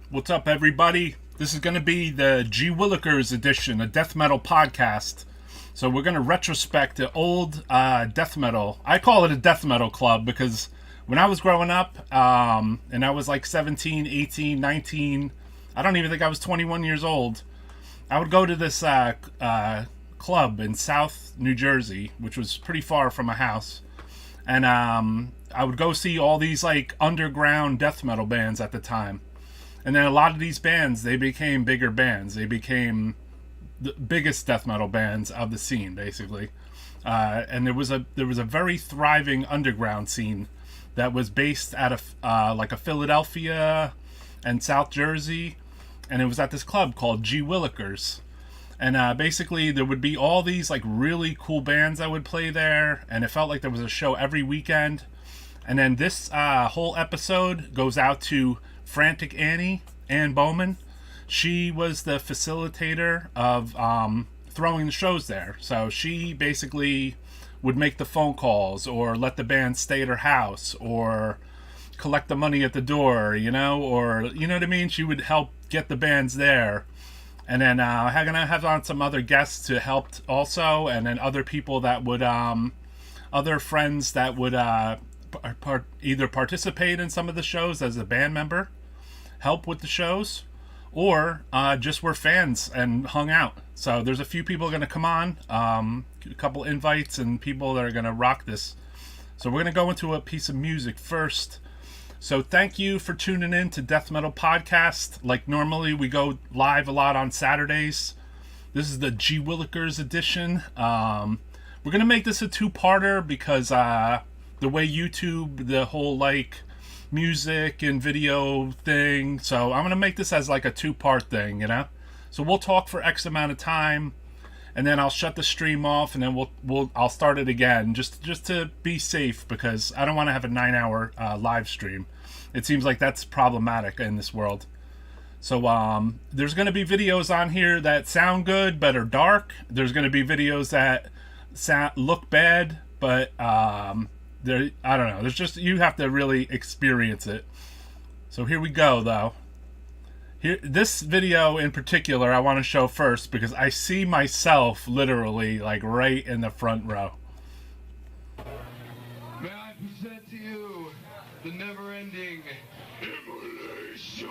What's up, everybody? This is going to be the Willikers Edition, a death metal podcast. So we're going to retrospect the old death metal. I call it a death metal club because when I was growing up, and I was like 17, 18, 19, I don't even think I was 21 years old, I would go to this club in South New Jersey, which was pretty far from my house. And I would go see all these like underground death metal bands at the time. And then a lot of these bands, they became bigger bands. They became the biggest death metal bands of the scene, basically. And there was a very thriving underground scene that was based out of like a Philadephia and South Jersey, and it was at this club called Willikers. And basically, there would be all these like really cool bands that would play there, and it felt like there was a show every weekend. And then this whole episode goes out to Frantic Ann Bowman. She was the facilitator of throwing the shows there. So she basically would make the phone calls or let the band stay at her house or collect the money at the door, or you know what I mean? She would help get the bands there. And then I'm going to have on some other guests to help also, and then other people that would, other friends that would either participate in some of the shows as a band member, help with the shows, or just were fans and hung out. So there's a few people going to come on, a couple invites and people that are going to rock this. So we're going to go into a piece of music first. So thank you for tuning in to Death Metal Podcast. Like normally we go live a lot on Saturdays. This is the Willikers edition. We're going to make this a two-parter because the way YouTube, the whole like music and video thing. So I'm going to make this as like a two-part thing, So we'll talk for X amount of time, and then I'll shut the stream off, and then I'll start it again just to be safe, because I don't want to have a 9-hour live stream. It seems like that's problematic in this world. So there's going to be videos on here that sound good but are dark. There's going to be videos that look bad, but I don't know. There's just, you have to really experience it. So here we go, though. This video in particular I want to show first because I see myself literally like right in the front row. May I present to you the never-ending Immolation.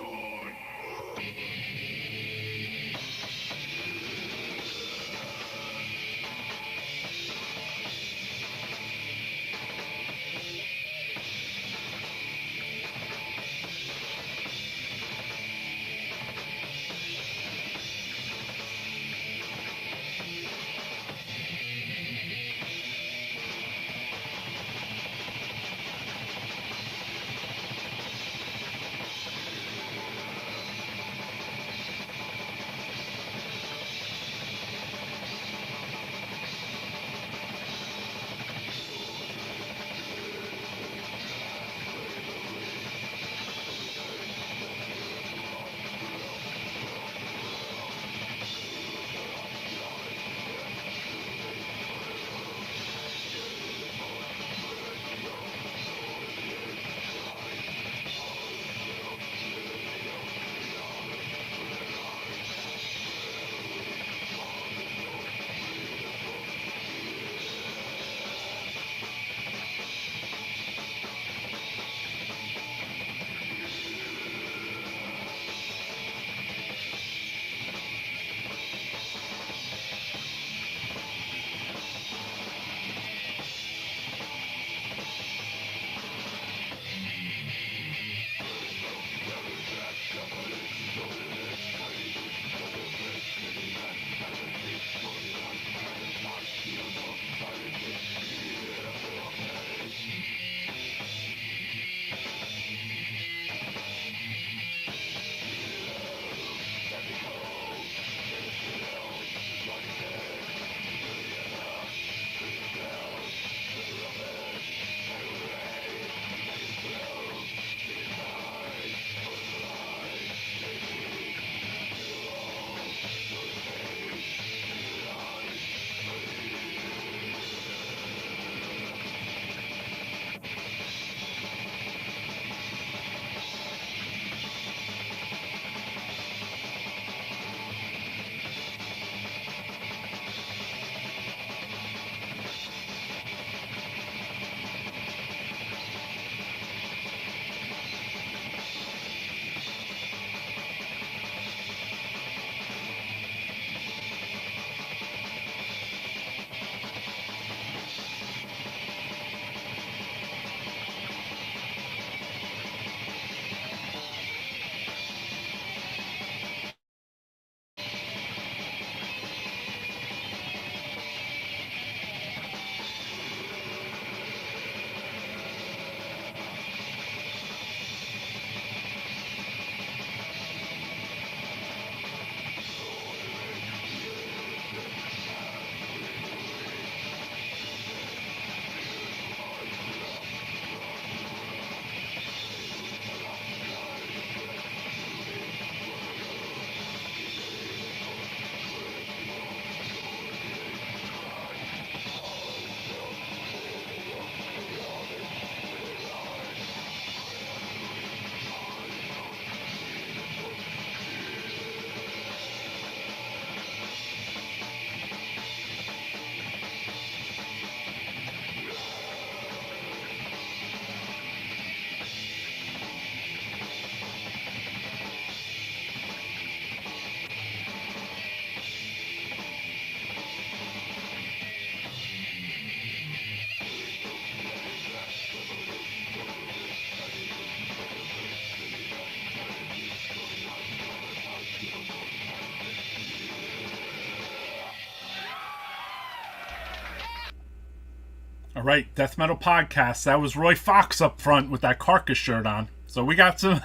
All right, Death Metal Podcast. That was Roy Fox up front with that carcass shirt on. So we got some,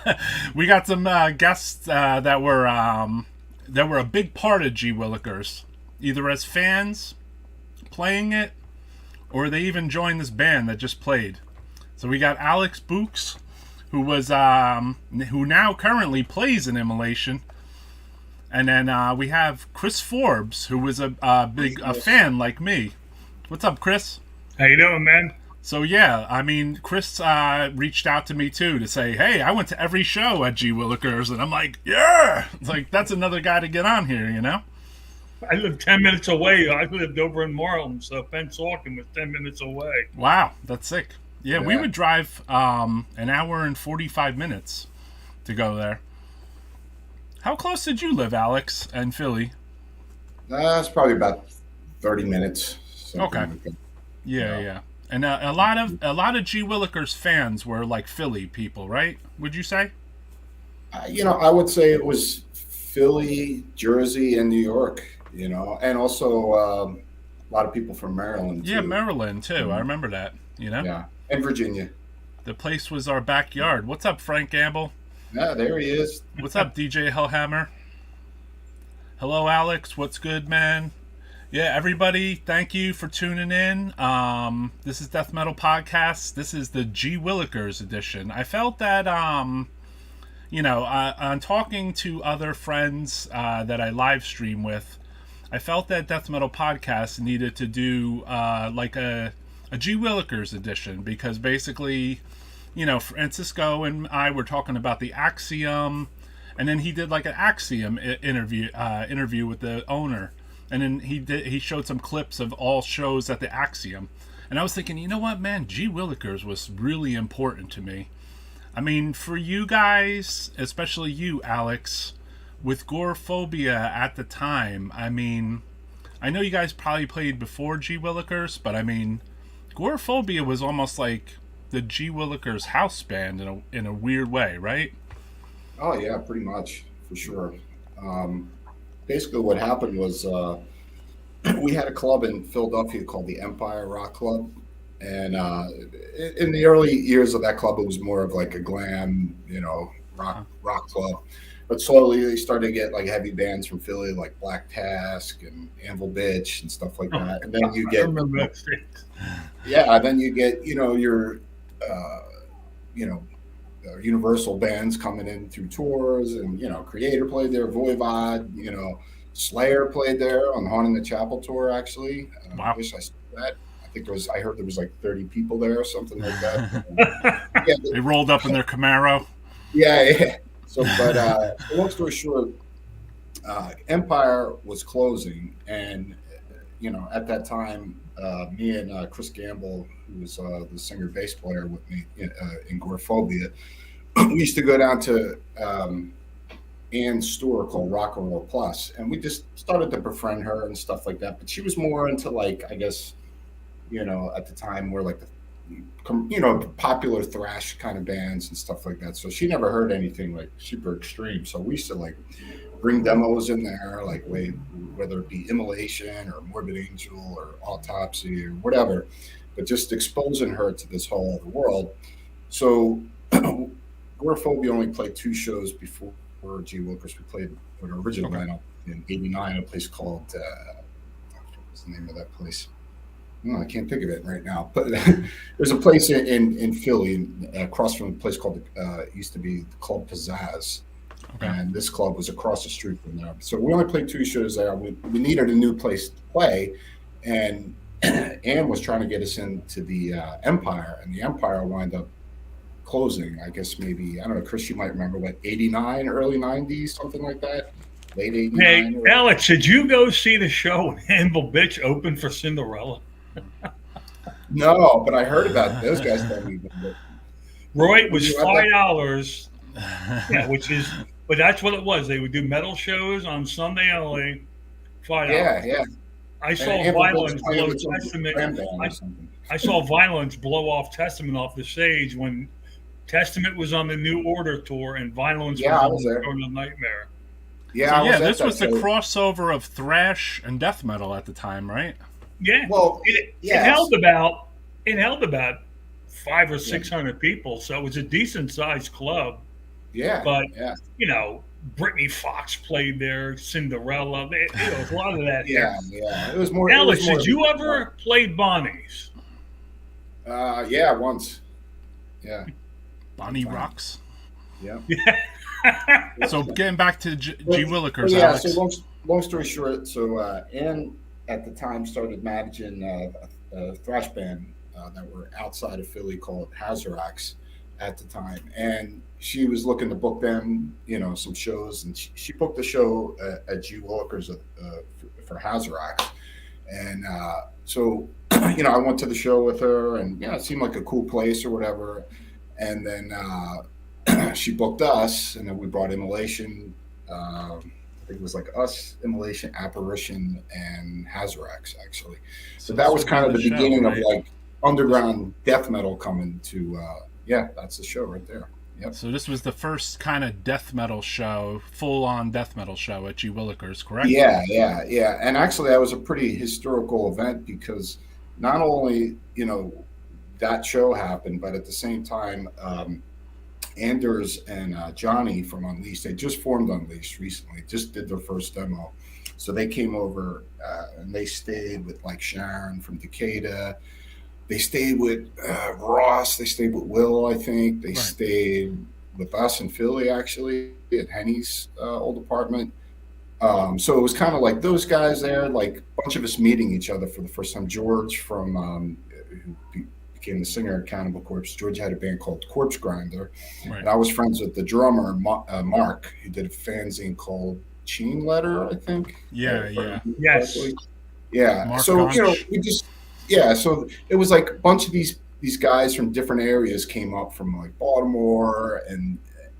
guests that were a big part of G Willikers, either as fans playing it, or they even joined this band that just played. So we got Bouks, who now currently plays in Immolation, and then we have Chris Forbes, who was a big fan like me. What's up, Chris? How you doing, man? So yeah, I mean, Chris reached out to me too to say, hey, I went to every show at G Willikers, and I'm like, yeah, it's like that's another guy to get on here, you know. I live 10 minutes away. I lived over in Marlin, so Pennsauken was 10 minutes away. Wow, that's sick. Yeah, we would drive an hour and 45 minutes to go there. How close did you live, Alex, and Philly? It's probably about 30 minutes. Okay. Like that. Yeah. And a lot of G Willikers fans were like Philly people, right? Would you say? I would say it was Philly, Jersey, and New York. And also a lot of people from Maryland. Yeah, too. Maryland too. Mm-hmm. I remember that. Yeah, and Virginia. The place was our backyard. What's up, Frank Gamble? Yeah, there he is. What's up, DJ Hellhammer? Hello, Alex. What's good, man? Yeah, everybody, thank you for tuning in. This is Death Metal Podcast. This is the G Willikers edition. I felt that, on talking to other friends that I live stream with, I felt that Death Metal Podcast needed to do like a G Willikers edition, because basically, Francisco and I were talking about the Axiom, and then he did like an Axiom interview with the owner. And then he showed some clips of all shows at the Axiom. And I was thinking, you know what, man? G Willikers was really important to me. I mean, for you guys, especially you, Alex, with Goreaphobia at the time, I mean, I know you guys probably played before G Willikers, but I mean, Goreaphobia was almost like the G Willikers house band in a weird way, right? Oh, yeah, pretty much, for sure. Basically, what happened was we had a club in Philadephia called the Empire Rock Club, and in the early years of that club, it was more of like a glam, rock club. But slowly, they started to get like heavy bands from Philly, like Black Task and Anvil Bitch and stuff like that. And then you get, then you get your Universal bands coming in through tours, and Creator played there, Voivod, Slayer played there on the Haunting the Chapel tour. Actually, wow. I wish I saw that. I heard there was like 30 people there or something like that. They rolled up in their Camaro. Yeah. So, but long story short, Empire was closing, and at that time, me and Chris Gamble, who was the singer bass player with me in Goreaphobia, we used to go down to Ann's store called Rock and Roll Plus, and we just started to befriend her and stuff like that. But she was more into, like, I guess, at the time, more like the popular thrash kind of bands and stuff like that. So she never heard anything like super extreme. So we used to like bring demos in there, like whether it be Immolation or Morbid Angel or Autopsy or whatever, but just exposing her to this whole other world. So Goreaphobia only played 2 shows before G Willikers. We played with our original lineup in '89, a place called what was the name of that place? No, I can't think of it right now. But there's a place in Philly, across from a place called used to be the Club Pizzazz. Okay. And this club was across the street from there. So we only played 2 shows there. We needed a new place to play, and Ann was trying to get us into the Empire, and the Empire wound up closing. I guess maybe, I don't know, Chris, you might remember, what, 89, early 90s, something like that? Late 89? Hey, Alex, did you go see the show when Anvil Bitch opened for Cinderella? No, but I heard about those guys. Roy, it was $5. Yeah, but that's what it was. They would do metal shows on Sunday only. $5. Yeah. I saw Violence blow Testament. I saw Violence blow off Testament off the stage when Testament was on the New Order tour and Violence was on the Nightmare. Yeah, this was the crossover of thrash and death metal at the time, right? Yeah. Well, it held about it held about 500 or 600 people, so it was a decent sized club. Yeah, but you know, Brittany Fox played there, Cinderella. It was a lot of that. Yeah. It was more. Alex, did you ever play Bonnie's? Yeah, once. Yeah. Bonnie rocks. Yeah. So getting back to G. Willikers. Yeah. Alex. So long story short, so Ann at the time started managing a thrash band that were outside of Philly called Hazarax at the time, and she was looking to book them, you know, some shows, and she booked a show at G. Willikers for Hazarax, and so you know, I went to the show with her, and yeah, it seemed like a cool place or whatever, and then she booked us, and then we brought Immolation. I think it was like us, Immolation, Apparition, and Hazarax actually. So that was kind of the beginning of like underground death metal coming to. Yeah, that's the show right there. Yep. So this was the first kind of death metal show, full-on death metal show at G. Willikers, correct? Yeah. And actually, that was a pretty historical event because not only, you know, that show happened, but at the same time, Anders and Johnny from Unleashed, they just formed Unleashed recently, just did their first demo. So they came over and they stayed with like Sharon from Decay. They stayed with Ross. They stayed with Will, I think. They stayed with us in Philly, actually, at Henny's old apartment. So it was kind of like those guys there, like a bunch of us meeting each other for the first time. George from who became the singer of Cannibal Corpse. George had a band called Corpse Grinder. Right. And I was friends with the drummer, Mark, who did a fanzine called Chain Letter, I think. Yeah. Yes. Yeah. Mark so, Gonch. You know, we just... Yeah, so it was like a bunch of these guys from different areas came up from like Baltimore and,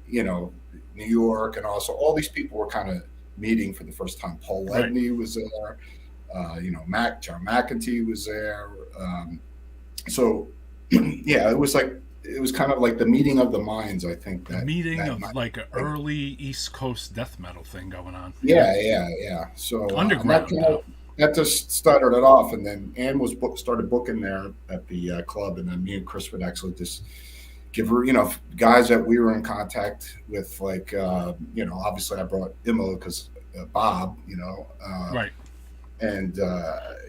you know, New York, and also all these people were kind of meeting for the first time. Paul Ledney was there, you know, John McEntee was there. So, yeah, it was kind of like the meeting of the minds, I think. The meeting of like an early East Coast death metal thing going on. Yeah. So underground. That just started it off, and then Ann started booking there at the club, and then me and Chris would actually just give her, you know, guys that we were in contact with, like, you know, obviously I brought Immo because Bob, you know, and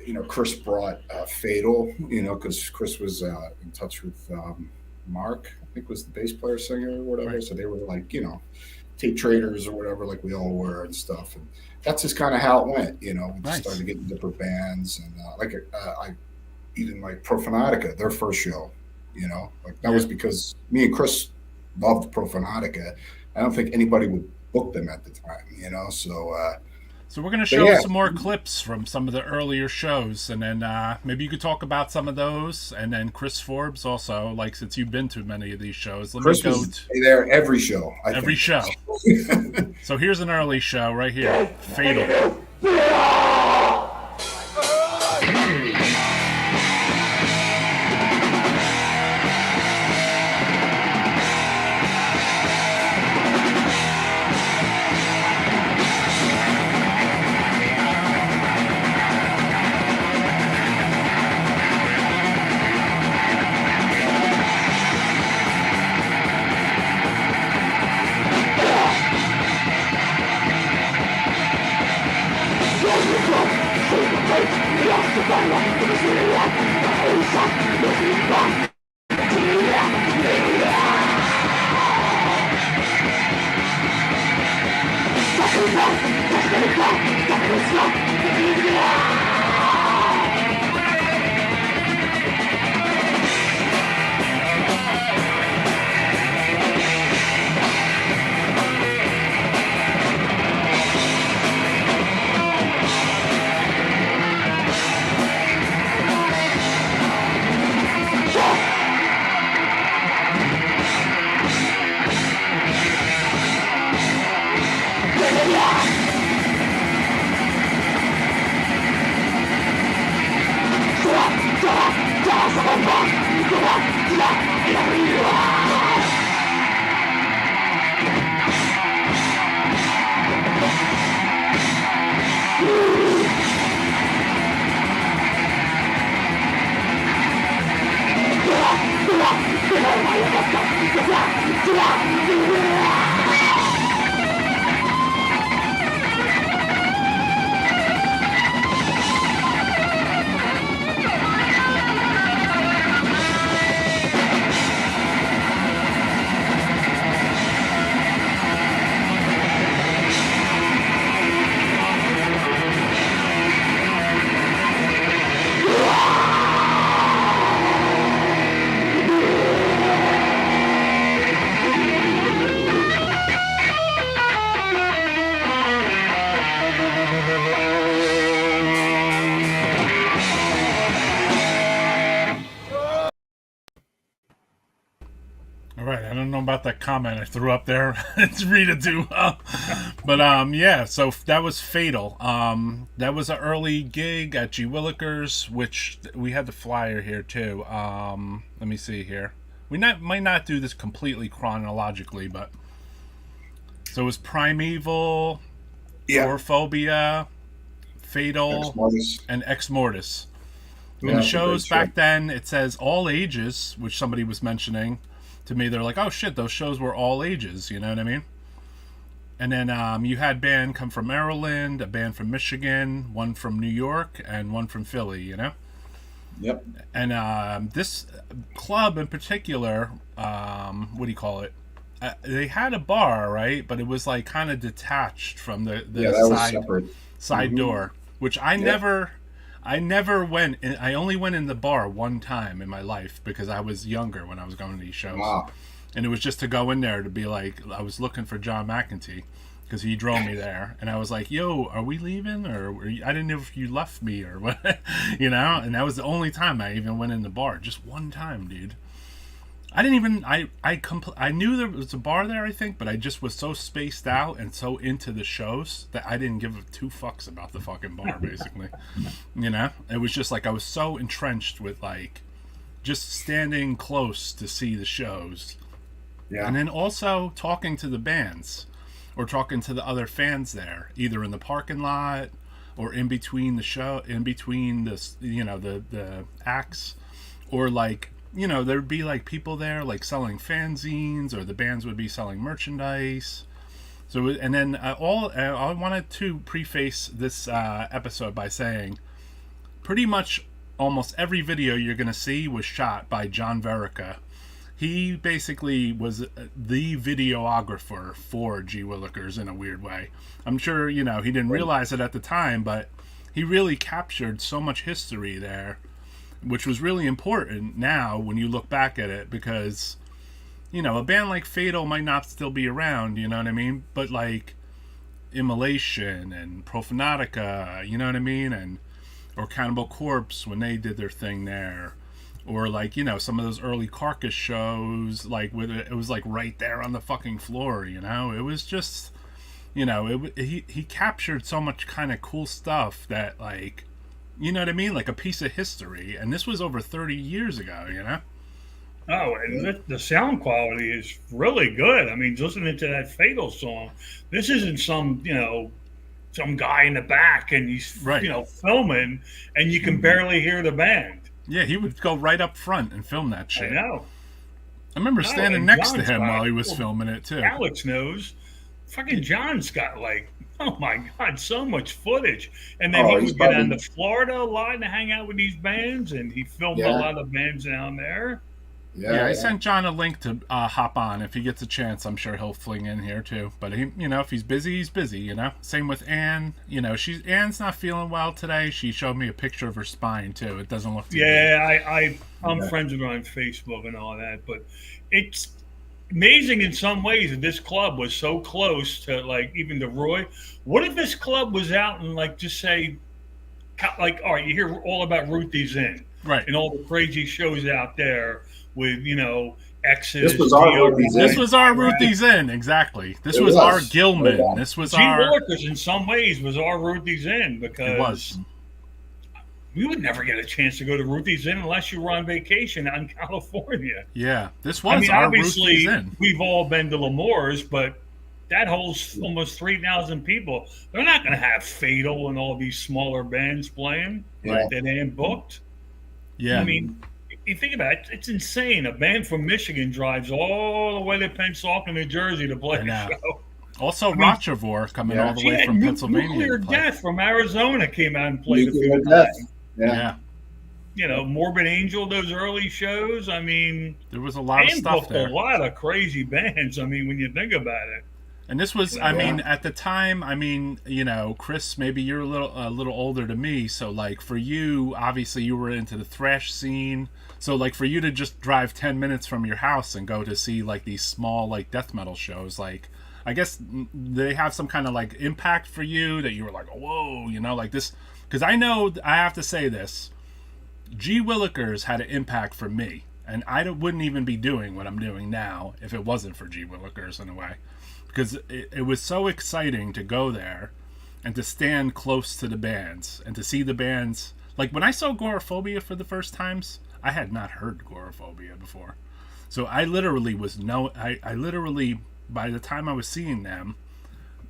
you know, Chris brought Fatal, you know, because Chris was in touch with Mark, I think was the bass player, singer, or whatever. So they were like, you know, tape traders or whatever, like we all were and stuff, and that's just kind of how it went, you know. We just started getting different bands, and I even like Profanatica, their first show, you know, like that was because me and Chris loved Profanatica. I don't think anybody would book them at the time, you know. So we're going to show some more clips from some of the earlier shows, and then maybe you could talk about some of those, and then Chris Forbes also, like, since you've been to many of these shows. Chris was there every show. Every show. So here's an early show right here. Fatal. All right, I don't know about that comment I threw up there to read it too. But yeah, so that was Fatal. That was an early gig at G Willikers, which we had the flyer here too. Let me see here. We might not do this completely chronologically, but so it was Primeval, Goreaphobia, Fatal, Exmortis. and Exmortis. Yeah, And the shows back then, it says all ages, which somebody was mentioning to me. They're like, oh shit, those shows were all ages, you know what I mean? And then you had band come from Maryland, a band from Michigan, one from New York, and one from Philly, you know? Yep. And this club in particular, what do you call it? They had a bar, right? But it was like kind of detached from the side door, which I never went in. I only went in the bar one time in my life because I was younger when I was going to these shows. Wow. And it was just to go in there to be like, I was looking for John McEntee because he drove me there. And I was like, yo, are we leaving? I didn't know if you left me or what, you know? And that was the only time I even went in the bar. Just one time, dude. I didn't even, I knew there was a bar there, I think, but I just was so spaced out and so into the shows that I didn't give two fucks about the fucking bar, basically. You know? It was just like I was so entrenched with, like, just standing close to see the shows. Yeah. And then also talking to the bands or talking to the other fans there, either in the parking lot or in between the show, in between the, you know, the acts, or like, you know, there'd be like people there like selling fanzines, or the bands would be selling merchandise. So, and then I wanted to preface this episode by saying pretty much almost every video you're going to see was shot by John Verica. He basically was the videographer for G Willikers in a weird way. I'm sure, you know, he didn't realize it at the time, but he really captured so much history there, which was really important now when you look back at it, because, you know, a band like Fatal might not still be around, you know what I mean? But like Immolation and Profanatica, you know what I mean? And or Cannibal Corpse when they did their thing there. Or like, you know, some of those early Carcass shows, like with it was like right there on the fucking floor, you know? It was just, you know, he captured so much kind of cool stuff that, like, you know what I mean? Like a piece of history. And this was over 30 years ago, you know? Oh, and the sound quality is really good. I mean, listening to that Fatal song, this isn't some, you know, some guy in the back and he's, you know, filming and you can barely hear the band. Yeah, he would go right up front and film that shit. I know. I remember standing next to him while he was filming it, too. Alex knows. Fucking John's got, like, oh my God, so much footage. And then he would get down to Florida a lot and hang out with these bands, and he filmed a lot of bands down there. Yeah, I sent John a link to hop on. If he gets a chance, I'm sure he'll fling in here too. But he, you know, if he's busy, he's busy. You know. Same with Ann. You know, Ann's not feeling well today. She showed me a picture of her spine too. It doesn't look too good. I'm friends with her on Facebook and all that. But it's amazing in some ways that this club was so close to, like, even to Roy. What if this club was out and, like, just say, like, all right, you hear all about Ruthie's Inn, right, and all the crazy shows out there with, you know, X's. This was our Ruthie's Inn. This was our Ruthie's Inn, exactly. This was our Gilman. Yeah. This was G Willikers in some ways was our Ruthie's Inn, because we would never get a chance to go to Ruthie's Inn unless you were on vacation out in California. Yeah, this was our Ruthie's Inn. We've all been to L'Amour's, but that holds almost 3,000 people. They're not going to have Fatal and all these smaller bands playing that ain't booked. Yeah. I mean, you think about it, it's insane. A band from Michigan drives all the way to Pensacola, New Jersey to play a show. Also, Rochevore coming all the way from Pennsylvania. Nuclear Death from Arizona came out and played a few times. Yeah. You know, Morbid Angel, those early shows. I mean, there was a lot of stuff there. A lot of crazy bands. I mean, when you think about it. And this was, I mean, at the time, I mean, you know, Chris, maybe you're a little older than me. So, like, for you, obviously, you were into the thrash scene. So, like, for you to just drive 10 minutes from your house and go to see, like, these small, like, death metal shows, like, I guess they have some kind of, like, impact for you that you were like, whoa, you know, like this. Because I know, I have to say this, G. Willikers had an impact for me. And I wouldn't even be doing what I'm doing now if it wasn't for G. Willikers in a way. Because it was so exciting to go there and to stand close to the bands and to see the bands. Like, when I saw Goreaphobia for the first times, I had not heard Goreaphobia before. So I literally I literally, by the time I was seeing them,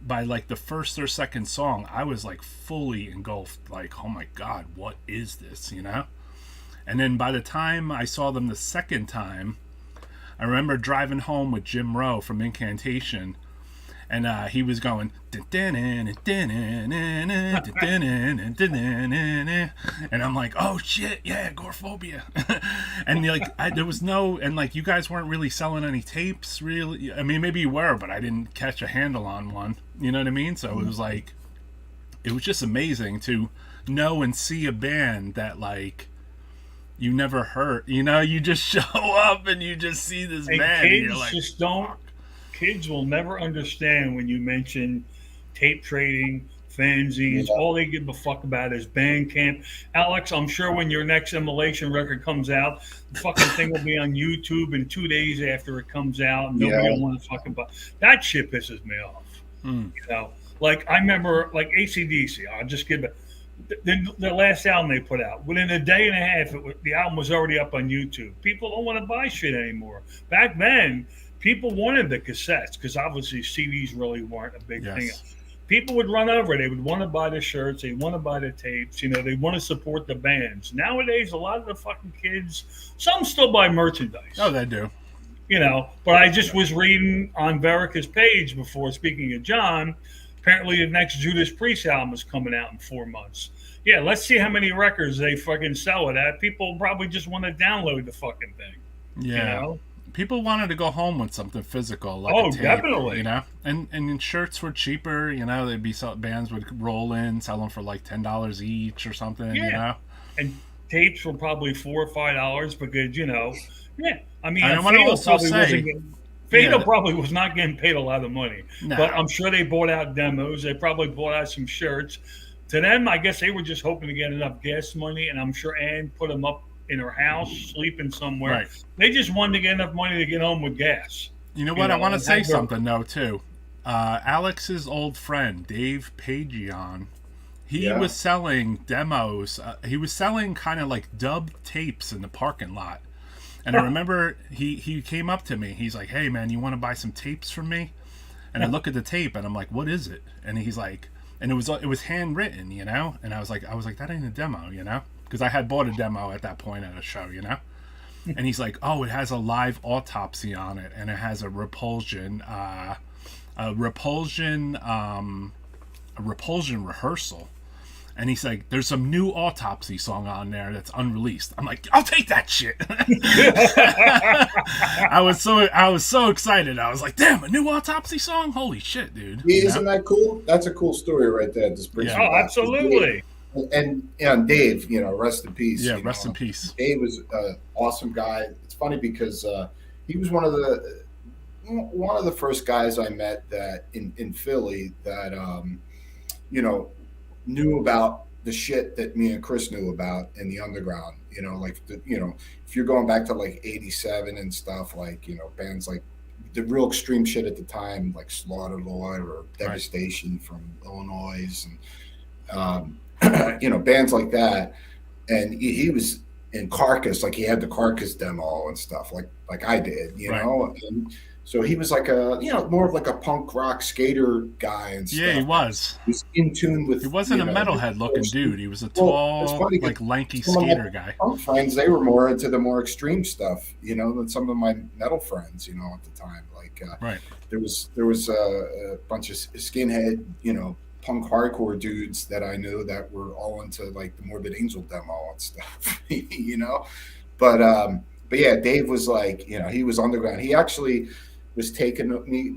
by, like, the first or second song, I was, like, fully engulfed. Like, oh, my God, what is this, you know? And then by the time I saw them the second time, I remember driving home with Jim Rowe from Incantation. And he was going, and I'm like, oh shit, yeah, Goreaphobia. And like, there was no, and like, you guys weren't really selling any tapes, really. I mean, maybe you were, but I didn't catch a handle on one. You know what I mean? So it was like, it was just amazing to know and see a band that, like, you never heard. You know, you just show up and you just see this band. Kids and you're like, just don't. Kids will never understand when you mention tape trading, fanzines. Yeah. All they give a fuck about is Bandcamp. Alex, I'm sure when your next Immolation record comes out, the fucking thing will be on YouTube in 2 days after it comes out. And nobody will want to fucking buy. That shit pisses me off. You know, like, I remember, like, AC/DC. I'll just give it. The last album they put out, within a day and a half, the album was already up on YouTube. People don't want to buy shit anymore. Back then, people wanted the cassettes because obviously CDs really weren't a big thing. People would run over. They would want to buy the shirts. They want to buy the tapes. You know, they want to support the bands. Nowadays, a lot of the fucking kids, some still buy merchandise. Oh, they do. You know, but I just was reading on Verica's page before, speaking of John, apparently the next Judas Priest album is coming out in 4 months. Yeah, let's see how many records they fucking sell it at. People probably just want to download the fucking thing. Yeah. You know? People wanted to go home with something physical, like a tape, definitely. You know, and shirts were cheaper. You know, they'd be bands would roll in, sell them for like $10 each or something. Yeah. You know, and tapes were probably $4 or $5 because, you know, I mean, I want to also say, Fatal probably was not getting paid a lot of money, no. But I'm sure they bought out demos. They probably bought out some shirts. To them, I guess they were just hoping to get enough gas money, and I'm sure Ann put them up in her house, sleeping somewhere. Right. They just wanted to get enough money to get home with gas. You know what? I want to say something, though, too. Alex's old friend, Dave Pagion, he was selling demos. He was selling kind of like dubbed tapes in the parking lot. And I remember he came up to me. He's like, hey, man, you want to buy some tapes from me? And I look at the tape, and I'm like, what is it? And he's like, and it was handwritten, you know? And I was like, that ain't a demo, you know? Because I had bought a demo at that point at a show, you know? And he's like, oh, it has a live autopsy on it, and it has a repulsion rehearsal. And he's like, there's some new autopsy song on there that's unreleased. I'm like, I'll take that shit. I was so excited. I was like, damn, a new autopsy song? Holy shit, dude. Yeah, isn't that cool? That's a cool story right there. Just brings me back. Absolutely. And Dave, you know, rest in peace. Yeah, rest in peace. Dave was an awesome guy. It's funny because he was one of the first guys I met that in Philly that you know, knew about the shit that me and Chris knew about in the underground. You know, like you know, if you're going back to like '87 and stuff, like, you know, bands like the real extreme shit at the time, like Slaughter Lord or Devastation from Illinois, and you know, bands like that. And he was in Carcass, like he had the Carcass demo and stuff, like I did, you know. So he was like a, more of like a punk rock skater guy and stuff. Yeah, he was. He was in tune with. He wasn't a metalhead looking dude. He was a tall, like lanky skater guy. Punk friends, they were more into the more extreme stuff, than some of my metal friends, at the time. Like, right. There was a bunch of skinhead, punk hardcore dudes that I knew that were all into like the Morbid Angel demo and stuff, But yeah, Dave was like, he was underground. He actually was taking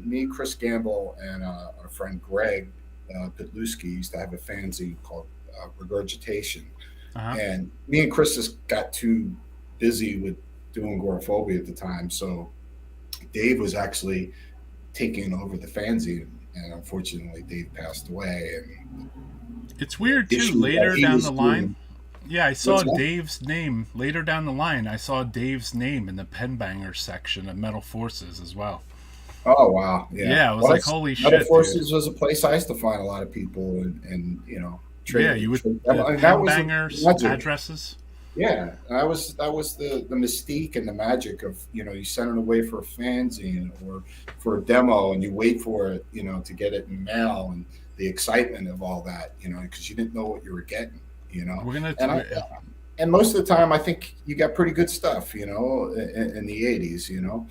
me, Chris Gamble, and our friend Greg Pitluski used to have a fanzine called Regurgitation. And me and Chris just got too busy with doing Goreaphobia at the time. So Dave was actually taking over the fanzine. And unfortunately, Dave passed away. And it's weird, too, later down the line. Yeah, I saw Dave's name later down the line. I saw Dave's name in the Penbanger section of Metal Forces as well. Oh, wow. Yeah, it was like, holy shit. Metal Forces was a place I used to find a lot of people and trade. Yeah, you would Penbangers, addresses. Yeah, that was the mystique and the magic of, you send it away for a fanzine or for a demo and you wait for it, to get it in mail, and the excitement of all that, because you didn't know what you were getting. And most of the time, I think you got pretty good stuff, in the 80s,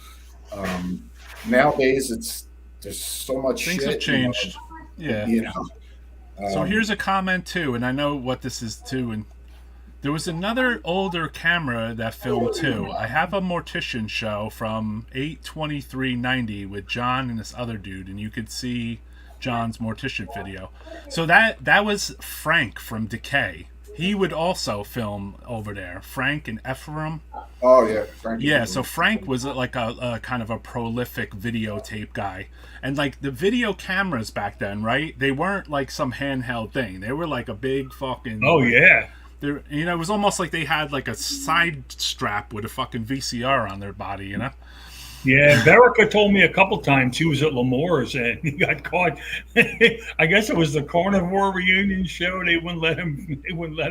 Nowadays, there's so much things shit. Have changed. Yeah. So here's a comment, too, and I know what this is, too. And there was another older camera that filmed, too. I have a Mortician show from 8/23/90 with John and this other dude, and you could see John's Mortician video. So that was Frank from Decay. He would also film over there. Frank and Ephraim. Oh, yeah. Frank. Yeah, so Frank was like a kind of a prolific videotape guy. And like the video cameras back then, right? They weren't like some handheld thing. They were like a big fucking... Oh, yeah. It was almost like they had like a side strap with a fucking VCR on their body, Yeah, Berica told me a couple times he was at L'Amour's and he got caught. I guess it was the Carnivore reunion show. They wouldn't let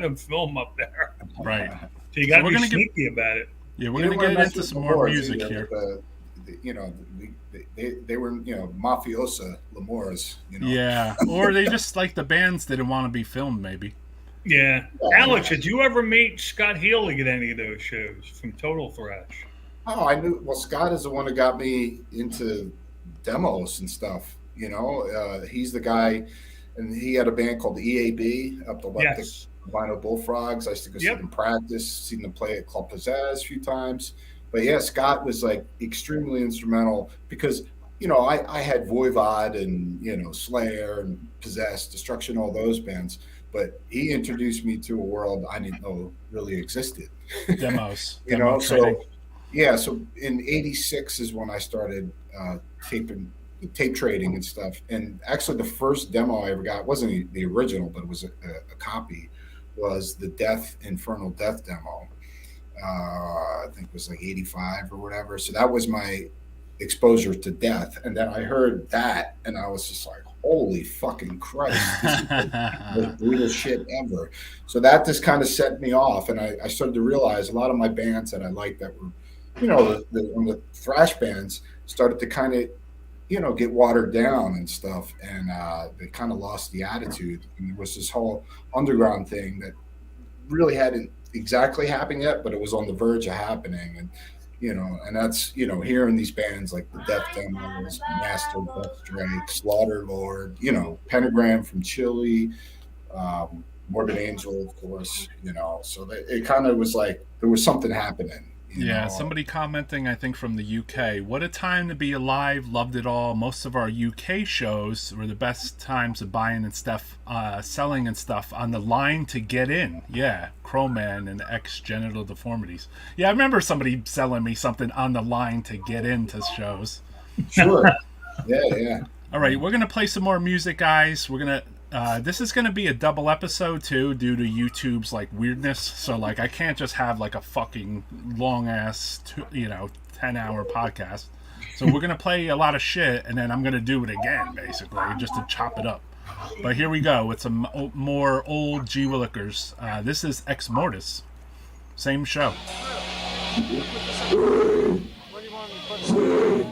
him film up there. Right. So you got to be sneaky about it. Yeah, we're going to get into some more music here. They were mafiosa L'Amour's. Yeah, or they just like the bands didn't want to be filmed, maybe. Yeah. Alex, did you ever meet Scott Healy at any of those shows from Total Thrash? Oh, I knew. Well, Scott is the one that got me into demos and stuff. He's the guy, and he had a band called the EAB up the left. Yes. Vinyl Bullfrogs. I used to go see them practice, seen them play at Club Pizzazz a few times. But yeah, Scott was like extremely instrumental because, I had Voivod and, Slayer and Possessed, Destruction, all those bands. But he introduced me to a world I didn't know really existed. Demos. So yeah, so in '86 is when I started tape trading and stuff. And actually the first demo I ever got wasn't the original, but it was a copy, was the Infernal Death demo. I think it was like 85 or whatever. So that was my exposure to death. And then I heard that and I was just like, holy fucking Christ, this is the most brutal shit ever. So that just kind of set me off. And I started to realize a lot of my bands that I liked that were, the thrash bands started to kind of, get watered down and stuff. And they kind of lost the attitude. And there was this whole underground thing that really hadn't exactly happened yet, but it was on the verge of happening. And, and that's, hearing these bands like the Death Demos, Master, Death Drake, Slaughter Lord, Pentagram from Chile, Morbid Angel, of course, so it kind of was like there was something happening. Yeah, somebody commenting, I think, from the UK. What a time to be alive. Loved it all. Most of our UK shows were the best times of buying and stuff, selling and stuff on the line to get in. Yeah, Crowman and X Genital Deformities. Yeah, I remember somebody selling me something on the line to get into shows. Sure. Yeah. All right, we're going to play some more music, guys. We're going to... this is going to be a double episode, too, due to YouTube's, weirdness. So, I can't just have, a fucking long-ass, 10-hour podcast. So we're going to play a lot of shit, and then I'm going to do it again, basically, just to chop it up. But here we go with some more old G. Willikers. This is Exmortis. Same show. Where do you want me to put it?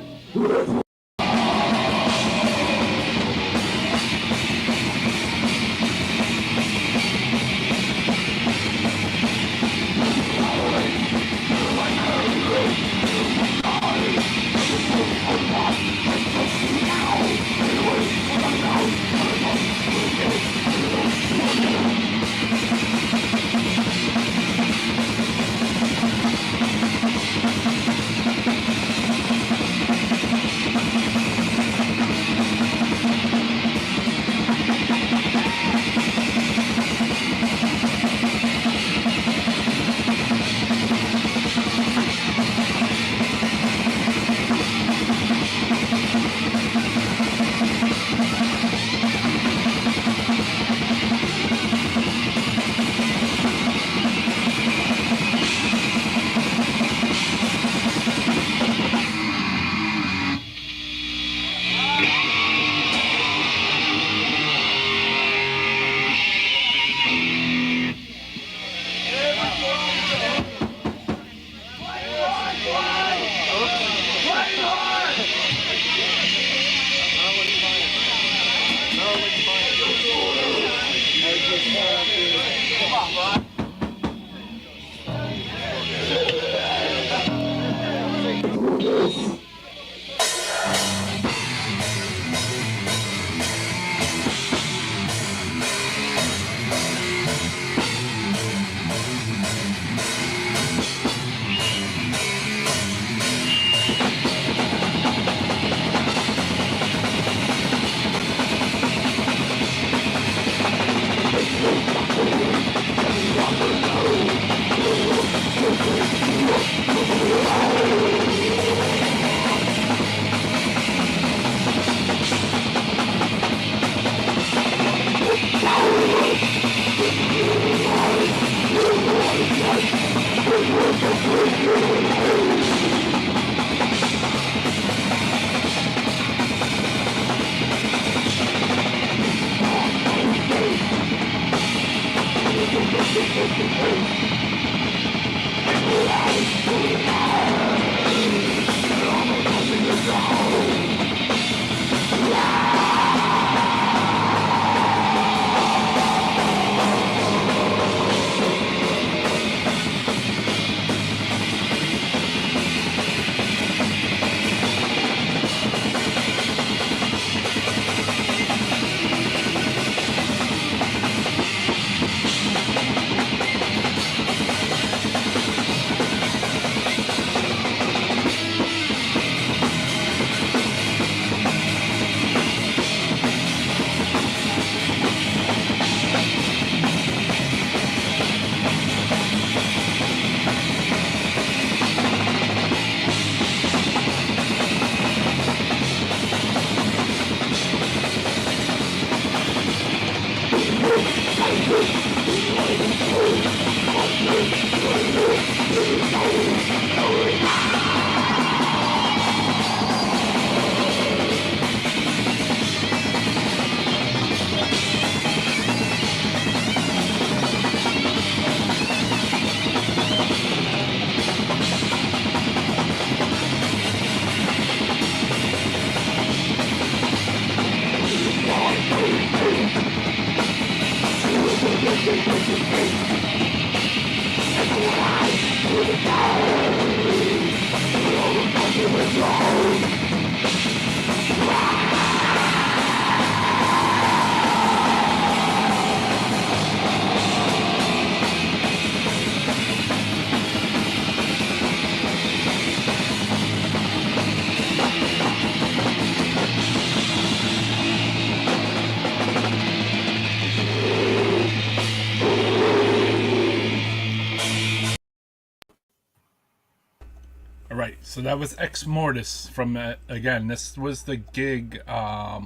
All right, so that was Exmortis from, again, this was the gig, a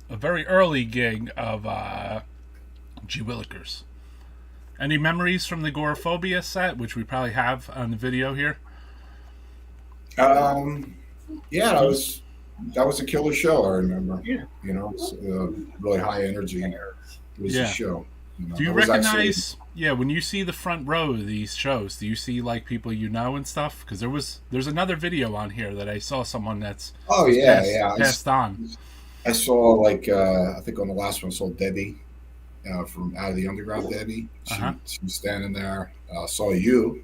very early gig of G. Willikers. Any memories from the Goreaphobia set, which we probably have on the video here? Yeah, that was a killer show. I remember. Yeah. You know, it's, really high energy. It was a show. Do you recognize? Yeah, when you see the front row of these shows, do you see like people you know and stuff? Because there's another video on here that I saw someone that's passed on. I saw like I think on the last one I saw Debbie from Out of the Underground. Debbie, she was standing there. Saw you.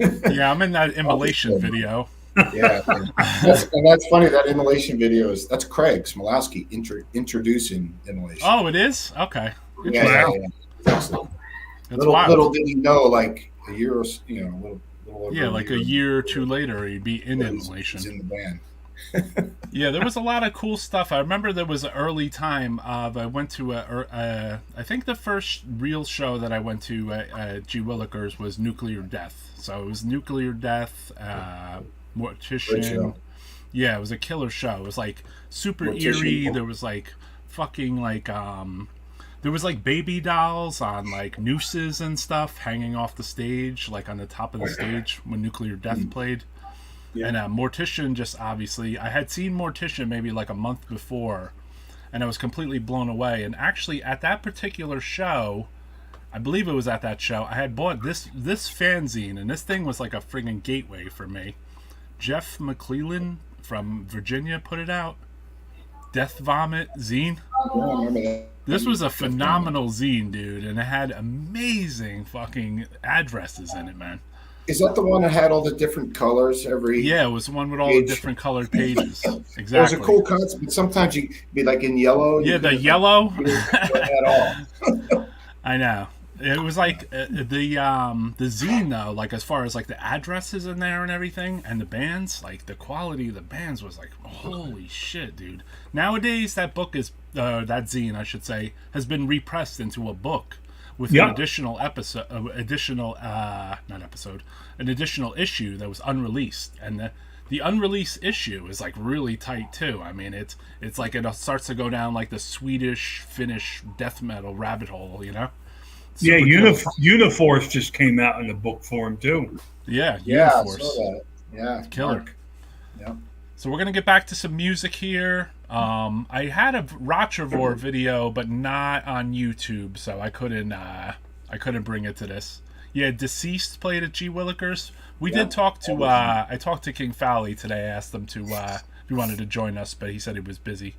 Yeah, I'm in that Immolation video. Yeah, and that's funny. That Immolation video that's Craig Smolowski introducing Immolation. Oh, it is? Okay. Yeah. Little did he know, like a year or little over like a year or two later, he'd be in Immolation. He's in the band. Yeah, there was a lot of cool stuff. I remember there was an early time of I went to I think the first real show that I went to at G. Willikers was Nuclear Death. So it was Nuclear Death, Mortician. Yeah, it was a killer show. It was like super eerie. There was like fucking like there was like baby dolls on like nooses and stuff hanging off the stage, like on the top of the stage when Nuclear Death played. Yeah. And Mortician, just obviously, I had seen Mortician maybe like a month before, and I was completely blown away. And actually, at that particular show, I believe it was at that show, I had bought this fanzine, and this thing was like a friggin' gateway for me. Jeff McClellan from Virginia put it out. Death Vomit Zine. Oh, I remember that. This was a phenomenal zine, dude, and it had amazing fucking addresses in it, man. Is that the one that had all the different colors every? Yeah, it was the one with all the different colored pages. Exactly. It was a cool concept, but sometimes you be like in yellow. Yeah, the yellow. At all. I know. It was like the zine though, like as far as like the addresses in there and everything, and the bands, like the quality of the bands was like, holy shit, dude. Nowadays, that book is that zine, I should say, has been repressed into a book with an additional issue that was unreleased, and the unreleased issue is like really tight too. I mean, it's like it starts to go down like the Swedish Finnish death metal rabbit hole, you know. Super Uniforce just came out in the book form too. Yeah, Uniforce. I saw that. Yeah, killer. Yeah. So we're gonna get back to some music here. I had a Rotravor video, but not on YouTube, so I couldn't bring it to this. Yeah, Deceased played at G. Willikers. We did talk to I talked to King Fowley today. I asked him to if he wanted to join us, but he said he was busy.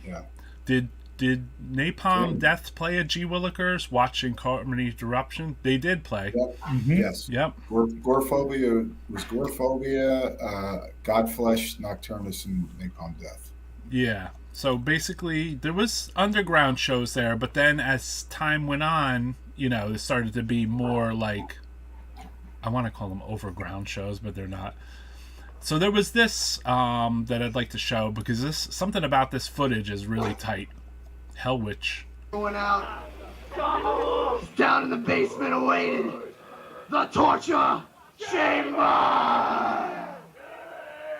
Yeah. Did Napalm Death play at G. Willikers? Watching Carmody Eruption? They did play. Yep. Mm-hmm. Yes. Yep. Goreaphobia was Goreaphobia, Godflesh, Nocturnus, and Napalm Death. Yeah. So basically, there was underground shows there, but then as time went on, you know, it started to be more like, I want to call them overground shows, but they're not. So there was this that I'd like to show, because something about this footage is really tight. Hellwitch. Going out. Down in the basement awaited. The torture chamber.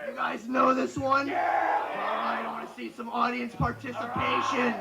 You guys know this one? Alright, I want to see some audience participation.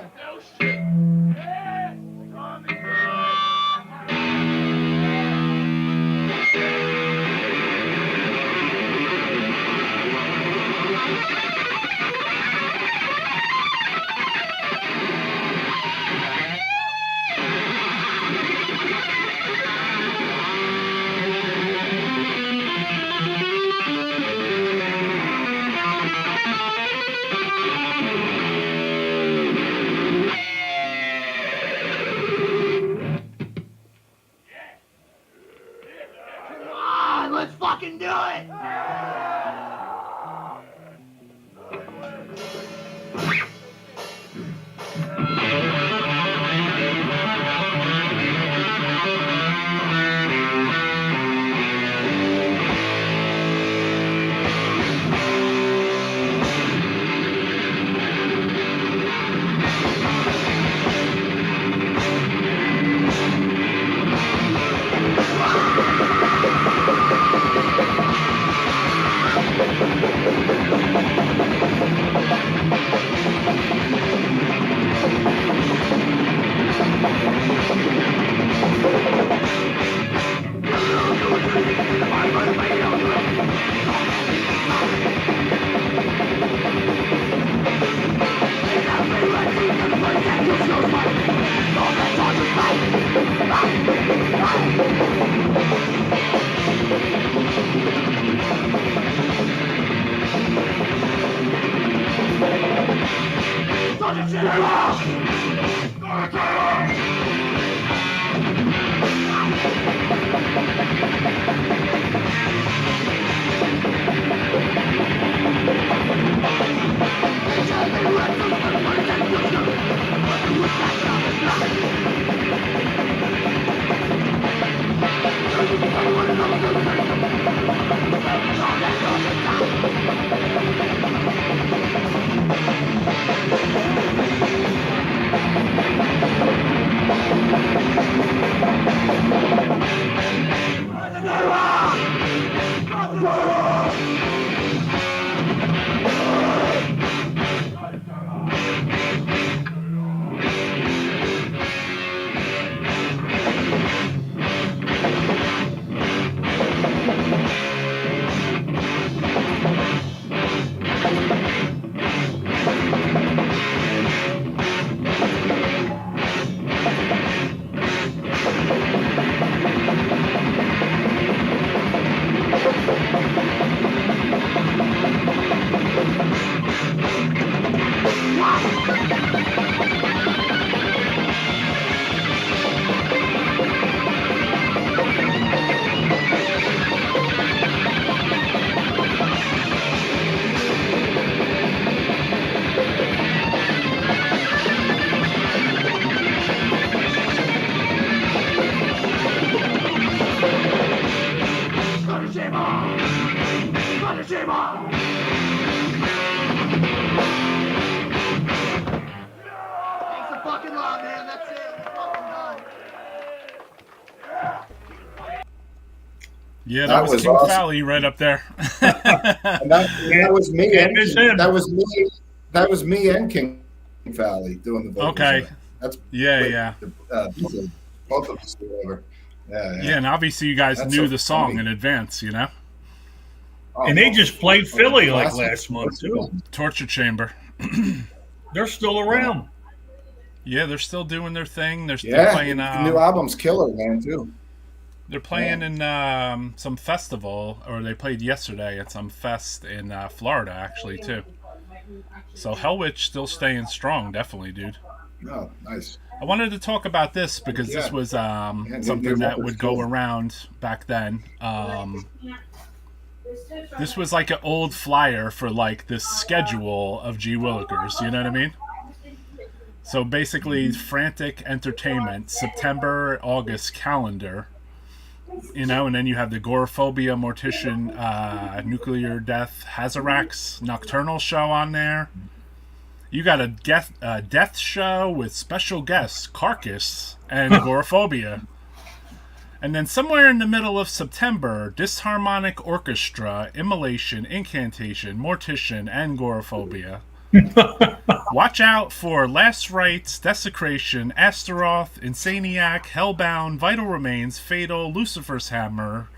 Yeah, that was King awesome. Valley right up there. and that was me. That was me and King Valley doing the vocals. Okay. That's yeah. Both of us together. Yeah, and obviously you guys knew the song in advance, you know. And they just played Philly like last month too. Torture Chamber. They're still around. Yeah, they're still doing their thing. They're still playing. The new album's killer, man, too. They're playing in some festival, or they played yesterday at some fest in Florida, actually, too. So Hellwitch still staying strong, definitely, dude. Oh, nice. I wanted to talk about this because this was something that would go around back then. This was like an old flyer for like this schedule of G. Willikers, you know what I mean? So basically, Frantic Entertainment, September, August calendar. You know, and then you have the Goreaphobia, Mortician, Nuclear Death, Hazarax Nocturnal show on there. You got a death show with special guests, Carcass and Goreaphobia. And then somewhere in the middle of September, Disharmonic Orchestra, Immolation, Incantation, Mortician, and Goreaphobia. Watch out for Last Rites, Desecration, Astaroth, Insaniac, Hellbound, Vital Remains, Fatal, Lucifer's Hammer,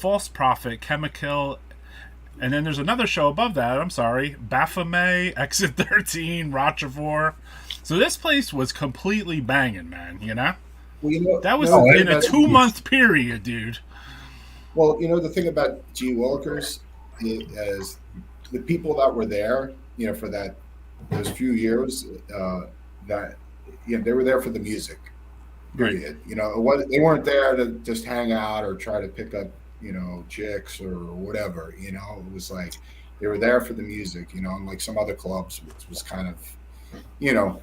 False Prophet, Chemical, and then there's another show above that, I'm sorry, Baphomet, Exit 13, Rochefort. So this place was completely banging, man, you know? Well, you know, that was in a 2-month period, dude. Well, you know, the thing about G. Willikers is the people that were there, you know, for those few years, that they were there for the music. Period. Right. You know, they weren't there to just hang out or try to pick up, you know, chicks or whatever. You know, it was like they were there for the music. You know, unlike some other clubs, which was kind of, you know,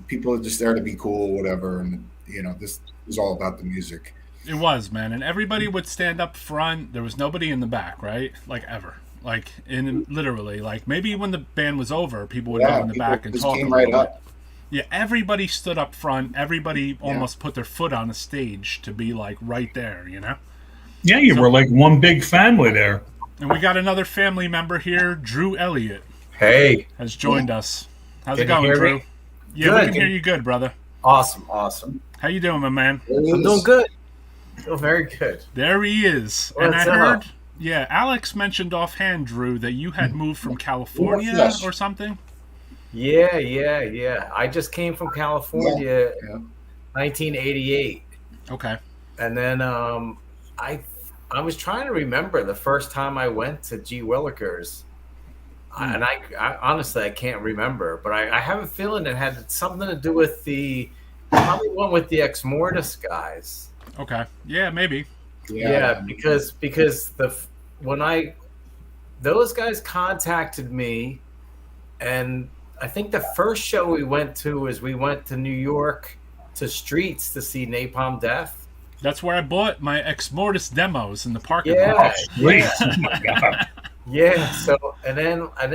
people are just there to be cool, whatever. And you know, this was all about the music. It was, man, and everybody would stand up front. There was nobody in the back, right? Like ever. Like literally, like maybe when the band was over, people would go in the back and talk. Right up. Yeah, everybody stood up front. Everybody almost put their foot on the stage to be like right there, you know. Yeah, you were like one big family there. And we got another family member here, Drew Elliott. Hey, has joined us. How's it going, Drew? Me? Yeah, good. We can hear you good, brother. Awesome. How you doing, my man? I'm doing good. Feel very good. There he is. And I heard. Yeah, Alex mentioned offhand, Drew, that you had moved from California or something. Yeah. I just came from California, 1988. Okay. And then I was trying to remember the first time I went to G. Willikers, And I honestly, I can't remember, but I have a feeling it had something to do with probably one with the Exmortis guys. Okay. Yeah, maybe. Yeah, because those guys contacted me, and I think the first show we went to New York to Streets to see Napalm Death. That's where I bought my Exmortis demos in the parking Yeah, lot. yeah. Oh my God. Yeah. So and then I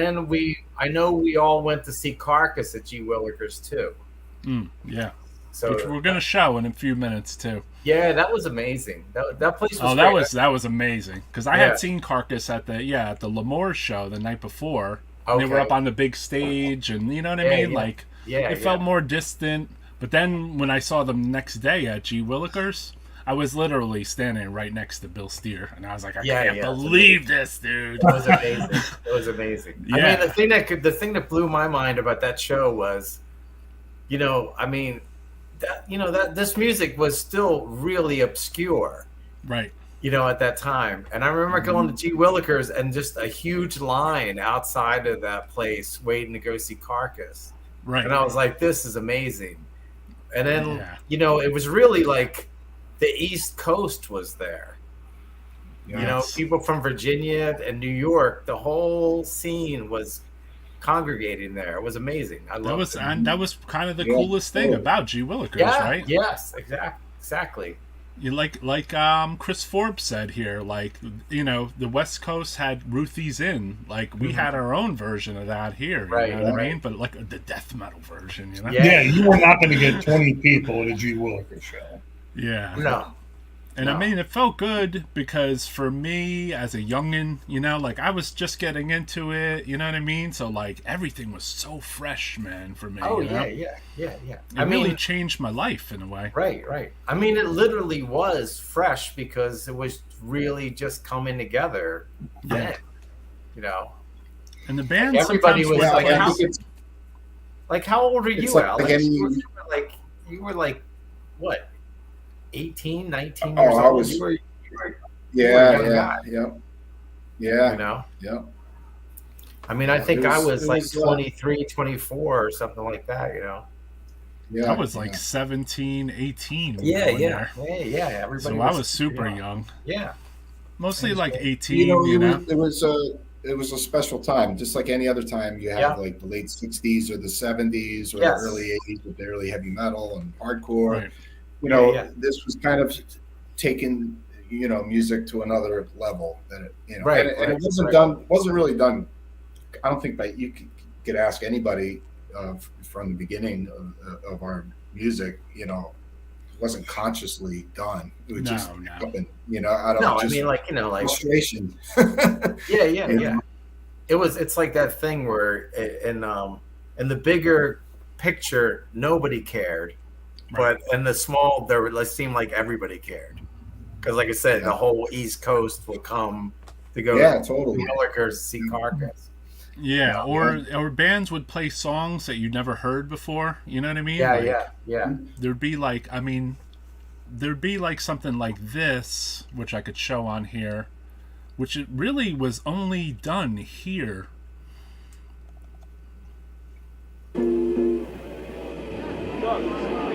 know we all went to see Carcass at G Willikers too. Yeah. So which we're gonna show in a few minutes too. Yeah, that was amazing. That place was. That was amazing because I had seen Carcass at the L'Amour show the night before. And they were up on the big stage, and you know what I mean. Yeah. Like, it felt more distant. But then when I saw them next day at G Willikers, I was literally standing right next to Bill Steer, and I was like, I can't believe this, dude. It was amazing. It was amazing. Yeah. I mean, the thing that blew my mind about that show was, that this music was still really obscure, right? At that time. And I remember going to G Willikers and just a huge line outside of that place waiting to go see Carcass. Right. And I was like, this is amazing. And then, it was really like the East Coast was there. Yes. People from Virginia and New York, the whole scene was congregating there. It was amazing. I loved it. And that was kind of the coolest thing about G Willikers, right? Yes, exactly. You like Chris Forbes said here, the West Coast had Ruthie's Inn, we had our own version of that here, right? You know what I mean? But the death metal version, you know? Yeah, you were not going to get 20 people at a G Willikers show. Yeah. No. And I mean, it felt good because for me as a youngin', I was just getting into it, you know what I mean? So everything was so fresh, man, for me. Oh, yeah. It really changed my life in a way. Right. I mean, it literally was fresh because it was really just coming together then, And the band, everybody was how old are you, Alex? You were like, what? 18, 19 years old. You were Yeah. I mean, I think I was 23, 24 or something like that, Yeah. I was 17, 18. Yeah. Everybody so I was super young. Yeah. Mostly 18, It was a special time, just like any other time. You have the late 60s or the 70s or the early 80s with the early heavy metal and hardcore. Right. This was kind of taking music to another level that it wasn't really done. I don't think that you could ask anybody from the beginning of our music, it wasn't consciously done. It would just happen, out of frustration. Yeah. It's like that thing where in the bigger picture nobody cared. But in the small, it seemed like everybody cared. Because, like I said, the whole East Coast would come to go to Willikers to see Carcass. Yeah, or bands would play songs that you'd never heard before. You know what I mean? Yeah. There'd be something like this, which I could show on here, which it really was only done here.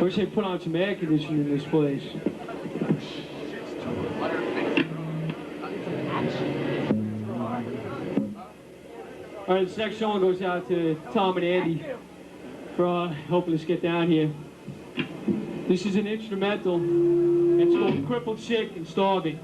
I wish they put on some air conditioning in this place. All right, this next song goes out to Tom and Andy for helping us get down here. This is an instrumental. It's called Crippled, Sick, and Starving.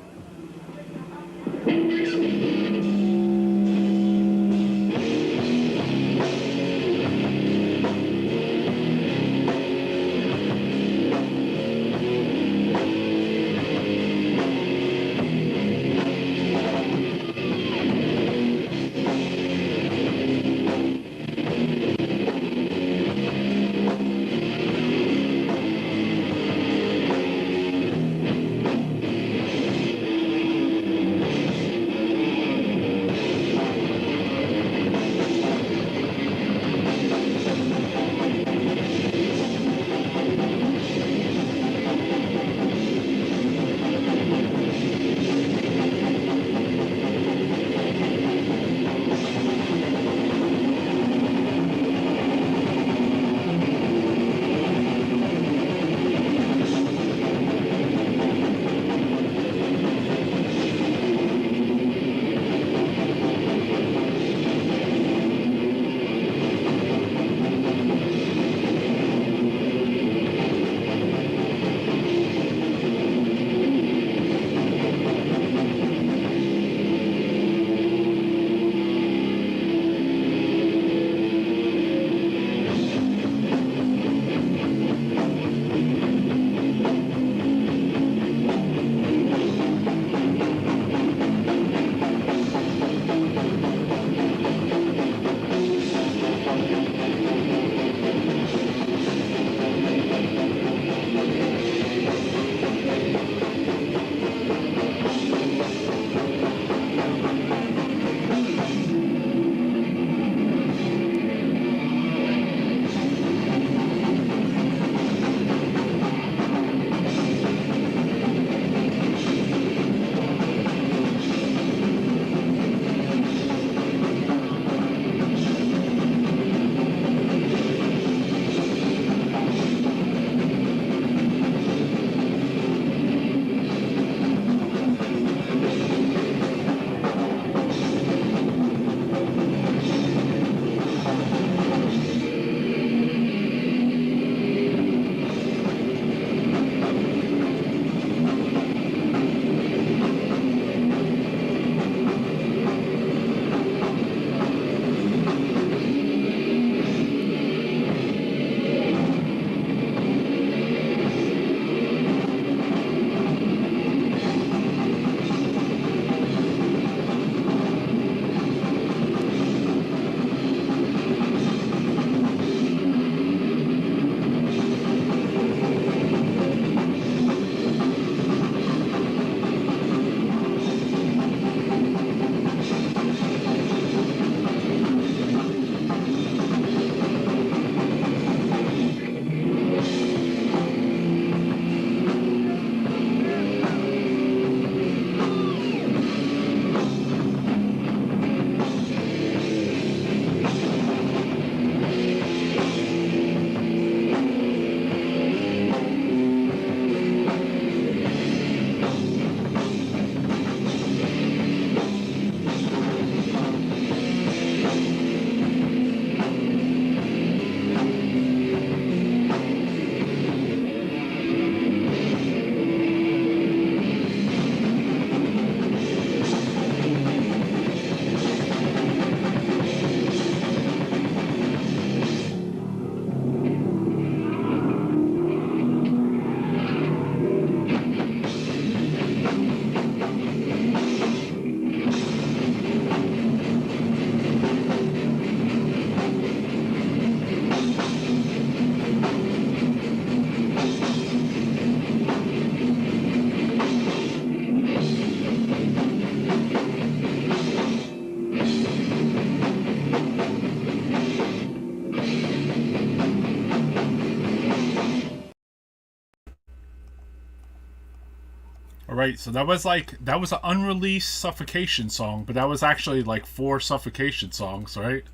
Right, so that was an unreleased Suffocation song, but that was actually like 4 Suffocation songs, right?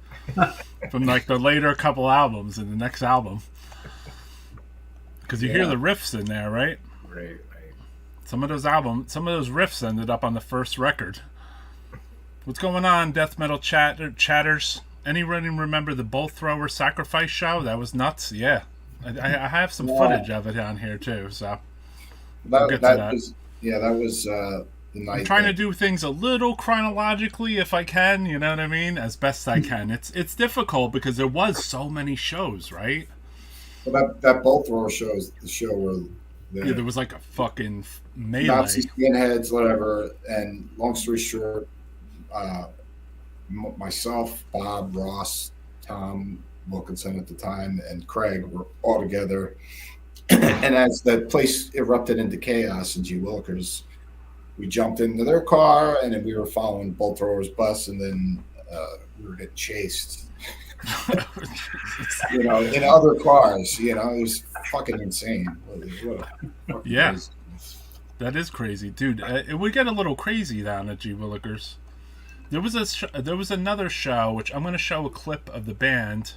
From like the later couple albums and the next album. Because you hear the riffs in there, right? Right. Some of those riffs ended up on the first record. What's going on, death metal chatters? Anyone remember the Bolt Thrower Sacrifice show? That was nuts. Yeah, I have some footage of it on here too. So we'll get to that. That was the night. I'm trying to do things a little chronologically if I can. You know what I mean? As best I can. It's difficult because there was so many shows, right? Well, that Bolt Thrower show is the show where there was like a fucking melee. Nazi skinheads, whatever. And long story short, myself, Bob, Ross, Tom Wilkinson at the time, and Craig were all together. And as the place erupted into chaos in G. Willikers, we jumped into their car, and then we were following Bolt Thrower's bus, and then we were getting chased. In other cars. It was fucking insane. Yeah, that is crazy, dude. It would get a little crazy down at G. Willikers. There was another show which I'm going to show a clip of the band,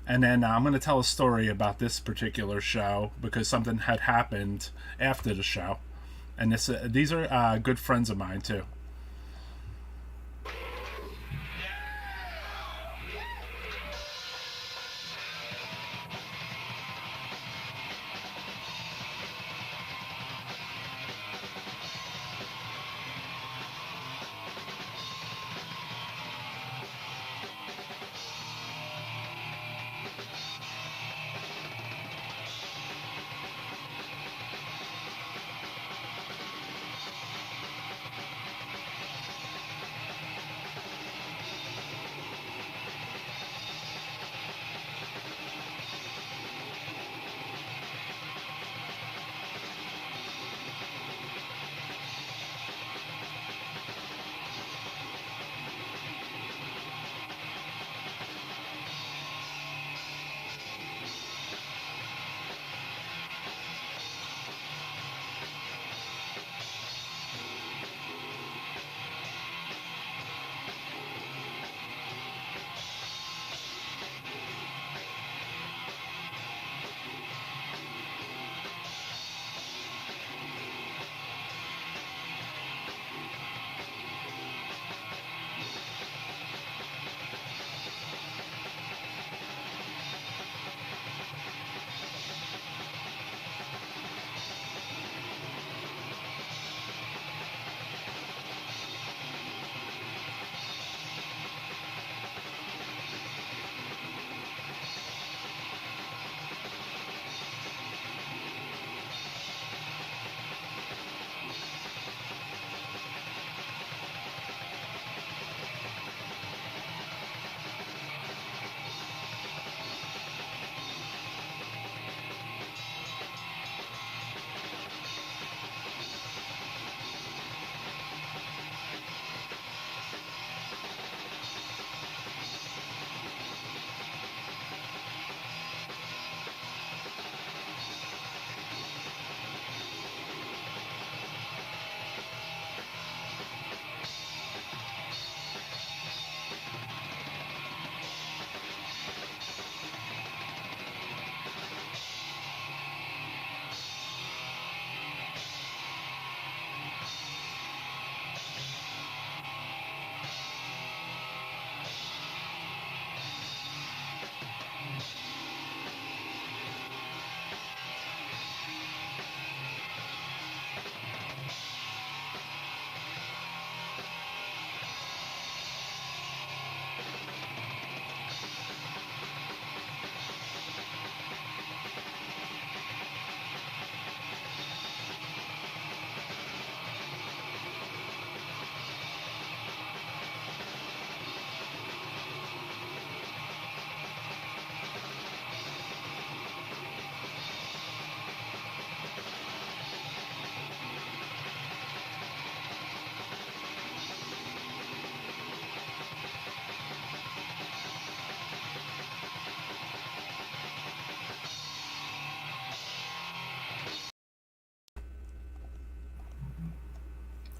and then I'm going to tell a story about this particular show because something had happened after the show, and these are good friends of mine too.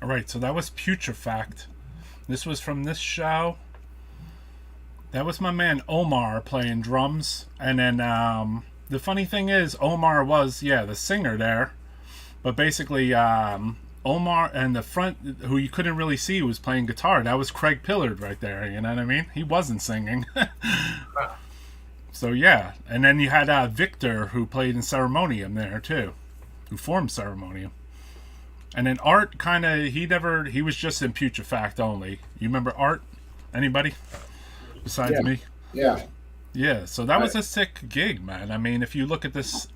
All right, so that was Putrifact. This was from this show. That was my man Omar playing drums. And then the funny thing is, Omar was, the singer there. But basically, Omar and the front, who you couldn't really see, was playing guitar. That was Craig Pillard right there, you know what I mean? He wasn't singing. So, yeah. And then you had Victor, who played in Ceremonium there, too. Who formed Ceremonium. And then Art he was just in Putrifact only. You remember Art? Anybody? Besides me? Yeah. Yeah, so that was a sick gig, man. I mean, if you look at this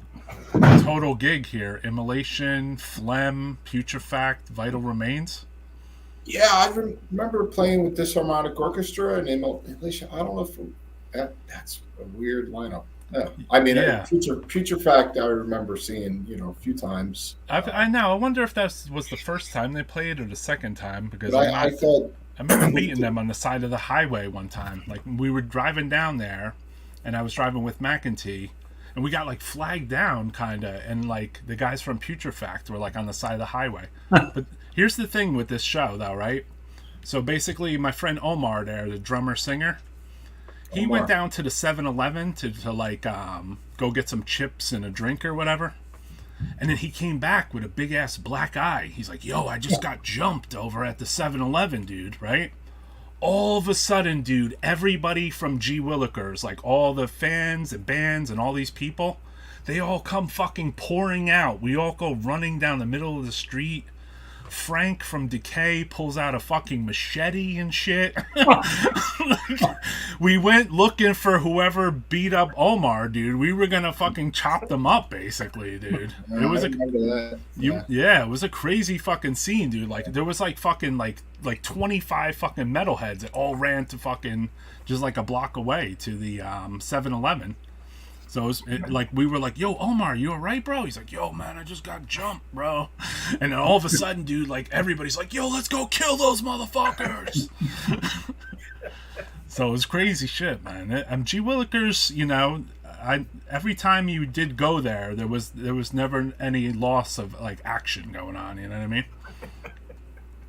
total gig here, Immolation, Phlegm, Putrifact, Vital Remains. Yeah, I remember playing with Disharmonic Orchestra and Immolation. I don't know if that's a weird lineup. Yeah. I mean, Putrifact I remember seeing, a few times. I know. I wonder if that was the first time they played or the second time. Because I thought... I remember meeting them on the side of the highway one time. Like, we were driving down there, and I was driving with McEntee, and we got, like, flagged down, kind of, and, like, the guys from Putrifact were, like, on the side of the highway. But here's the thing with this show, though, right? So, basically, my friend Omar there, the drummer-singer, he went down to the 7-Eleven to like, go get some chips and a drink or whatever. And then he came back with a big-ass black eye. He's like, yo, I just got jumped over at the 7-Eleven, dude, right? All of a sudden, dude, everybody from G. Willikers, like all the fans and bands and all these people, they all come fucking pouring out. We all go running down the middle of the street. Frank from Decay pulls out a fucking machete and shit. We went looking for whoever beat up Omar, dude. We were gonna fucking chop them up, basically, dude. It was it was a crazy fucking scene, dude. Like, there was like fucking like 25 fucking metalheads that all ran to fucking just like a block away to the 7-Eleven. So it was like, we were like, yo, Omar, you all right, bro? He's like, yo, man, I just got jumped, bro. And then all of a sudden, dude, like, everybody's like, yo, let's go kill those motherfuckers. So it was crazy shit, man. G. Willikers, every time you did go there, there was never any loss of, like, action going on, you know what I mean?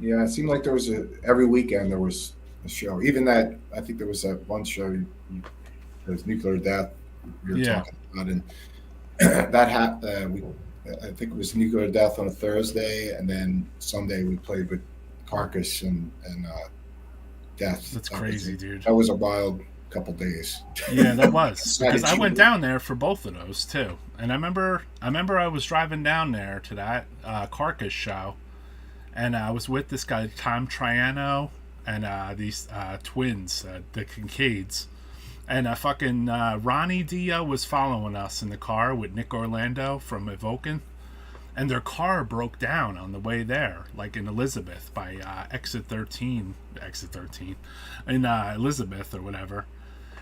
Yeah, it seemed like there was every weekend there was a show. Even that, I think there was that one show, there was Nuclear Death. We were talking about, and I think it was Nuclear Death on a Thursday, and then Sunday we played with Carcass and Death. That's crazy, dude. That was a wild couple days. Yeah, that was, because I went down there for both of those too. And I remember I was driving down there to that Carcass show, and I was with this guy Tom Triano and these twins, the Kincaids. And fucking Ronnie Dia was following us in the car with Nick Orlando from Evoken. And their car broke down on the way there, like in Elizabeth by exit 13 in Elizabeth or whatever.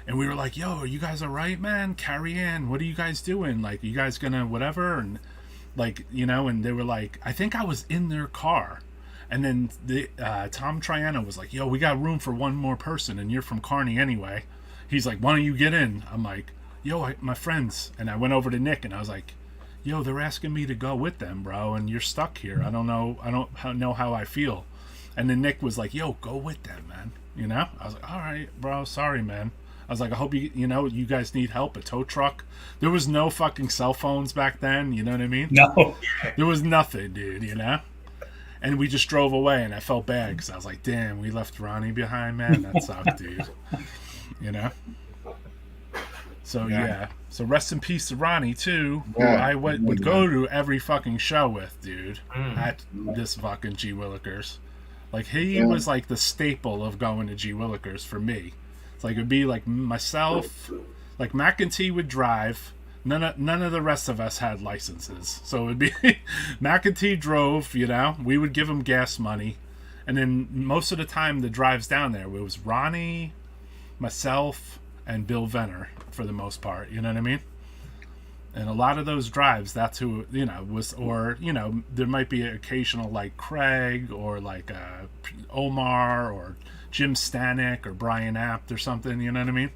And we were like, yo, are you guys all right, man? Carrie Ann, what are you guys doing? Like, you guys gonna whatever? And like, and they were like, I think I was in their car. And then Tom Triano was like, yo, we got room for one more person, and you're from Kearney anyway. He's like, why don't you get in? I'm like, yo, my friends. And I went over to Nick and I was like, yo, they're asking me to go with them, bro. And you're stuck here. I don't know how I feel. And then Nick was like, yo, go with them, man. I was like, all right, bro. Sorry, man. I was like, I hope you guys need help. A tow truck. There was no fucking cell phones back then. You know what I mean? No. There was nothing, dude, And we just drove away and I felt bad because I was like, damn, we left Ronnie behind, man. That sucked, dude. So so rest in peace to Ronnie too, who I would go to every fucking show with, dude, at this fucking G. Willikers. Like, he was like the staple of going to G. Willikers for me. It's like, it'd be like myself, like McEntee would drive. None of the rest of us had licenses, so it'd be McEntee drove. We would give him gas money, and then most of the time the drives down there, it was Ronnie, myself, and Bill Venner for the most part, you know what I mean? And a lot of those drives, that's who, was, or, there might be an occasional like Craig or like Omar or Jim Stanek or Brian Apt or something, you know what I mean?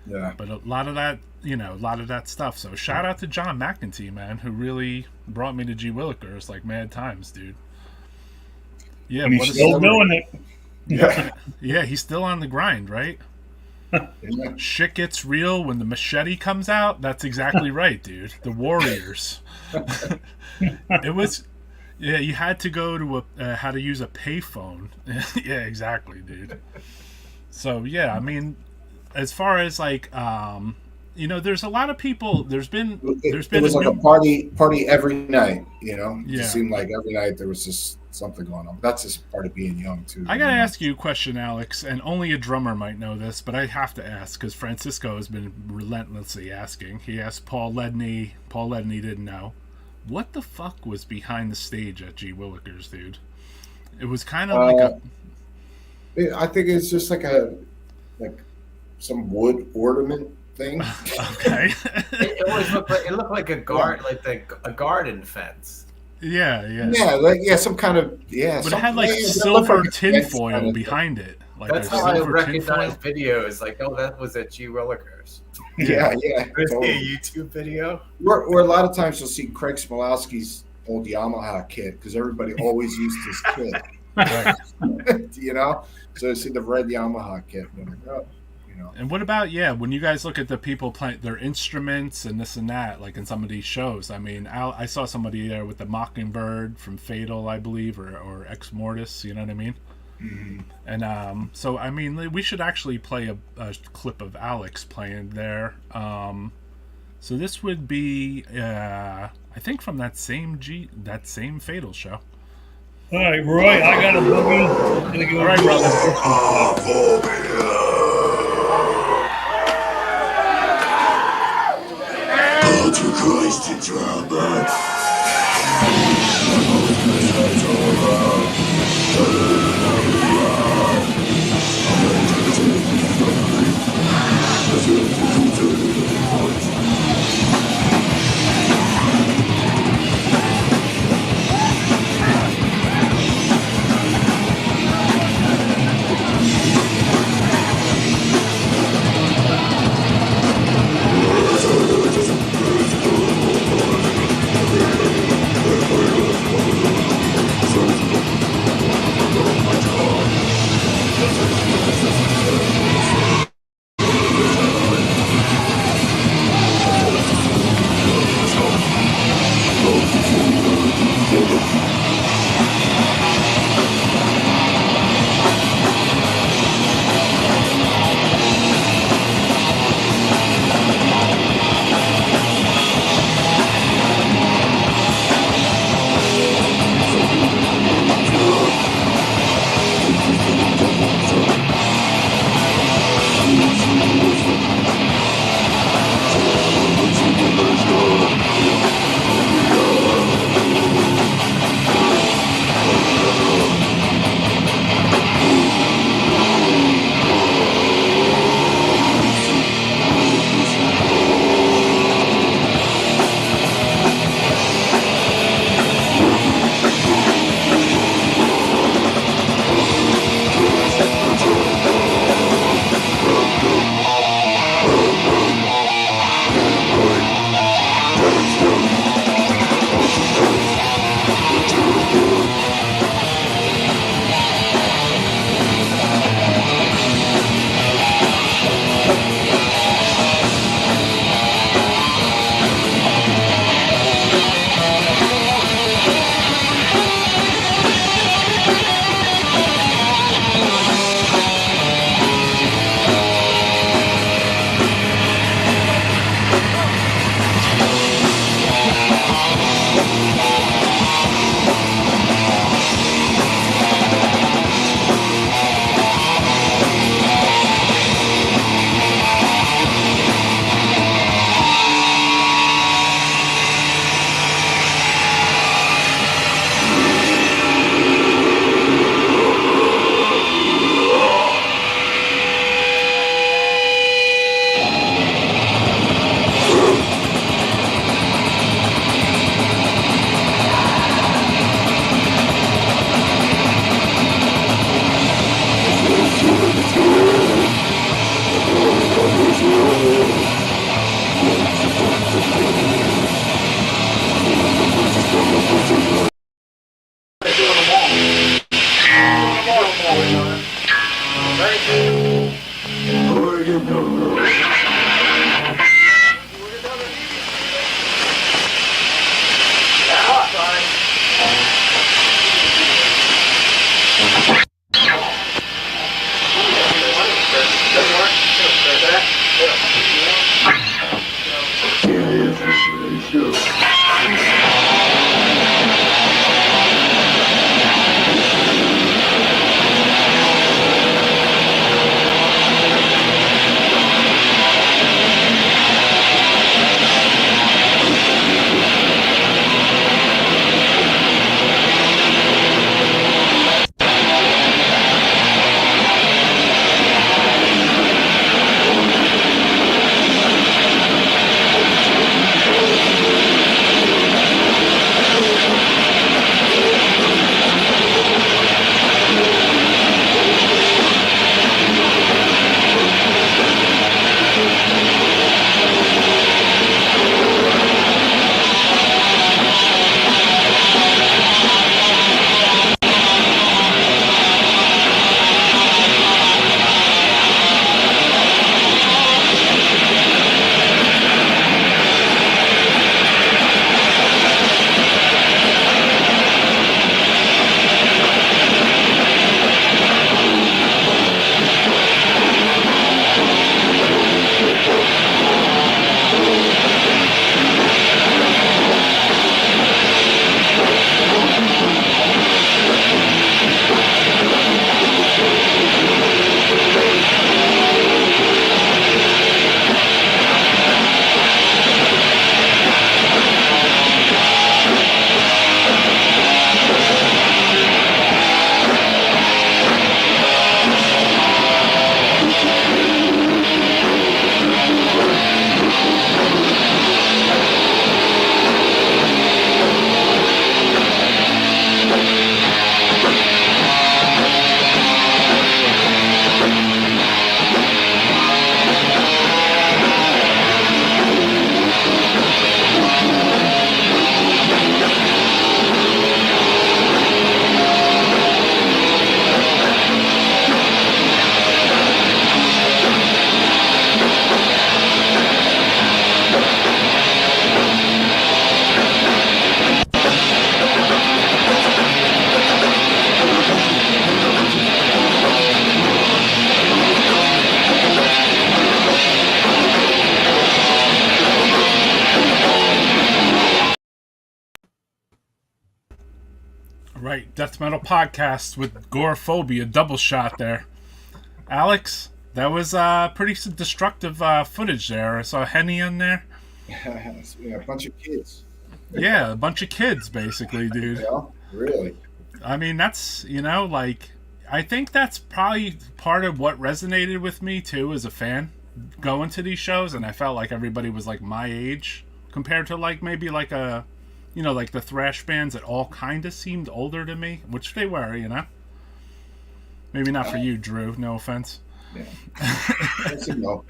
Yeah. But a lot of that stuff. So shout out to John McEntee, man, who really brought me to G. Willikers like mad times, dude. Yeah, and he's still doing it. Yeah. Yeah, he's still on the grind, right? Shit gets real when the machete comes out. That's exactly right, dude. The Warriors. It was, yeah. You had to go to how to use a payphone. Yeah, exactly, dude. So yeah, I mean, as far as like, there's a lot of people. It was like a party every night. It just seemed like every night there was just something going on. That's just part of being young too. I gotta ask you a question, Alex, and only a drummer might know this, but I have to ask because Francisco has been relentlessly asking. He asked Paul Ledney. Paul Ledney didn't know. What the fuck was behind the stage at G Willikers, dude? It was kind of I think it's just like some wood ornament thing. Okay. It always looked like a garden fence. Yeah. Some kind of But it had like silver tinfoil behind it. Like that's how I recognize videos. Like, oh, that was at G Willikers. Yeah. Totally. A YouTube video. Or a lot of times you'll see Craig Smolowski's old Yamaha kit because everybody always used his kit. Right. So you see the red Yamaha kit. And what about when you guys look at the people playing their instruments and this and that, like in some of these shows? I mean, I saw somebody there with the Mockingbird from Fatal, I believe, or Exmortis. You know what I mean? Mm-hmm. And so I mean, we should actually play a clip of Alex playing there. So this would be, I think, from that same Fatal show. All right, Roy, I got a boogie. All right, brother. To Christ in trouble. Right, Death Metal Podcast with Goreaphobia, double shot there. Alex, that was pretty destructive footage there. I saw Henny in there. Yeah, a bunch of kids. Yeah, a bunch of kids, basically, dude. Yeah, really. I mean, that's, like, I think that's probably part of what resonated with me, too, as a fan, going to these shows, and I felt like everybody was, like, my age, compared to, like, maybe, like, like the thrash bands that all kind of seemed older to me, which they were, Maybe not for you, Drew, no offense. Yeah.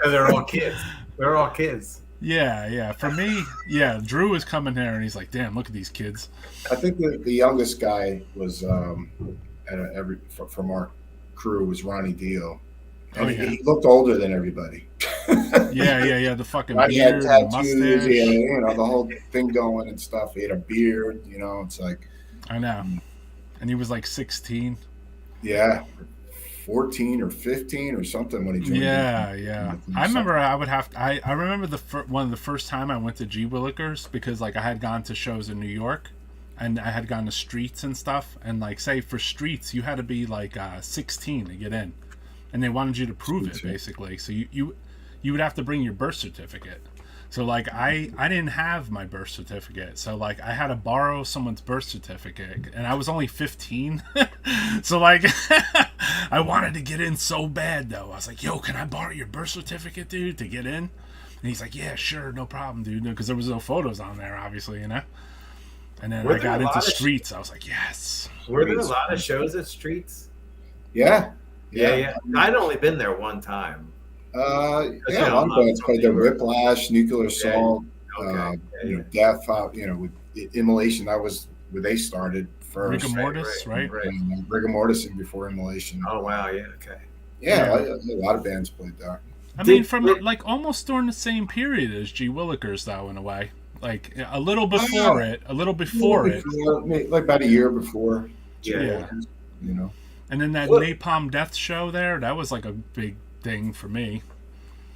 They're all kids. They're all kids. Yeah. For me, Drew was coming here, and he's like, damn, look at these kids. I think the youngest guy was, from our crew, was Ronnie Dio. And he looked older than everybody. Yeah, the fucking Ronnie had beard, tattoos, mustache. the whole thing going and stuff. He had a beard, it's like... I know. And he was like 16. Yeah, 14 or 15 or something when he joined. Yeah. I remember I remember one of the first time I went to G Willikers, because like I had gone to shows in New York, and I had gone to Streets and stuff, and like say for Streets you had to be like 16 to get in, and they wanted you to prove it basically. So you would have to bring your birth certificate. So like I didn't have my birth certificate, so like I had to borrow someone's birth certificate, and I was only 15. So like I wanted to get in so bad though. I was like, yo, can I borrow your birth certificate, dude, to get in? And he's like, yeah, sure, no problem, dude, because there was no photos on there, obviously, And then I got into Streets. I was like, yes. Were there a lot of shows at Streets? Yeah. I'd only been there one time. A lot of bands played the Whiplash, Nuclear Assault, Death, with Immolation. That was where they started first. Rigor Mortis, right? Rigor Mortis and before Immolation. Oh, wow, yeah, okay. Yeah, a lot of bands played there. I mean, from like almost during the same period as G Willikers, though, in a way. Like a little before it, like about a year before. Yeah. You know. And then that Napalm Death show there, that was like a big thing for me.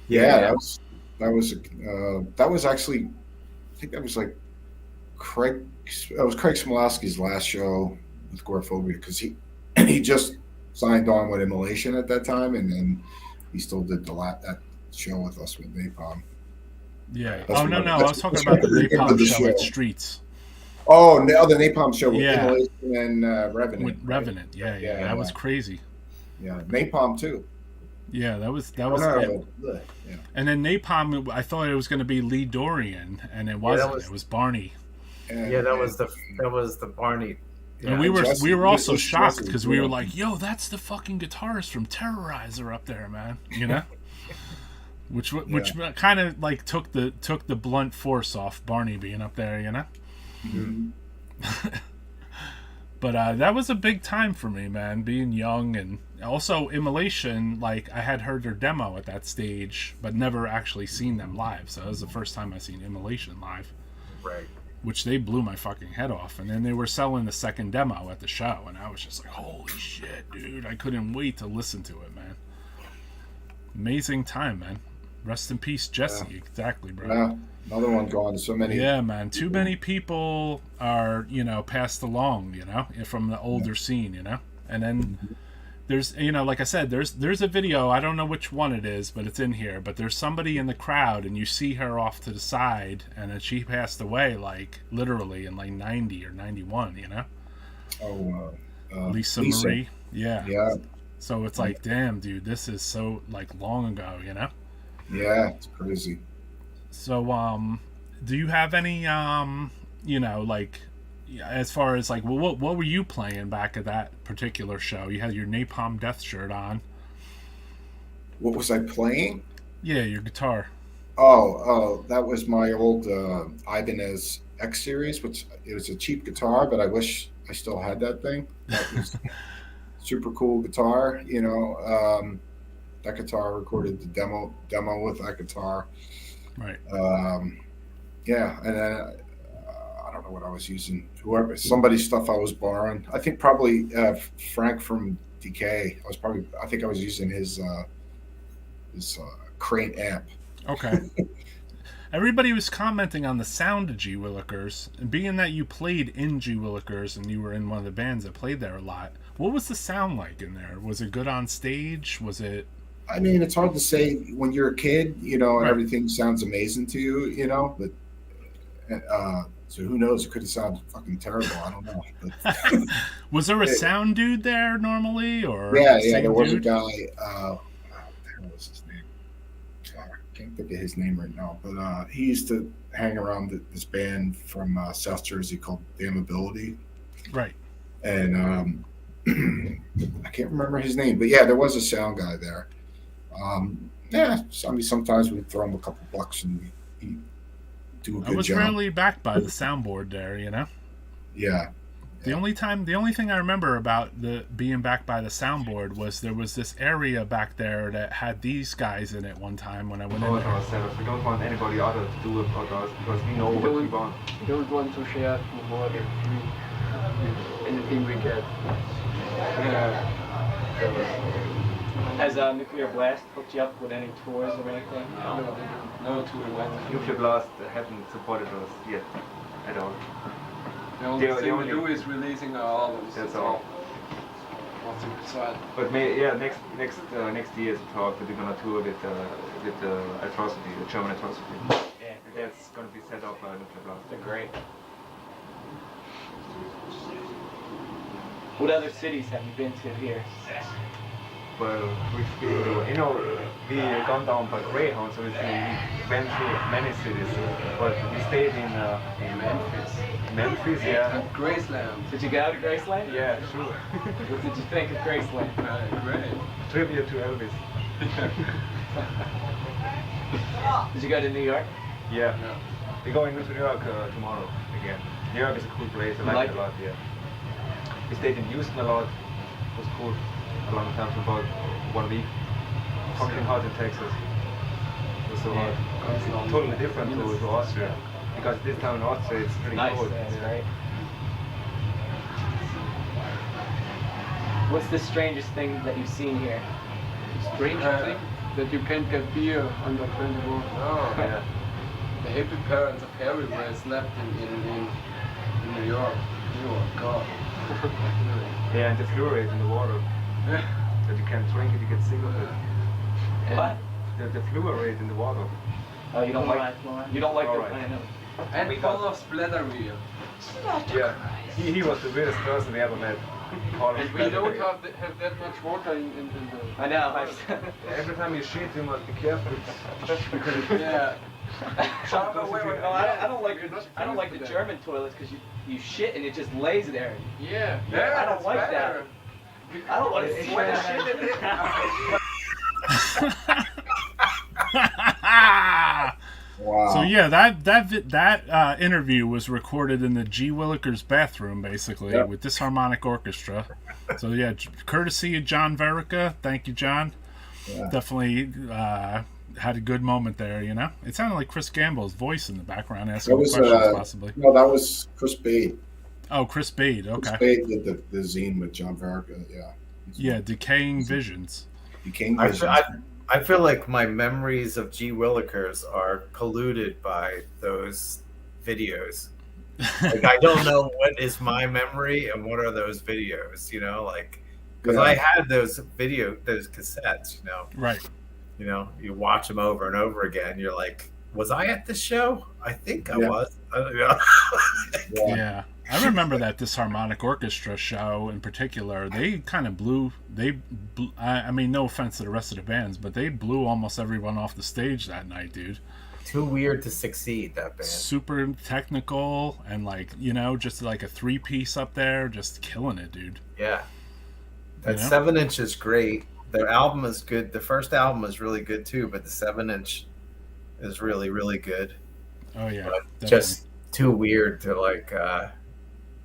Yeah, that was actually, I think that was like Craig Smolowski's last show with Goreaphobia, because he just signed on with Immolation at that time, and then he still did that show with us with Napalm. Yeah. I was talking about the Napalm show at Streets. Oh, no, the Napalm show with Immolation and Revenant. With Revenant, right? yeah, that was crazy. Yeah, Napalm too. Yeah, that was. Yeah. And then Napalm, I thought it was going to be Lee Dorian, and it wasn't. It was Barney. Yeah, that was the Barney. Yeah, and we were also shocked because we were like, "Yo, that's the fucking guitarist from Terrorizer up there, man." You know. Which kind of like took the blunt force off Barney being up there, you know. Mm-hmm. But that was a big time for me, man, being young, and also Immolation. Like, I had heard their demo at that stage, but never actually seen them live. So that was the first time I seen Immolation live. Right. Which they blew my fucking head off, and then they were selling the second demo at the show, and I was just like, "Holy shit, dude!" I couldn't wait to listen to it, man. Amazing time, man. Rest in peace, Jesse. Yeah. Exactly, bro. Yeah, another one gone. So many. Yeah, man. Too many people are, passed along, from the older scene, And then there's, like I said, there's a video. I don't know which one it is, but it's in here. But there's somebody in the crowd, and you see her off to the side, and then she passed away, like literally in like 90 or 91, Oh, Lisa Marie. Yeah. Yeah. So it's like, damn, dude, this is so like long ago, Yeah, it's crazy. So, do you have any, like, as far as like, well, what were you playing back at that particular show? You had your Napalm Death shirt on. What was I playing? Yeah, your guitar. Oh, that was my old Ibanez X series, which it was a cheap guitar, but I wish I still had that thing. That was super cool guitar, That guitar recorded the demo with that guitar. Right. Yeah, and then I don't know what I was using. Somebody's stuff I was borrowing. I think probably Frank from Decay. I think I was using his Crane amp. Okay. Everybody was commenting on the sound of G Willikers, and being that you played in G Willikers and you were in one of the bands that played there a lot. What was the sound like in there? Was it good on stage? Was it? I mean, it's hard to say when you're a kid, and Right. everything sounds amazing to you, but so who knows? It could have sounded fucking terrible. I don't know. But, Was there a sound dude there normally, or yeah, same there was dude? a guy. What the hell was his name? I can't think of his name right now, but he used to hang around this band from South Jersey called Damnability, Right. and I can't remember his name, but yeah, there was a sound guy there. Yeah, I mean, sometimes we throw him a couple bucks and he do a I good was job. really backed by the soundboard there, Yeah. The only thing I remember about the being backed by the soundboard was there was this area back there that had these guys in it one time when I went in there. Ourselves. We don't want anybody other to do it for us because we know what we want. We don't want to share more than anything we get. Has Nuclear Blast hooked you up with any tours or anything? No tour went. Nuclear Blast haven't supported us yet at all. The only thing we do is releasing our albums. That's all. What's inside? But next year's talk that we're gonna tour with Atrocity, the German Atrocity. Yeah, that's gonna be set up by Nuclear Blast. they're great. What other cities have you been to here? Well, we gone down by Greyhound, so we went through many cities, but we stayed in Memphis. Memphis, yeah. Graceland. Did you go to Graceland? Yeah, sure. What did you think of Graceland? Great. Trivia to Elvis. Did you go to New York? Yeah. We're going to New York tomorrow again. New York is a cool place. I like it a lot, yeah. We stayed in Houston a lot. It was cool. A long time, for about 1 week. fucking hot in Texas. It was so hot. It's totally different to Austria. Because this time in Austria it's pretty cold. That's right. What's the strangest thing that you've seen here? Strange thing that you can't get beer under 21. Oh, yeah. The hippie parents of everywhere slept in New York. Oh God. Yeah, and the fluoride in the water. That you can't drink it, you get sick of it. What? The fluoride in the water. Oh, you don't like Fluoride. the I know. And full of Philadephia. Yeah, he was the weirdest person we ever met. And we don't have that much water in the... I know. Every time you shit, you must be careful. Yeah. I don't like the German toilets because you shit and it just lays there. Yeah. I don't like that. I don't want to sweat shit in it. Wow. So yeah, that interview was recorded in the G. Willikers bathroom, basically, with Disharmonic Orchestra. So yeah, courtesy of John Verica. Thank you, John. Yeah. Definitely had a good moment there. You know, it sounded like Chris Gamble's voice in the background asking questions, possibly. No, that was Chris Bade. Oh, Chris Bade. Okay. Chris Bade did the zine with John Verica. Yeah. Yeah, Decaying Visions. Decaying Visions. I feel like my memories of G. Willikers are polluted by those videos. Like, I don't know what is my memory and what are those videos, you know, like, because I had those cassettes, you know. Right. You know, you watch them over and over again. You're like, was I at this show? I think I was. Yeah. I remember that Disharmonic Orchestra show in particular. They kind of blew. I mean, no offense to the rest of the bands, but they blew almost everyone off the stage that night, dude. Too weird to succeed, that band. Super technical and like, you know, just like a 3-piece up there, just killing it, dude. Yeah. That 7-inch is great. Their album is good. The first album is really good too, but the 7-inch is really, really good. Oh yeah, just too weird to like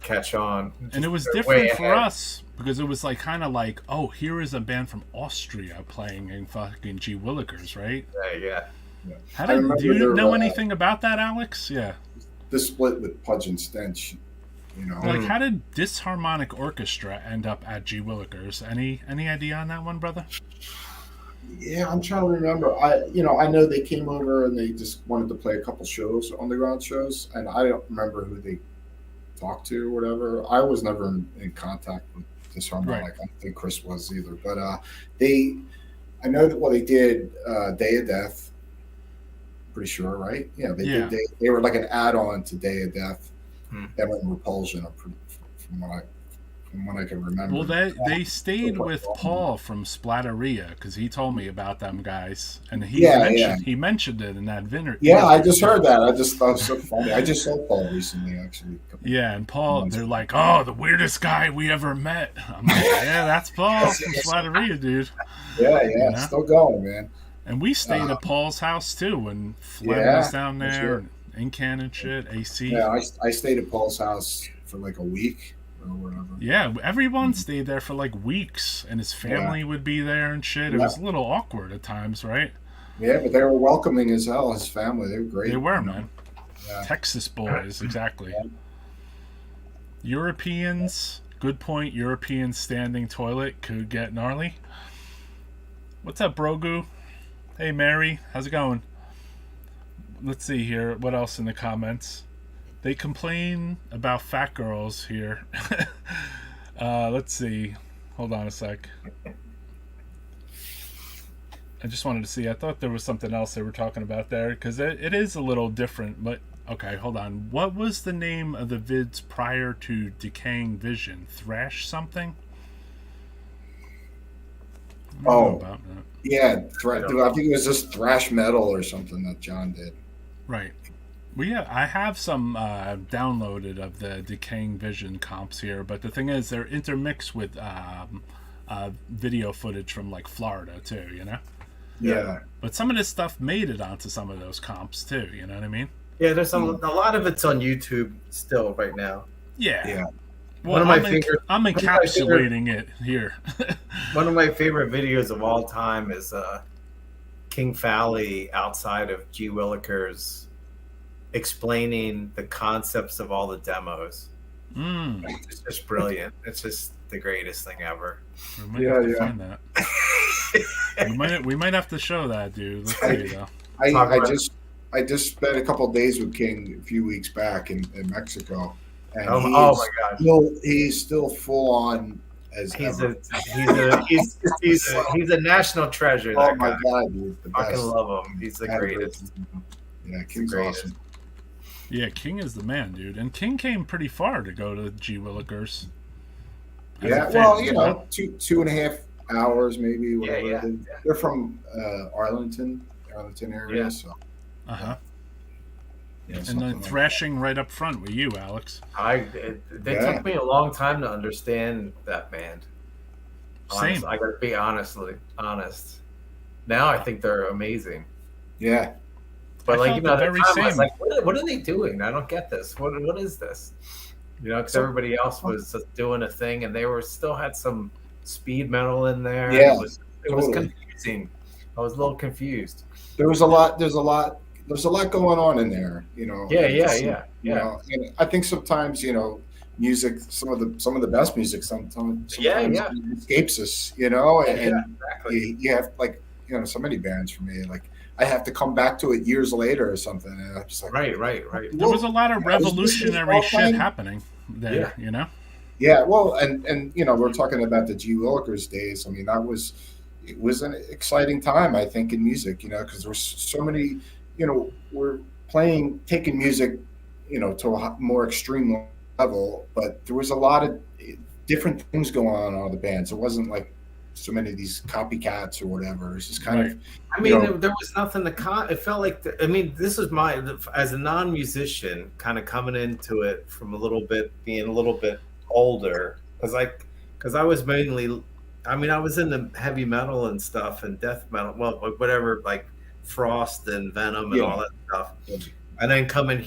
catch on. And it was different for us because it was like kind of like, oh, here is a band from Austria playing in fucking G. Willikers, right? Yeah. Do you know anything about that, Alex? Yeah. The split with Pudge and Stench, you know. Like, how did Disharmonic Orchestra end up at G. Willikers? Any idea on that one, brother? Yeah, I'm trying to remember. I know they came over and they just wanted to play a couple shows, underground shows, and I don't remember who they talked to or whatever. I was never in contact with Disharmonic. Right. I don't think Chris was either. But I know that they did Day of Death. Pretty sure, right? Yeah, they did. They were like an add-on to Day of Death. That went in Repulsion, from what I can remember. Well, they stayed with Paul from Splatteria because he told me about them guys, and he mentioned it in that dinner. Yeah, I just heard that. I just thought it was so funny. I just saw Paul recently, actually. Yeah, and Paul, they're like, oh, the weirdest guy we ever met. I'm like, yeah, that's Paul from Splatteria, dude. Yeah, you know? Still going, man. And we stayed at Paul's house too when Flem was down there, and Incan and shit, AC. Yeah, I stayed at Paul's house for like a week. Or whatever. Yeah, everyone stayed there for like weeks, and his family would be there and shit. It was a little awkward at times, right? Yeah, but they were welcoming as hell. His family, they were great. They were, man. Yeah. Texas boys, exactly. Yeah. Europeans, good point. European standing toilet could get gnarly. What's up, Brogu? Hey, Mary, how's it going? Let's see here. What else in the comments? They complain about fat girls here. Let's see. Hold on a sec. I just wanted to see. I thought there was something else they were talking about there because it is a little different. But okay, hold on. What was the name of the vids prior to Decaying Vision? Thrash something? Yeah. I think it was just thrash metal or something that John did. Right. Well, yeah, I have some downloaded of the Decaying Vision comps here, but the thing is, they're intermixed with video footage from like Florida too, you know? Yeah. But some of this stuff made it onto some of those comps too, you know what I mean? Yeah, there's a lot of it's on YouTube still right now. Yeah. Well, I'm encapsulating it here. One of my favorite videos of all time is King Fally outside of G. Willikers explaining the concepts of all the demos. It's just brilliant. It's just the greatest thing ever. We might have to find that. we might have to show that, dude. Let's see, though. I just spent a couple of days with King a few weeks back in Mexico, and oh my god, he's still full on as he's ever. he's a national treasure. Oh That my guy. god, dude, the I fucking best. love him. He's the greatest. Yeah, King's awesome. Yeah, King is the man, dude. And King came pretty far to go to G. Willikers. Yeah, well, you know, 2.5 hours maybe. Whatever. Yeah. They're from Arlington area. Yeah. So. Yeah, and then thrashing right up front with you, Alex. They took me a long time to understand that band. Same. I gotta be honest. Now I think they're amazing. Yeah. But like, you know, very I was same. like, what are they doing? I don't get this. What is this? You know, because everybody else was just doing a thing, and they still had some speed metal in there. Yeah, it was confusing. I was a little confused. There's a lot going on in there. You know. Yeah. You know, and I think sometimes, you know, music, some of the best music sometimes escapes us. You know, and exactly. you have, like, you know, so many bands for me, like, I have to come back to it years later or something, and I'm just like, right. There was a lot of revolutionary shit happening there, you know. Yeah, well, and you know, we're talking about the G. Willikers days. I mean, it was an exciting time, I think, in music, you know, because there were so many, you know, we're taking music, you know, to a more extreme level, but there was a lot of different things going on in all the bands. It wasn't like so many of these copycats or whatever. It's just kind of. I mean, there was nothing to. It felt like. This is as a non-musician, kind of coming into it from being a little bit older, because I was mainly. I mean, I was into heavy metal and stuff and death metal, well, whatever, like Frost and Venom and all that stuff. And then coming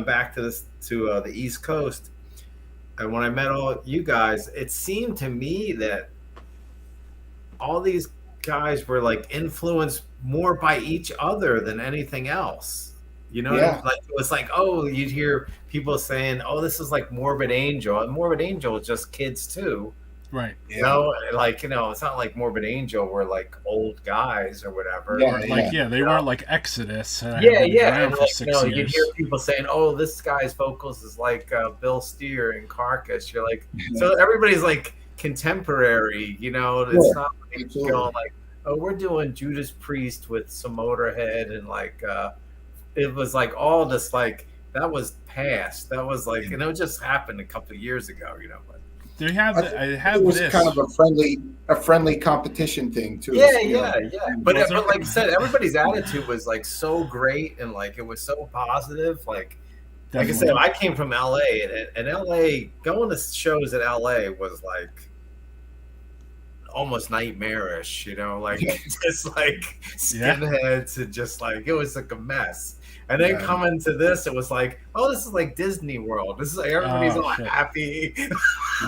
back to the East Coast, and when I met all you guys, it seemed to me that all these guys were like influenced more by each other than anything else. You know, like it was like, oh, you'd hear people saying, "Oh, this is like Morbid Angel," and Morbid Angel is just kids too. Right. You know, like, you know, it's not like Morbid Angel were like old guys or whatever. They weren't like Exodus. And like, you know, you'd hear people saying, "Oh, this guy's vocals is like Bill Steer in Carcass." You're like, so everybody's like contemporary, you know. It's not like, you know, like, oh, we're doing Judas Priest with some Motorhead, and like it was like all this, like, that was past. That was like, and it just happened a couple of years ago, you know. But it was kind of a friendly competition thing too. Yeah. But like I said, everybody's attitude was like so great, and like it was so positive. Like I said, I came from LA, and LA, going to shows at LA was like almost nightmarish, you know, like just like skinheads and just like, it was like a mess. And then coming to this, it was like, oh, this is like Disney World. This is like everybody's all happy.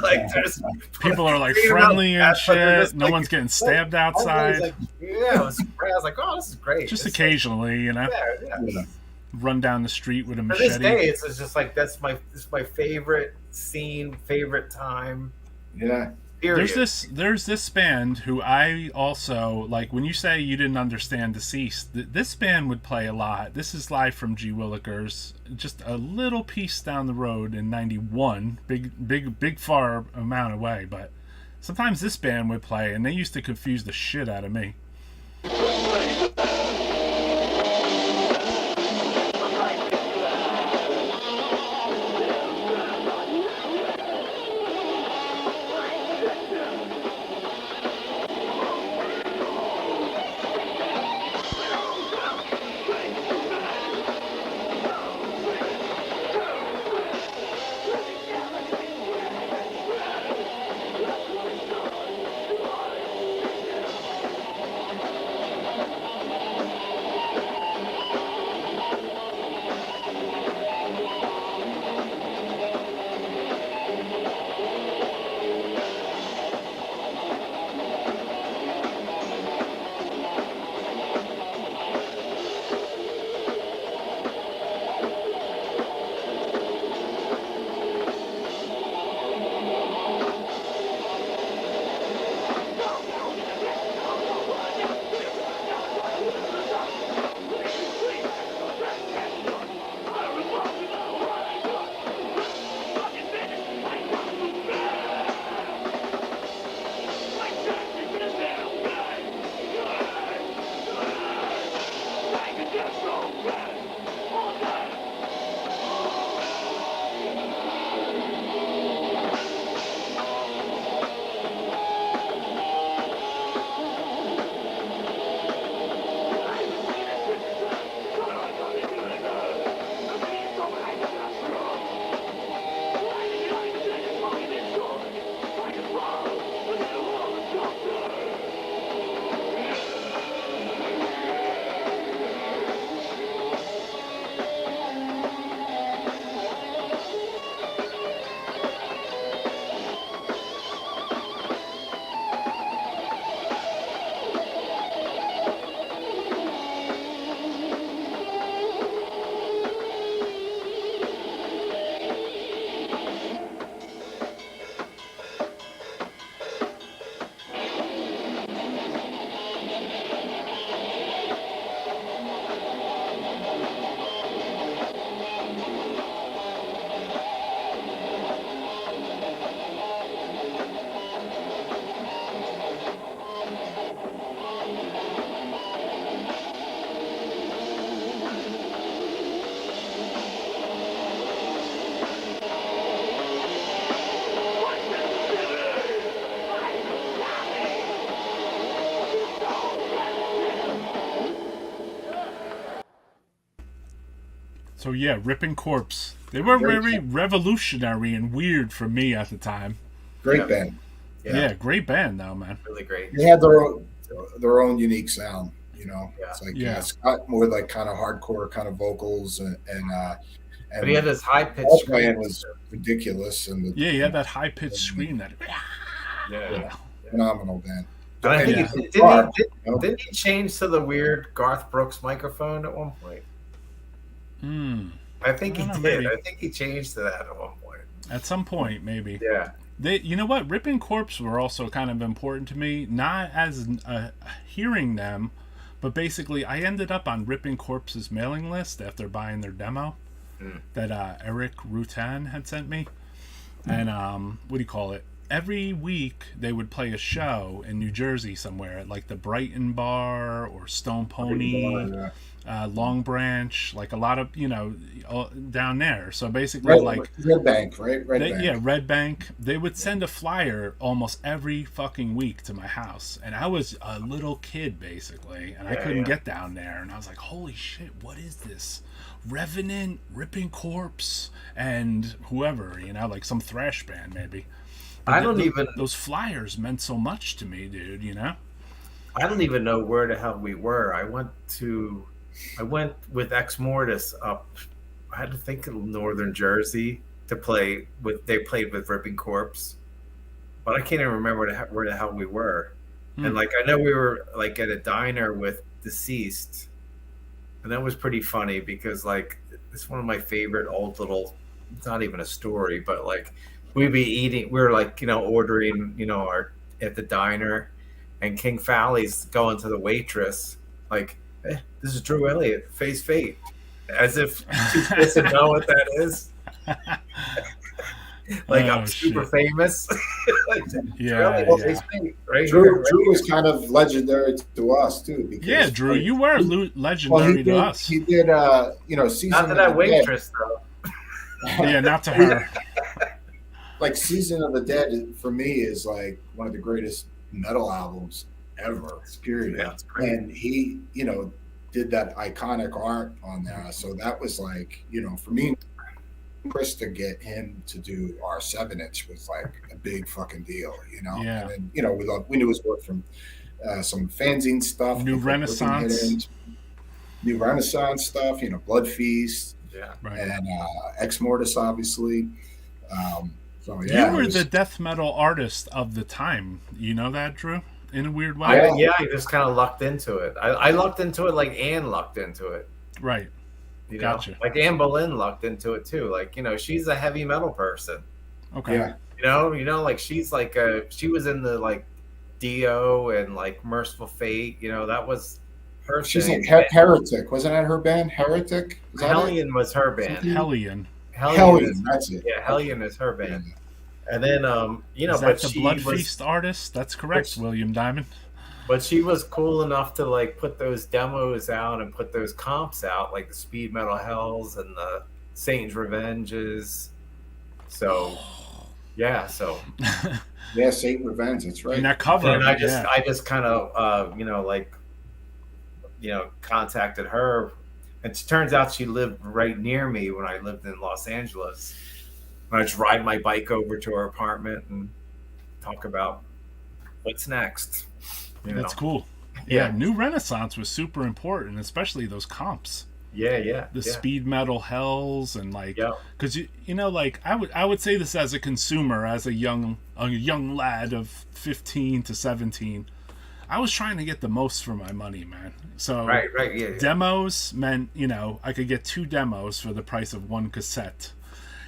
Like there's people are like friendly and shit. No one's getting stabbed outside. Like, I was like, oh, this is great. Just occasionally, you know. Yeah. Run down the street with a machete. To this day, it's just like this is my favorite scene, favorite time. Yeah. Period. There's this band who I also like. When you say you didn't understand Deceased, this band would play a lot. This is live from G. Willikers, just a little piece down the road in '91, big far amount away. But sometimes this band would play, and they used to confuse the shit out of me. So yeah, Ripping Corpse. They were very revolutionary and weird for me at the time. Great band. Yeah, great band though, man. Really great. They had their own unique sound. You know, it's like it's got more like kind of hardcore kind of vocals and but he had this high pitched scream was ridiculous and he had that high pitched scream that phenomenal band. And I think didn't he change to the weird Garth Brooks microphone at one point? I think he did. Maybe. I think he changed to that at one point. At some point, maybe. Yeah. You know what? Ripping Corpse were also kind of important to me, not as hearing them, but basically I ended up on Ripping Corpse's mailing list after buying their demo that Eric Rutan had sent me. And what do you call it? Every week they would play a show in New Jersey somewhere at like the Brighton Bar or Stone Pony. Long Branch, like a lot of down there. So basically, Red Bank, right? Red Bank. Yeah, Red Bank. They would send a flyer almost every fucking week to my house, and I was a little kid basically, and I couldn't get down there, and I was like, "Holy shit, what is this? Revenant, Ripping Corpse, and whoever, like some thrash band maybe." But those flyers meant so much to me, dude. I don't even know where the hell we were. I went with Exmortis up. I had to think of Northern Jersey to play with. They played with Ripping Corpse, but I can't even remember where the hell we were. And I know we were at a diner with Deceased, and that was pretty funny because it's one of my favorite old little. It's not even a story, but we'd be eating. We were ordering our at the diner, and King Falley's going to the waitress this is Drew Elliott, Face Fate. As if she doesn't know what that is. I'm super famous. Drew was kind of legendary to us too. Because, Drew, you were legendary to us. He did, Season not to that waitress though. Yeah, not to her. Season of the Dead for me is one of the greatest metal albums ever. Period. Yeah, it's great. And he, did that iconic art on there. So that was for me, Chris to get him to do our 7-inch was a big fucking deal, Yeah. And then, we knew his work from some fanzine stuff, New Renaissance stuff, Blood Feast, and Exmortis, obviously. You were the death metal artist of the time. You know that, Drew? In a weird way. I just kind of lucked into it. I lucked into it like Anne lucked into it. Right. Gotcha. Anne Boleyn lucked into it too. She's a heavy metal person. Okay. Yeah. She's she was in the Dio and Merciful Fate. That was her. She's thing. Heretic. Wasn't that her band? Heretic. Hellion was her band. Hellion. That's it. Yeah, Hellion is her band. And then, is that the Blood Feast artist? That's correct, William Diamond. But she was cool enough to put those demos out and put those comps out, like the Speed Metal Hells and the Satan's Revenges. So, yeah. Satan Revenge. That's right. And that cover. And I just kind of, contacted her, and it turns out she lived right near me when I lived in Los Angeles. I just ride my bike over to her apartment and talk about what's next. That's cool. Yeah, New Renaissance was super important, especially those comps. Yeah. The Speed Metal Hells and because I would say this as a consumer, as a young lad of 15 to 17. I was trying to get the most for my money, man. So right, demos meant I could get 2 demos for the price of 1 cassette.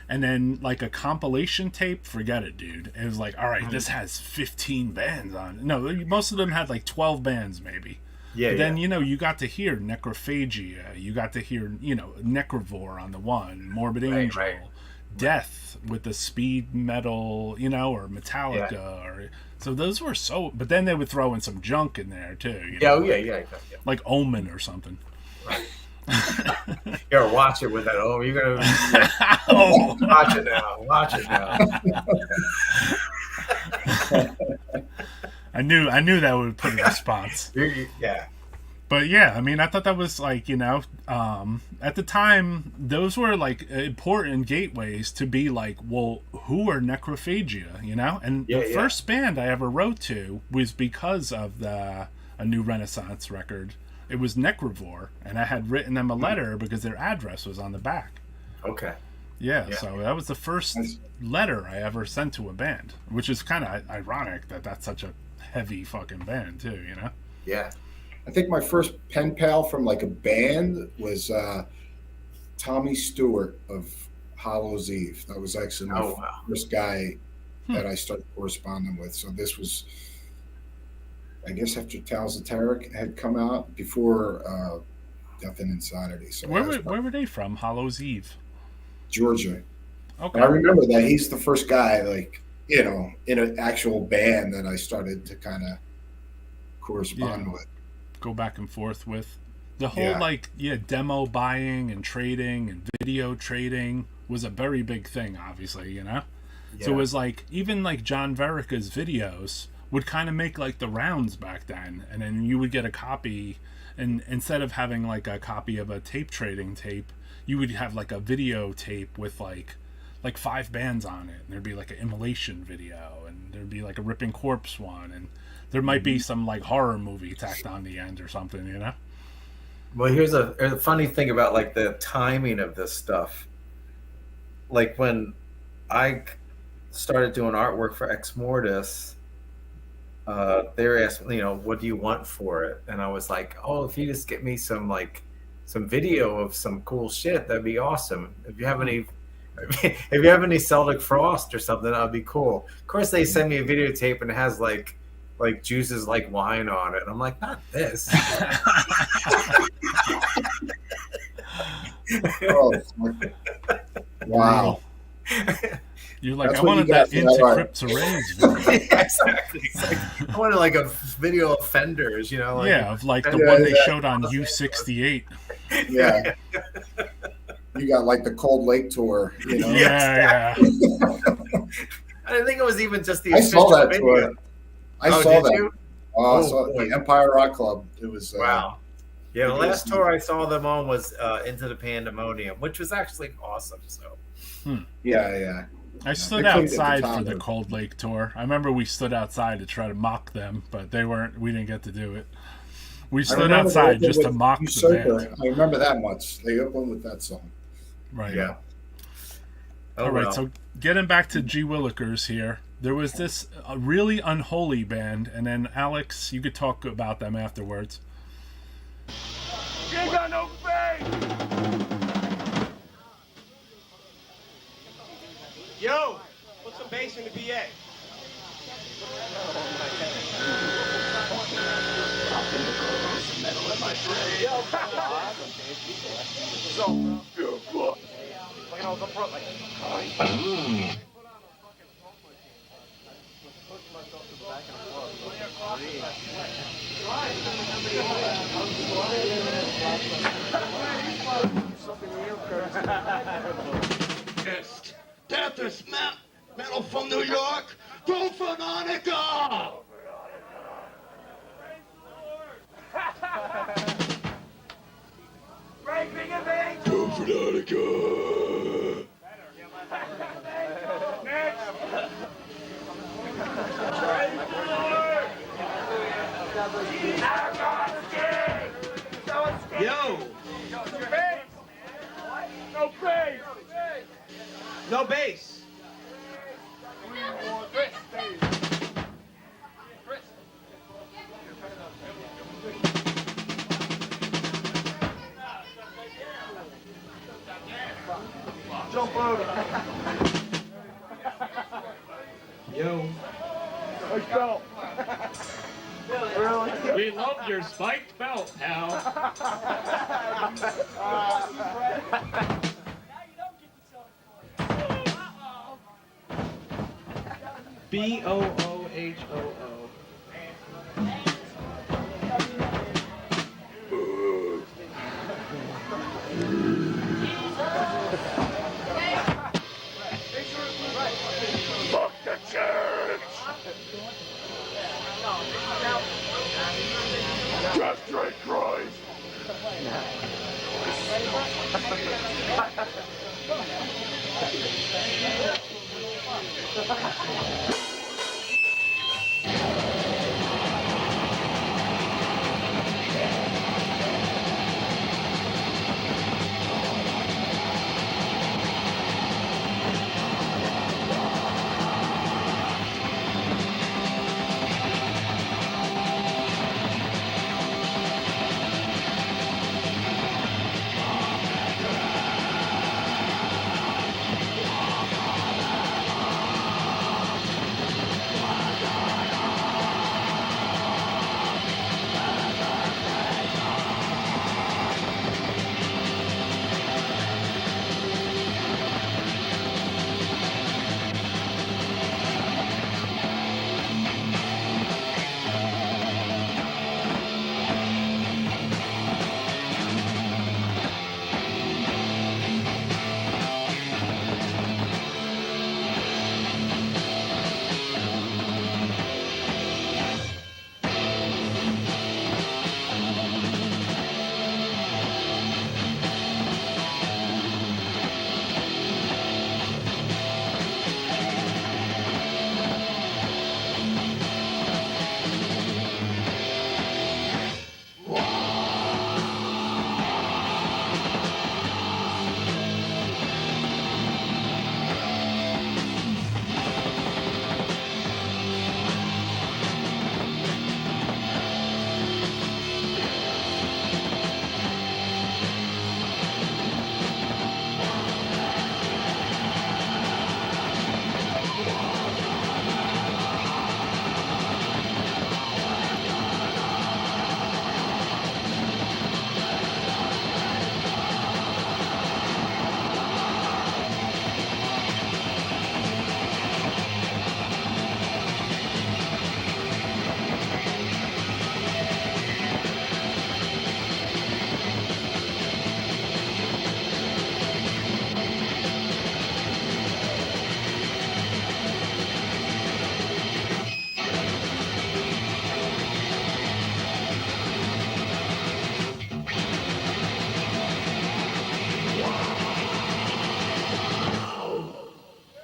And then a compilation tape, forget it, dude. It was all right, this has 15 bands on it. No, most of them had 12 bands maybe. Yeah. But then, you got to hear Necrophagia. You got to hear, Necrovore on the one, Morbid Angel, Death with the speed metal, or Metallica. Or so those were but then they would throw in some junk in there too. Yeah. Like Omen or something. Right. You gotta watch it with that. Oh, you're gonna watch it now. Watch it now. I knew that would put a response. Yeah. But yeah, I mean, I thought that was like, at the time, those were like important gateways to be like, well, who are Necrophagia, And the first band I ever wrote to was because of a New Renaissance record. It was Necrovore, and I had written them a letter because their address was on the back. Okay. Yeah, so that was the first letter I ever sent to a band, which is kind of ironic that that's such a heavy fucking band too, Yeah. I think my first pen pal from like a band was Tommy Stewart of Hollow's Eve. That was actually my first guy that I started corresponding with. So this was, I guess, after Tales of Terror had come out, before Death and Insanity. So where were they from? Hollow's Eve, Georgia. Okay. And I remember that he's the first guy, like, in an actual band that I started to kind of correspond with. Go back and forth with. The whole demo buying and trading and video trading was a very big thing, obviously, So it was like, even like John Verica's videos would kind of make like the rounds back then, and then you would get a copy, and instead of having like a copy of a tape trading tape, you would have like a video tape with like 5 bands on it, and there'd be like an Immolation video, and there'd be like a Ripping Corpse one, and there might be some like horror movie tacked on the end or something, Well, here's a funny thing about like the timing of this stuff. Like when I started doing artwork for Exmortis, they were asking, what do you want for it? And I was like, oh, if you just get me some video of some cool shit, that'd be awesome. If you have any Celtic Frost or something, that'd be cool. Of course, they send me a videotape and it has like Juices Like Wine on it. And I'm like, not this. Oh, wow. You're like, I wanted that into Crypts Arrays video. Exactly. It's like, I wanted like a video of Fenders, of like the one they showed on U68. Yeah. You got like the Cold Lake tour, Yeah. I didn't think it was even just the I saw that video. tour. I saw that. You? I saw the Empire Rock Club. It was wow. Yeah, the last tour I saw them on was Into the Pandemonium, which was actually awesome. So, yeah. I stood outside for the Cold Lake tour. I remember we stood outside to try to mock them, but we didn't get to do it. We stood outside just to mock the band. I remember that much. They opened with that song. Right. Yeah. All right, so getting back to G. Willikers here, there was this really unholy band, and then Alex, you could talk about them afterwards. You ain't got no face! Yo, put some bass in the PA. Death is metal from New York. Go Phenonica! Go Phenonica! Yo! No face! No bass. Jump over. Yo. Let's go. Really? We love your spiked belt, pal. Boohoo. Fuck the church! Castrate Christ!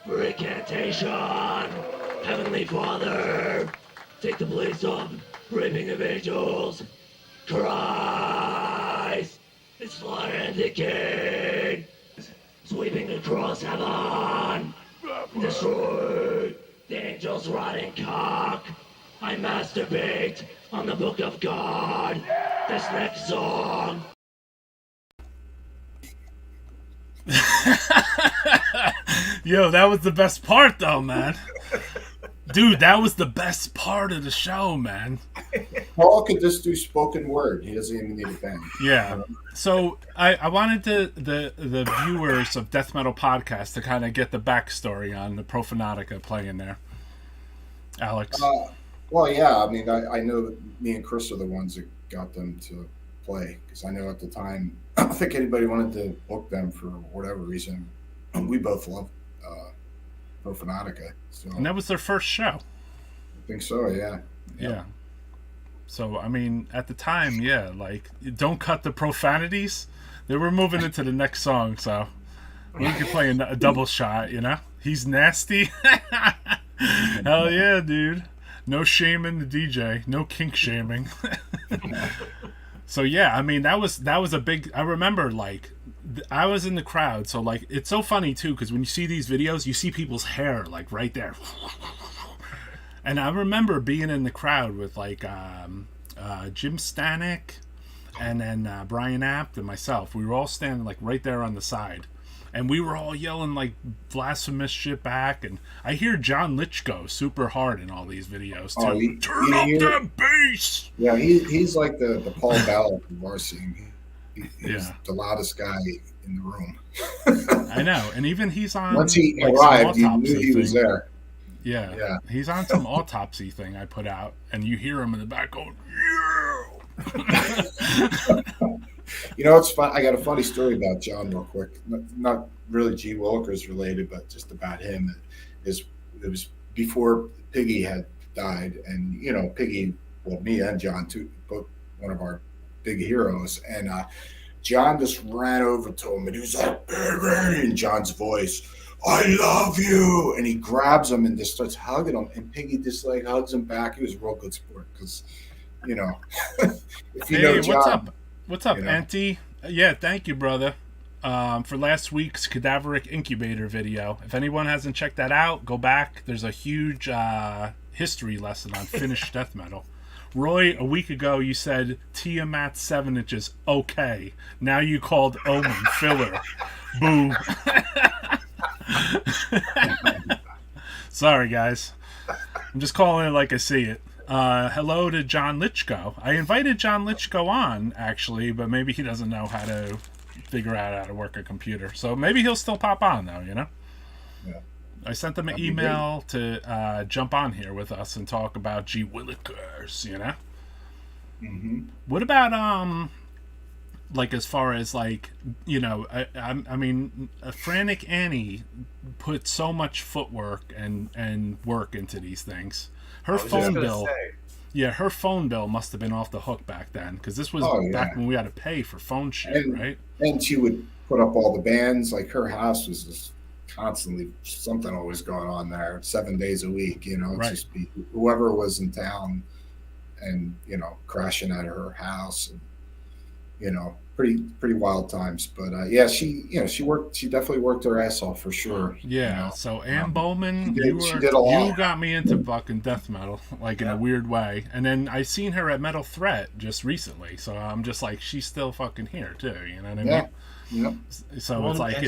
For Incantation, Heavenly Father, take the place of raping of angels. Christ is slaughtered the king, sweeping across heaven. Destroy the angel's rotting cock. I masturbate on the book of God. This next song. Yo, that was the best part, though, man. Dude, that was the best part of the show, man. Paul could just do spoken word. He doesn't even need a band. Yeah. So I wanted the viewers of Death Metal Podcast to kind of get the backstory on the Profanatica playing there. Alex. Well, yeah. I mean, I know me and Chris are the ones that got them to play, because I know at the time, I don't think anybody wanted to book them for whatever reason. We both love Profanatica. So. And that was their first show. I think so, yeah. Yeah. So, I mean, at the time, yeah, like, don't cut the profanities. They were moving into the next song, so we could play a double shot, you know? He's nasty. Hell yeah, dude. No shaming the DJ. No kink shaming. So, yeah, I mean, that was a big... I remember, like, I was in the crowd, so, like, it's so funny, too, because when you see these videos, you see people's hair, like, right there. And I remember being in the crowd with, like, Jim Stanek and then Brian Apt and myself. We were all standing, like, right there on the side. And we were all yelling like blasphemous shit back, and I hear John Lichko super hard in all these videos too. Turn up that bass. Yeah, he's like the Paul Bell of our scene. He's the loudest guy in the room. I know, and even he's on. Once he arrived, you knew he was there. Yeah, he's on some autopsy thing I put out, and you hear him in the back going, "Yeah." You know, it's fun. I got a funny story about John, real quick. Not really G. Willikers related, but just about him. It was before Piggy had died, and you know, Piggy, well, me and John too, both one of our big heroes, and John just ran over to him, and he was like, "Piggy," in John's voice, "I love you," and he grabs him and just starts hugging him, and Piggy just like hugs him back. He was a real good sport because, you know, if you know John. What's up, Auntie? Yeah, thank you, brother, for last week's Cadaveric Incubator video. If anyone hasn't checked that out, go back. There's a huge history lesson on Finnish death metal. Roy, a week ago you said Tiamat 7 inches, okay. Now you called Omen filler. Boo. Sorry, guys. I'm just calling it like I see it. Hello to John Lichko. I invited John Lichko on, actually, but maybe he doesn't know how to figure out how to work a computer. So maybe he'll still pop on, though, you know? Yeah. I sent him an email to jump on here with us and talk about G. Willikers, you know? Mm-hmm. What about, like, as far as, like, you know, I mean, Frantic Annie put so much footwork and work into these things. Her phone bill, her phone bill must have been off the hook back then, because this was back when we had to pay for phone shit, right? And she would put up all the bands. Like, her house was just constantly something always going on there, 7 days a week. You know, it's just whoever was in town, and you know, crashing at her house, and you know, pretty wild times. But she definitely worked her ass off for sure. Yeah. You know? So Ann Bowman, you got me into fucking death metal, like in a weird way. And then I seen her at Metal Threat just recently, so I'm just like, she's still fucking here too. You know what I mean? Yeah. So it's like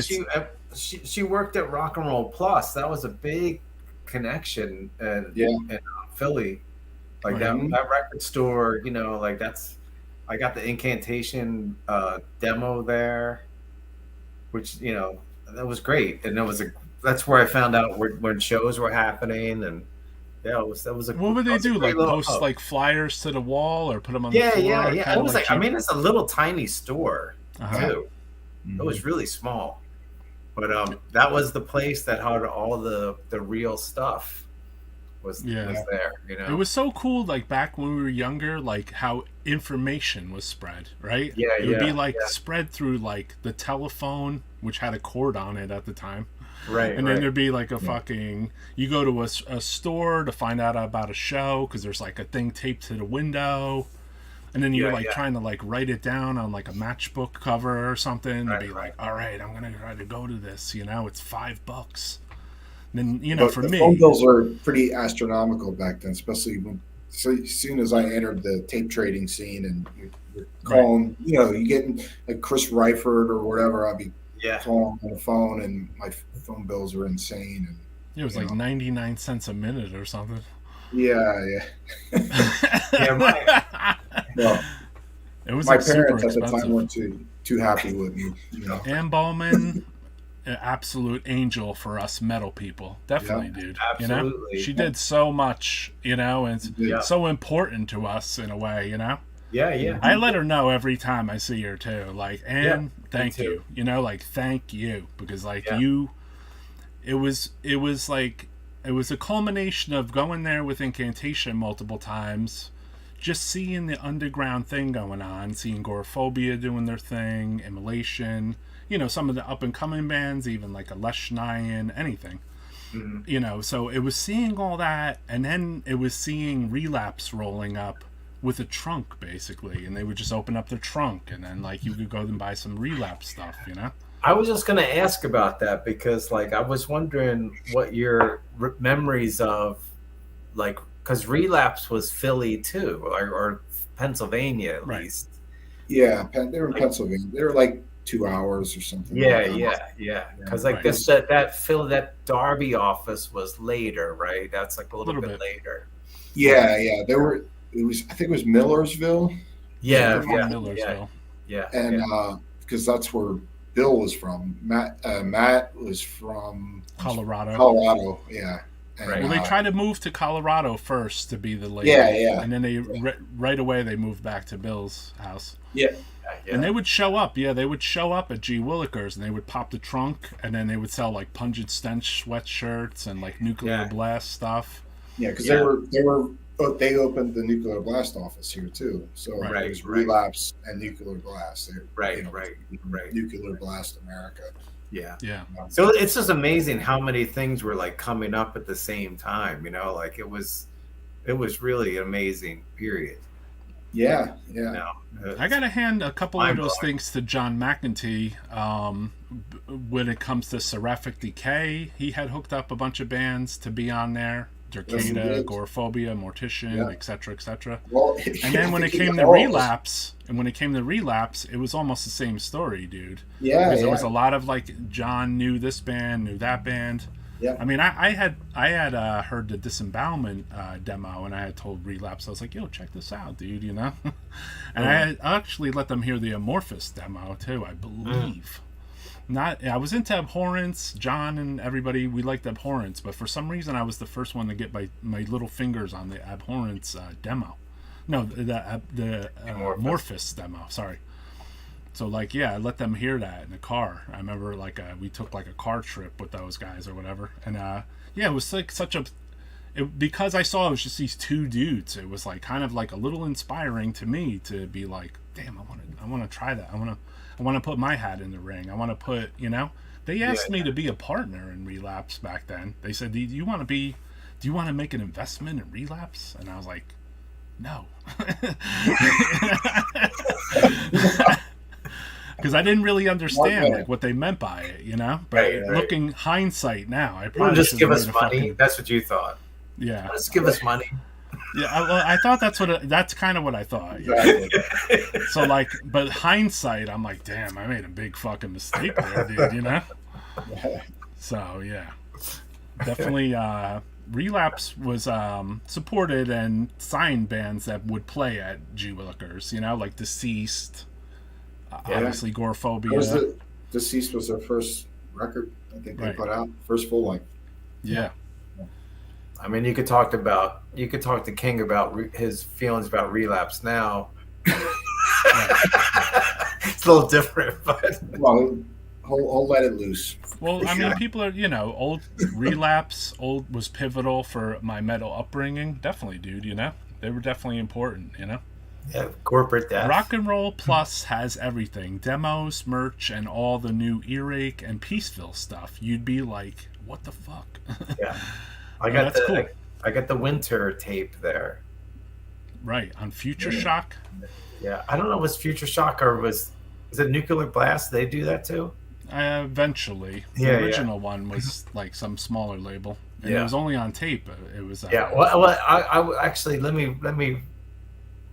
she worked at Rock and Roll Plus. That was a big connection in Philly, like that record store. You know, like that's. I got the Incantation demo there, which, you know, that was great, and that's where I found out when shows were happening, and that was a. What would they do? Like post like flyers to the wall or put them on the floor? Yeah. It was like I mean, it's a little tiny store too. Mm-hmm. It was really small, but that was the place that had all the real stuff. Was there, you know. It was so cool, like back when we were younger, like how information was spread, right? It would be like spread through like the telephone, which had a cord on it at the time. Right. And then there'd be like a fucking, you go to a store to find out about a show because there's like a thing taped to the window. And then you're trying to like write it down on like a matchbook cover or something to be like, all right, I'm going to try to go to this, you know, it's $5. Then, you know, for me, phone bills were pretty astronomical back then, especially when as soon as I entered the tape trading scene, and you're calling, you know, you getting like Chris Reifert or whatever, I'd be calling on the phone, and my phone bills were insane. And it was like 99 cents a minute or something. Yeah. Well, it was my like parents super at the time weren't too happy with me, you know. Ann Bowman, an absolute angel for us metal people, definitely, dude. Absolutely. You know, she did so much, you know, and it's so important to us in a way, you know. Yeah. I let her know every time I see her too, like, Ann, thank you, you know, like, thank you, because like it was like it was a culmination of going there with Incantation multiple times, just seeing the underground thing going on, seeing Goreaphobia doing their thing, Immolation. You know, some of the up-and-coming bands, even like a Leshnayan, anything. Mm-hmm. You know, so it was seeing all that, and then it was seeing Relapse rolling up with a trunk, basically. And they would just open up their trunk, and then, like, you could go and buy some Relapse stuff, you know? I was just going to ask about that, because, like, I was wondering what your memories of, like, because Relapse was Philly, too, or Pennsylvania, at least. Yeah, they were in Pennsylvania. They were like 2 hours or something. Yeah. Because I guess that Derby office was later, right? That's like a little bit later. Yeah. I think it was Millersville. Millersville. Yeah. And because that's where Bill was from. Matt was from Colorado. Yeah. And, well, they tried to move to Colorado first to be the label. Yeah. And then they right away they moved back to Bill's house. Yeah. And they would show up. Yeah, they would show up at G. Willikers, and they would pop the trunk, and then they would sell like Pungent Stench sweatshirts and like Nuclear Blast stuff. Yeah, because they opened the Nuclear Blast office here too. So it was Relapse and Nuclear Blast. Right. Nuclear Blast America. Yeah. So it's just amazing how many things were like coming up at the same time. You know, like it was really an amazing period. Yeah. I gotta hand a couple of those things to John McEntee. When it comes to Seraphic Decay, he had hooked up a bunch of bands to be on there. Decay, Goreaphobia, Mortician, etc. Well, and then when it came to Relapse, it was almost the same story, dude. Yeah, because there was a lot of like John knew this band, knew that band. Yeah. I mean, I had heard the Disembowelment demo, and I had told Relapse, I was like, "Yo, check this out, dude," you know. And I had actually let them hear the Amorphous demo too, I believe. I was into Abhorrence. John and everybody, we liked Abhorrence, but for some reason I was the first one to get my little fingers on the Abhorrence demo. No, the Amorphous demo. Sorry. So like, I let them hear that in the car. I remember like we took like a car trip with those guys or whatever, and it was like because I saw it was just these two dudes. It was like kind of like a little inspiring to me to be like, damn, I want to try that. I want to put my hat in the ring. I want to put, you know, they asked me to be a partner in Relapse back then. They said, do you want to make an investment in Relapse? And I was like, no. Because I didn't really understand like what they meant by it, you know. But looking hindsight now, I probably just give us money. That's what you thought. Yeah, just give us money. Yeah, I thought that's kind of what I thought. Exactly. So like, but hindsight, I'm like, damn, I made a big fucking mistake there, dude. You know. So yeah, definitely. Relapse was supported and signed bands that would play at G. Willikers, you know, like Deceased, obviously Goreaphobia. Deceased was their first record I think they put out, first full length. Yeah. I mean, you could talk to King about his feelings about Relapse now. It's a little different, but I'll let it loose. Well, I mean, people are, you know, old Relapse, was pivotal for my metal upbringing. Definitely, dude, you know? They were definitely important, you know? Yeah, corporate death. Rock and Roll Plus has everything. Demos, merch, and all the new Earache and Peaceville stuff. You'd be like, what the fuck? Yeah. I got the winter tape there. Right, on Future Shock? Yeah, I don't know if it's Future Shock or is it Nuclear Blast? They do that too? Eventually. The original one was like some smaller label. And it was only on tape. It was well, I actually let me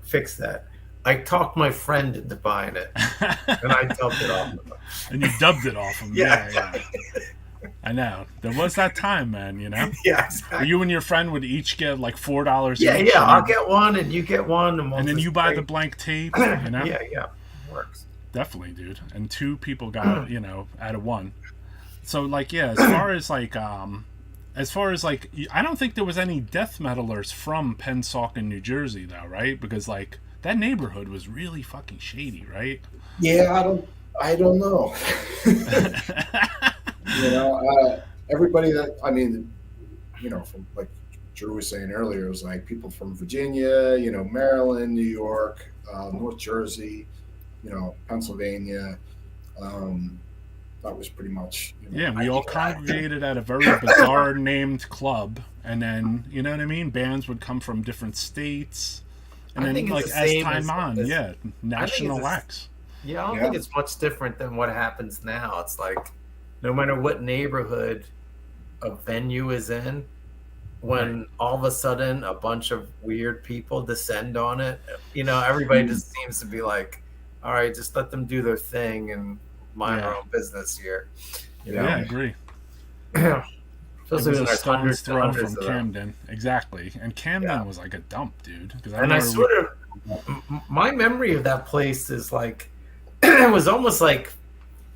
fix that. I talked my friend into buying it, and I dubbed it off him. And you dubbed it off him. Yeah. I know. There was that time, man, you know? Yeah, exactly. You and your friend would each get like $4 each. Yeah, I'll get one and you get one. And then you buy the blank tape, you know? Yeah. Works. Definitely, dude. And two people got, you know, out of one. So, like, as far as I don't think there was any death metalers from Pennsauken, New Jersey, though, right? Because, like, that neighborhood was really fucking shady, right? Yeah, I don't know. You know, everybody from like Drew was saying earlier, it was like people from Virginia, you know, Maryland, New York, North Jersey, you know, Pennsylvania. That was pretty much. You know, we all congregated at a very bizarre named club, and then you know what I mean. Bands would come from different states, and then like as time on, national acts. Yeah, I don't think it's much different than what happens now. It's like, no matter what neighborhood a venue is in, when all of a sudden a bunch of weird people descend on it, you know, everybody just seems to be like, all right, just let them do their thing and mind our own business here. You know? Yeah, I agree. Especially it was when a there's stone's throw hundreds from of them. Camden. Exactly. And Camden was like a dump, dude. I sort of, my memory of that place is like, it was almost like,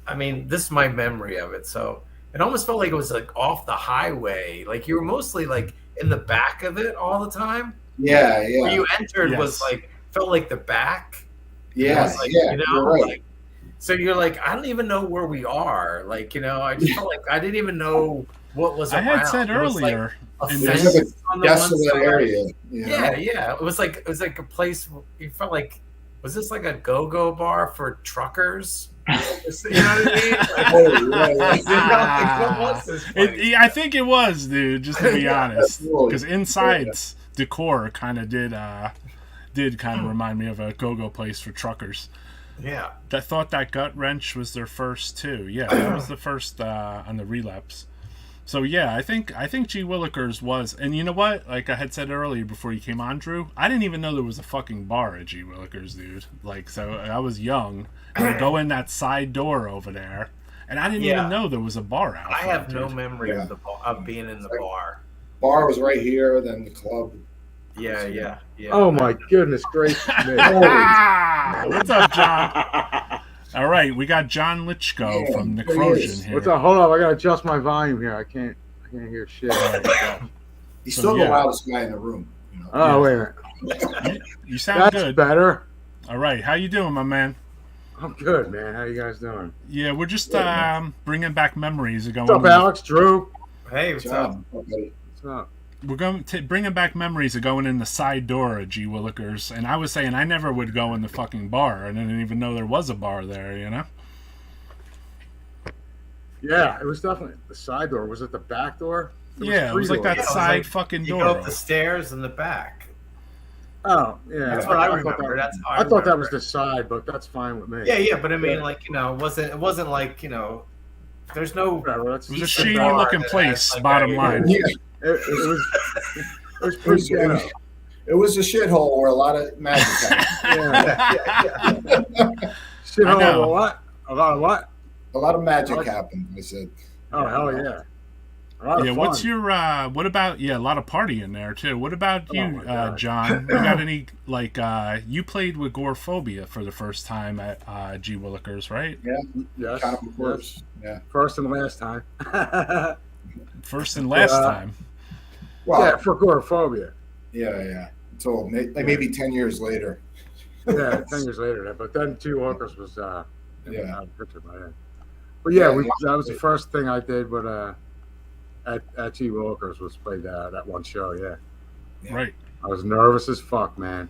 I mean, this is my memory of it. So it almost felt like it was like off the highway. Like you were mostly like in the back of it all the time. Yeah. Where you entered was like, felt like the back. Yeah, like, yeah. You know, You're right. like, so you're like, I don't even know where we are. Like, you know, I just felt like I didn't even know what was around. I had said earlier, like in fence this on the desolate one side. area. You know? Yeah. It was like a place. You felt like, was this like a go-go bar for truckers? You know what I mean? I think it was, dude. Just to be honest, because inside's decor kind of did kind of remind me of a go-go place for truckers. Yeah. I thought that Gut Wrench was their first too. Yeah, that was the first on the Relapse. So yeah, I think G Willikers was, and you know what? Like I had said earlier before you came on, Drew, I didn't even know there was a fucking bar at G Willikers, dude. Like, so I was young, and I go in that side door over there, and I didn't even know there was a bar out. I have there, no dude. memory of the of being in the bar. Bar was right here, then the club. Yeah. Oh my goodness gracious me! What's up, John? All right, we got John Litchko from Necrophagia here. What's up? Hold up, I gotta adjust my volume here. I can't hear shit. He's still the loudest guy in the room. You know? Oh wait a minute. You sound That's good. better. All right, how you doing, my man? I'm good, man. How you guys doing? Yeah, we're just bringing back memories of going. What's up, Alex? Drew? Hey, what's up? What's up? We're going to bringing back memories of going in the side door at G Willikers, and I was saying I never would go in the fucking bar. I didn't even know there was a bar there, you know? Yeah, it was definitely the side door. Was it the back door? It was like that side fucking door. You go up the stairs in the back. Oh, yeah. That's what I remember. That's how I thought that was the side, but that's fine with me. Yeah, but I mean, like, you know, it wasn't like, you know, there's no. It was a shady looking place. Like bottom line. It was pretty ghetto. It was a shithole where a lot of magic happened. Shithole, what? A lot of what? A lot of magic happened. I said. Oh hell yeah! Yeah, what's your what about a lot of partying there too. What about you, John? You got any like you played with Goreaphobia for the first time at G Willikers, right? Yeah. Yes. Kind of course. Yeah. First and last time. First and last time. Well, yeah, for Goreaphobia. Yeah. So like maybe 10 years later. Yeah, 10 years later. But then G Willikers was out of picture by then. But yeah, that was the first thing I did with at G Willikers was play that one show. Yeah. Right. I was nervous as fuck, man.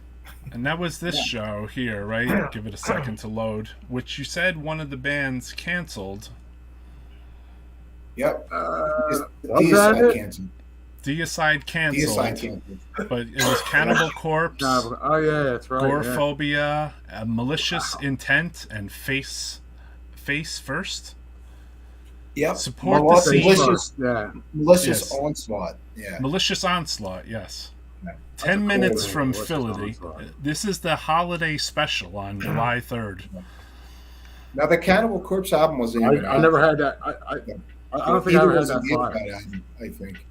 And that was this show here, right? Give it a second to load. Which you said one of the bands canceled. Yep. Deicide canceled. Deicide canceled. But it was Cannibal Corpse. Oh yeah, that's right. Goreaphobia, Malicious Intent, and Face First. Yep. Support the scene. Malicious Onslaught. Yeah. Malicious Onslaught. Yes. 10 minutes from Philadephia. This is the holiday special on July 3rd. Now the Cannibal Corpse album wasn't even I never had that. I don't think I ever had that album, I think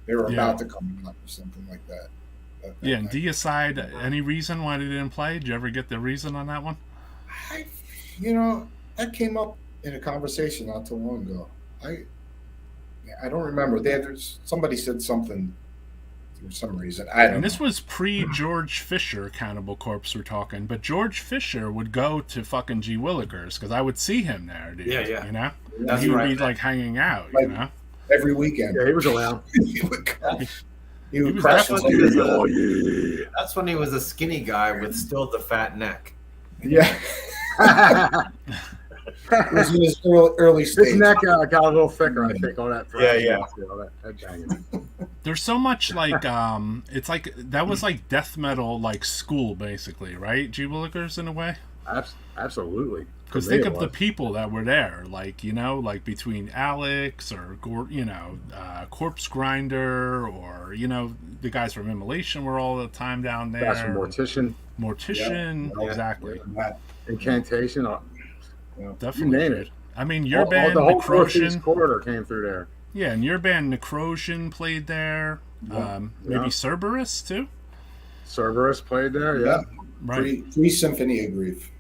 they were about to come up or something like that. Yeah, and Deicide, any reason why they didn't play? Did you ever get the reason on that one? That came up in a conversation not too long ago. I don't remember. Somebody said something for some reason. I don't know. And this was pre-George Fisher Cannibal Corpse we're talking, but George Fisher would go to fucking G Willikers because I would see him there, dude. Yeah. You know? That's he would right. be like hanging out, like, you know? Every weekend. Yeah, he was around. He would crash That's when he was a skinny guy with still the fat neck. Yeah. It was in his early stage. His neck got a little thicker, I think, all that. There's so much like it's like that was like death metal like school basically, right? G Willikers in a way. Absolutely. Because think of the people that were there, like like between Alex or Corpse Grinder, or the guys from Immolation were all the time down there. Guys from Mortician. Exactly. Incantation. definitely. You name it. I mean, your band, the whole Necrophagia, Northeast corridor came through there. Yeah, and your band, Necrophagia, played there. Maybe Cerberus, too? Cerberus played there, yeah. Right. Pre-Symphony of Grief.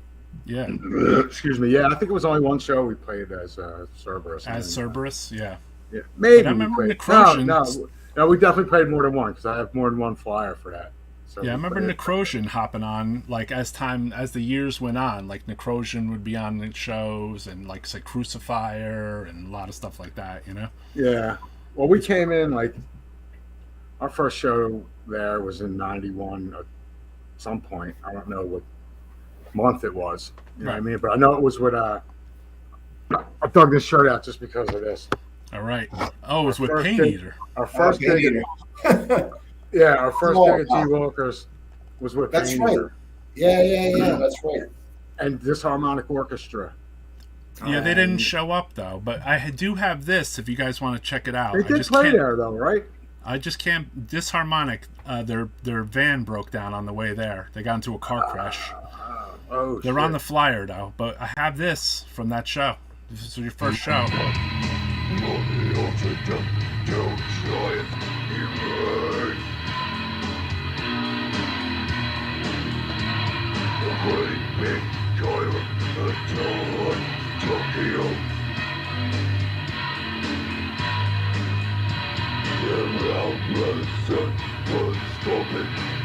Yeah. Excuse me. Yeah, I think it was only one show we played as Cerberus. As Cerberus, yeah. Yeah, maybe. But I remember Necrophagia. No, we definitely played more than one because I have more than one flyer for that. So yeah, I remember Necrophagia hopping on like as the years went on. Like Necrophagia would be on the shows and like say Crucifier and a lot of stuff like that. You know. Yeah. Well, we came in like our first show there was in '91 at some point. I don't know what month it was. You know what I mean? But I know it was with I dug this shirt out just because of this. All right. Oh, it was with Pain Eater. Our first gig. Yeah, our first gig at G. Willikers was with Pain Eater. Yeah, that's right. And Disharmonic Orchestra. Yeah, they didn't show up though, but I do have this if you guys want to check it out. They did play there though, right? I just can't. Disharmonic, their van broke down on the way there. They got into a car crash. They're on the flyer though, but I have this from that show. This is your first show.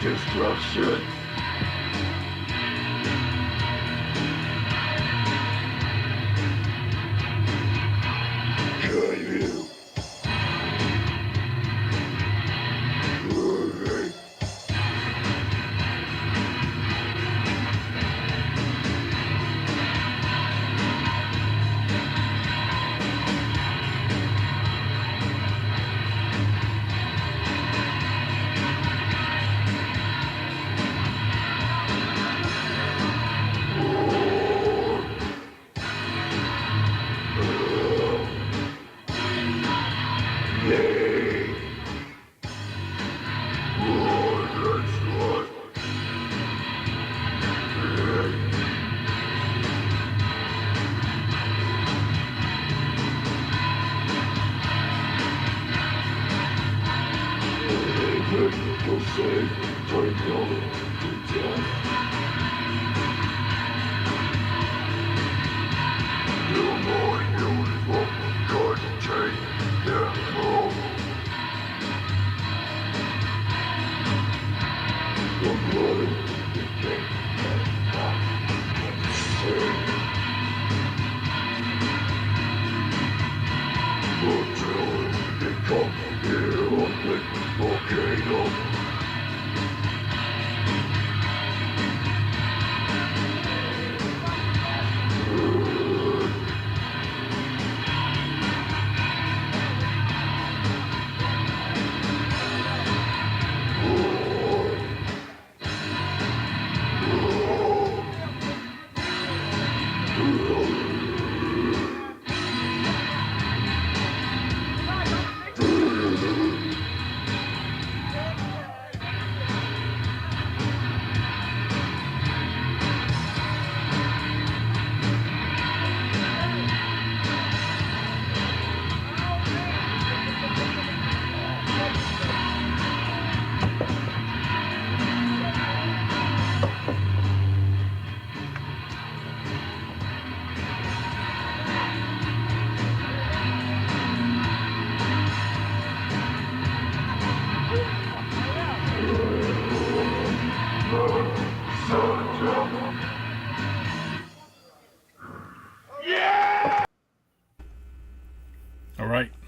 Destruction. Kill you.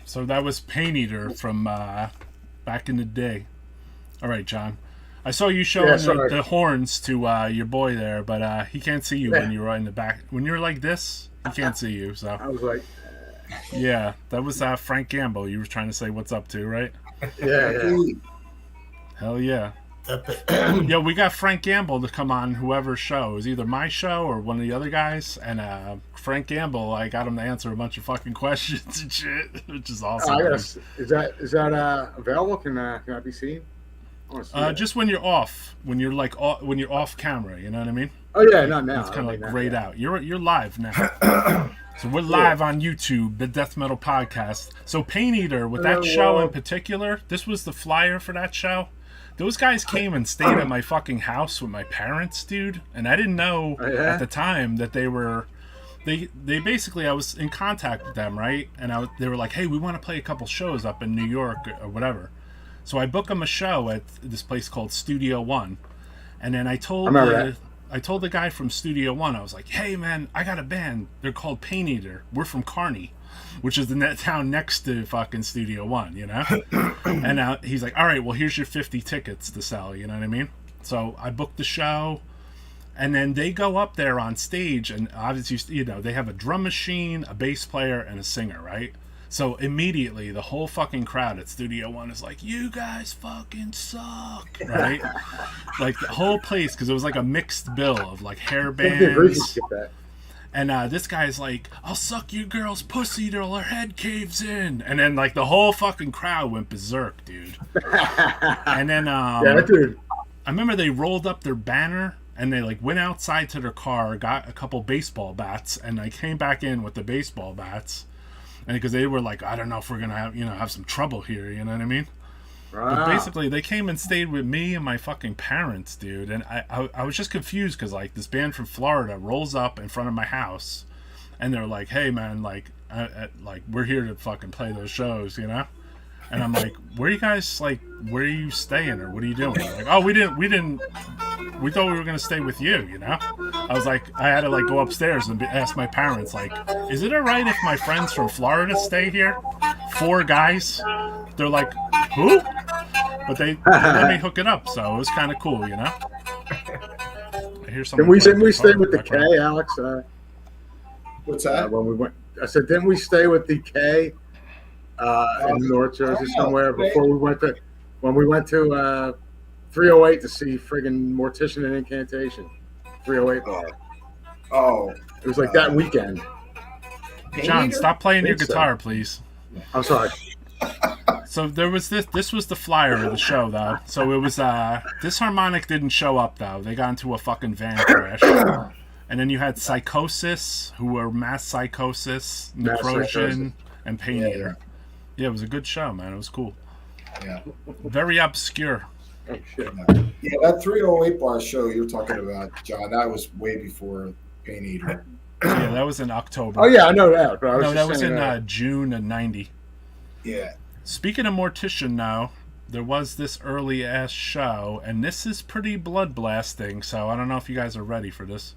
So that was Pain Eater from back in the day. All right, John. I saw you showing the horns to your boy there, but he can't see you when you're in the back. When you're like this, he can't see you. So I was like, yeah, that was Frank Gamble. You were trying to say what's up to, right? Yeah. Hell yeah. Yeah, we got Frank Gamble to come on whoever's show. It was either my show or one of the other guys. And Frank Gamble, I got him to answer a bunch of fucking questions and shit, which is awesome. Yes. Is that available? Can I be seen? Just when you're off, when you're like when you're off camera, you know what I mean? Oh yeah, not now. It's kind of like grayed out. You're live now. So we're live on YouTube, the Death Metal Podcast. So Pain Eater, with that show in particular, this was the flyer for that show. Those guys came and stayed at my fucking house with my parents, dude. And I didn't know at the time that they were... They basically, I was in contact with them, right? And they were like, hey, we want to play a couple shows up in New York or whatever. So I booked them a show at this place called Studio One. And then I told the guy from Studio One, I was like, hey, man, I got a band. They're called Pain Eater. We're from Kearney, which is the town next to fucking Studio One, you know? And he's like, all right, well, here's your 50 tickets to sell, you know what I mean? So I booked the show. And then they go up there on stage, and obviously, you know, they have a drum machine, a bass player, and a singer, right? So immediately, the whole fucking crowd at Studio One is like, you guys fucking suck, right? Like, the whole place, because it was like a mixed bill of, like, hair bands. And this guy's like, I'll suck your girl's pussy till her head caves in. And then, like, the whole fucking crowd went berserk, dude. And then, dude. I remember they rolled up their banner, and they like went outside to their car, got a couple baseball bats, and I came back in with the baseball bats, and because they were like, I don't know if we're gonna have some trouble here, you know what I mean? Wow. But basically, they came and stayed with me and my fucking parents, dude, and I was just confused because like this band from Florida rolls up in front of my house, and they're like, hey man, like we're here to fucking play those shows, you know? And I'm like, where are you staying, or what are you doing? Like, oh, we thought we were going to stay with you, you know? I was like, I had to like go upstairs and ask my parents, like, is it all right if my friends from Florida stay here? 4 guys. They're like, who? But they let me hook it up, so it was kind of cool, you know? I hear something. Didn't we stay with Decay, Alex? What's that? When we went, I said, didn't we stay with Decay? In North Jersey somewhere before when we went to 308 to see friggin' Mortician and Incantation. 308 bar. Oh. It was like that weekend. John, stop playing your guitar, please. I'm sorry. So there was this was the flyer of the show though. So it was Disharmonic didn't show up though. They got into a fucking van crash. And then you had Psychosis, who were Mass Psychosis, Necrophagia, and Pain Eater. Yeah, it was a good show, man. It was cool. Yeah. Very obscure. Oh, shit. Yeah, that 308 bar show you're talking about, John, that was way before Pain Eater. Yeah, that was in October. Oh, yeah, I know that. But that was in June of 90. Yeah. Speaking of Mortician now, there was this early-ass show, and this is pretty blood-blasting, so I don't know if you guys are ready for this.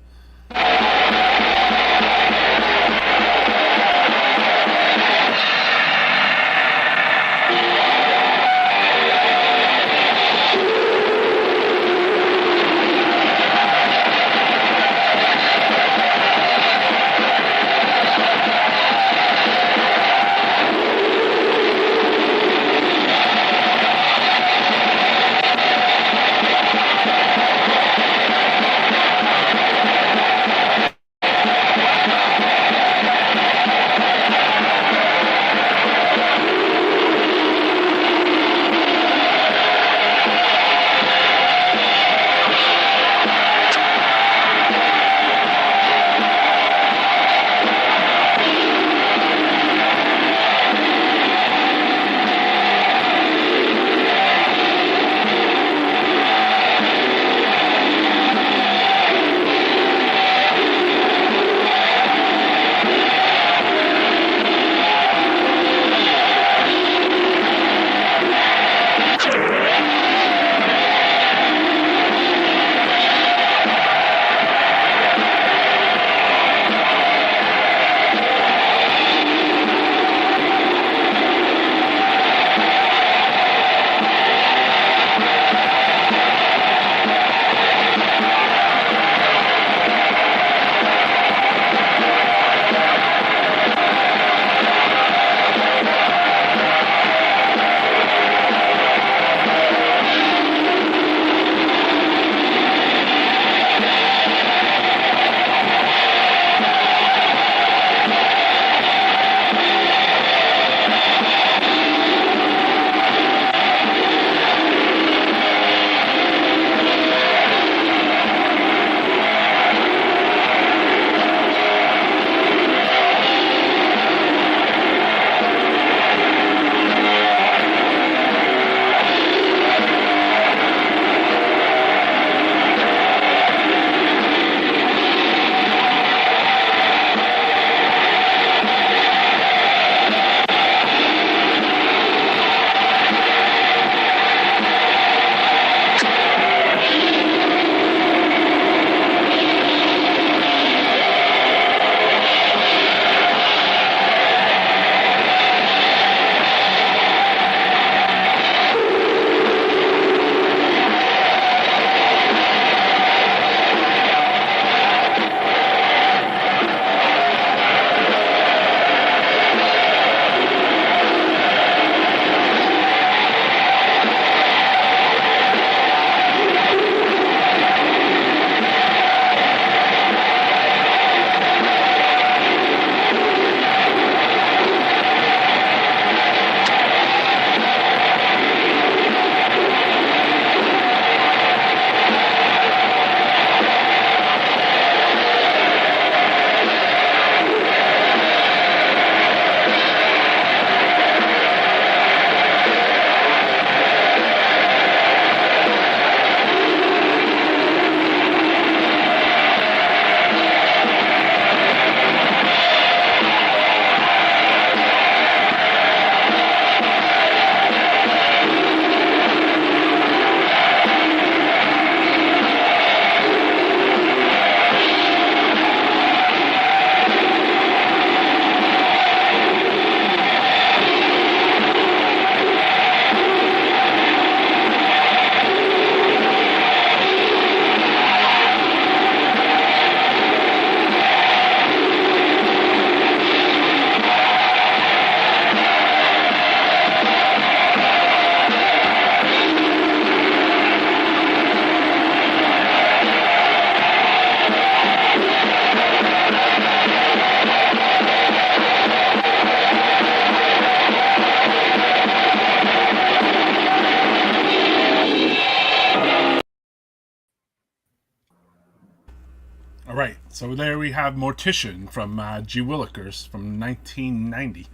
So there we have Mortician from G. Willikers from 1990.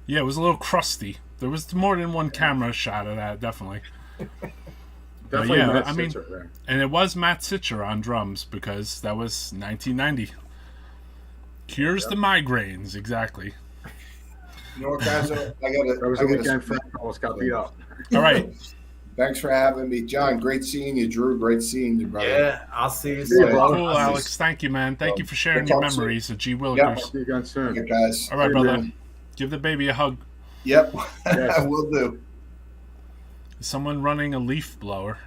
Yeah, it was a little crusty. There was more than one camera shot of that, definitely. Definitely, yeah, Matt I mean, Sitcher there. and it was Matt Sitcher on drums because that was 1990. Cures the migraines, exactly. You know what, guys? That was a weekend Frank almost got beat up. All right. Thanks for having me, John. Great seeing you, Drew. Great seeing you, brother. Yeah, I'll see you soon. Cool, Alex. Thank you, man. Thank you for sharing your memories of G. Willikers. See you again soon. Okay, guys. All right, brother. Give the baby a hug. Yep, I will do. Is someone running a leaf blower?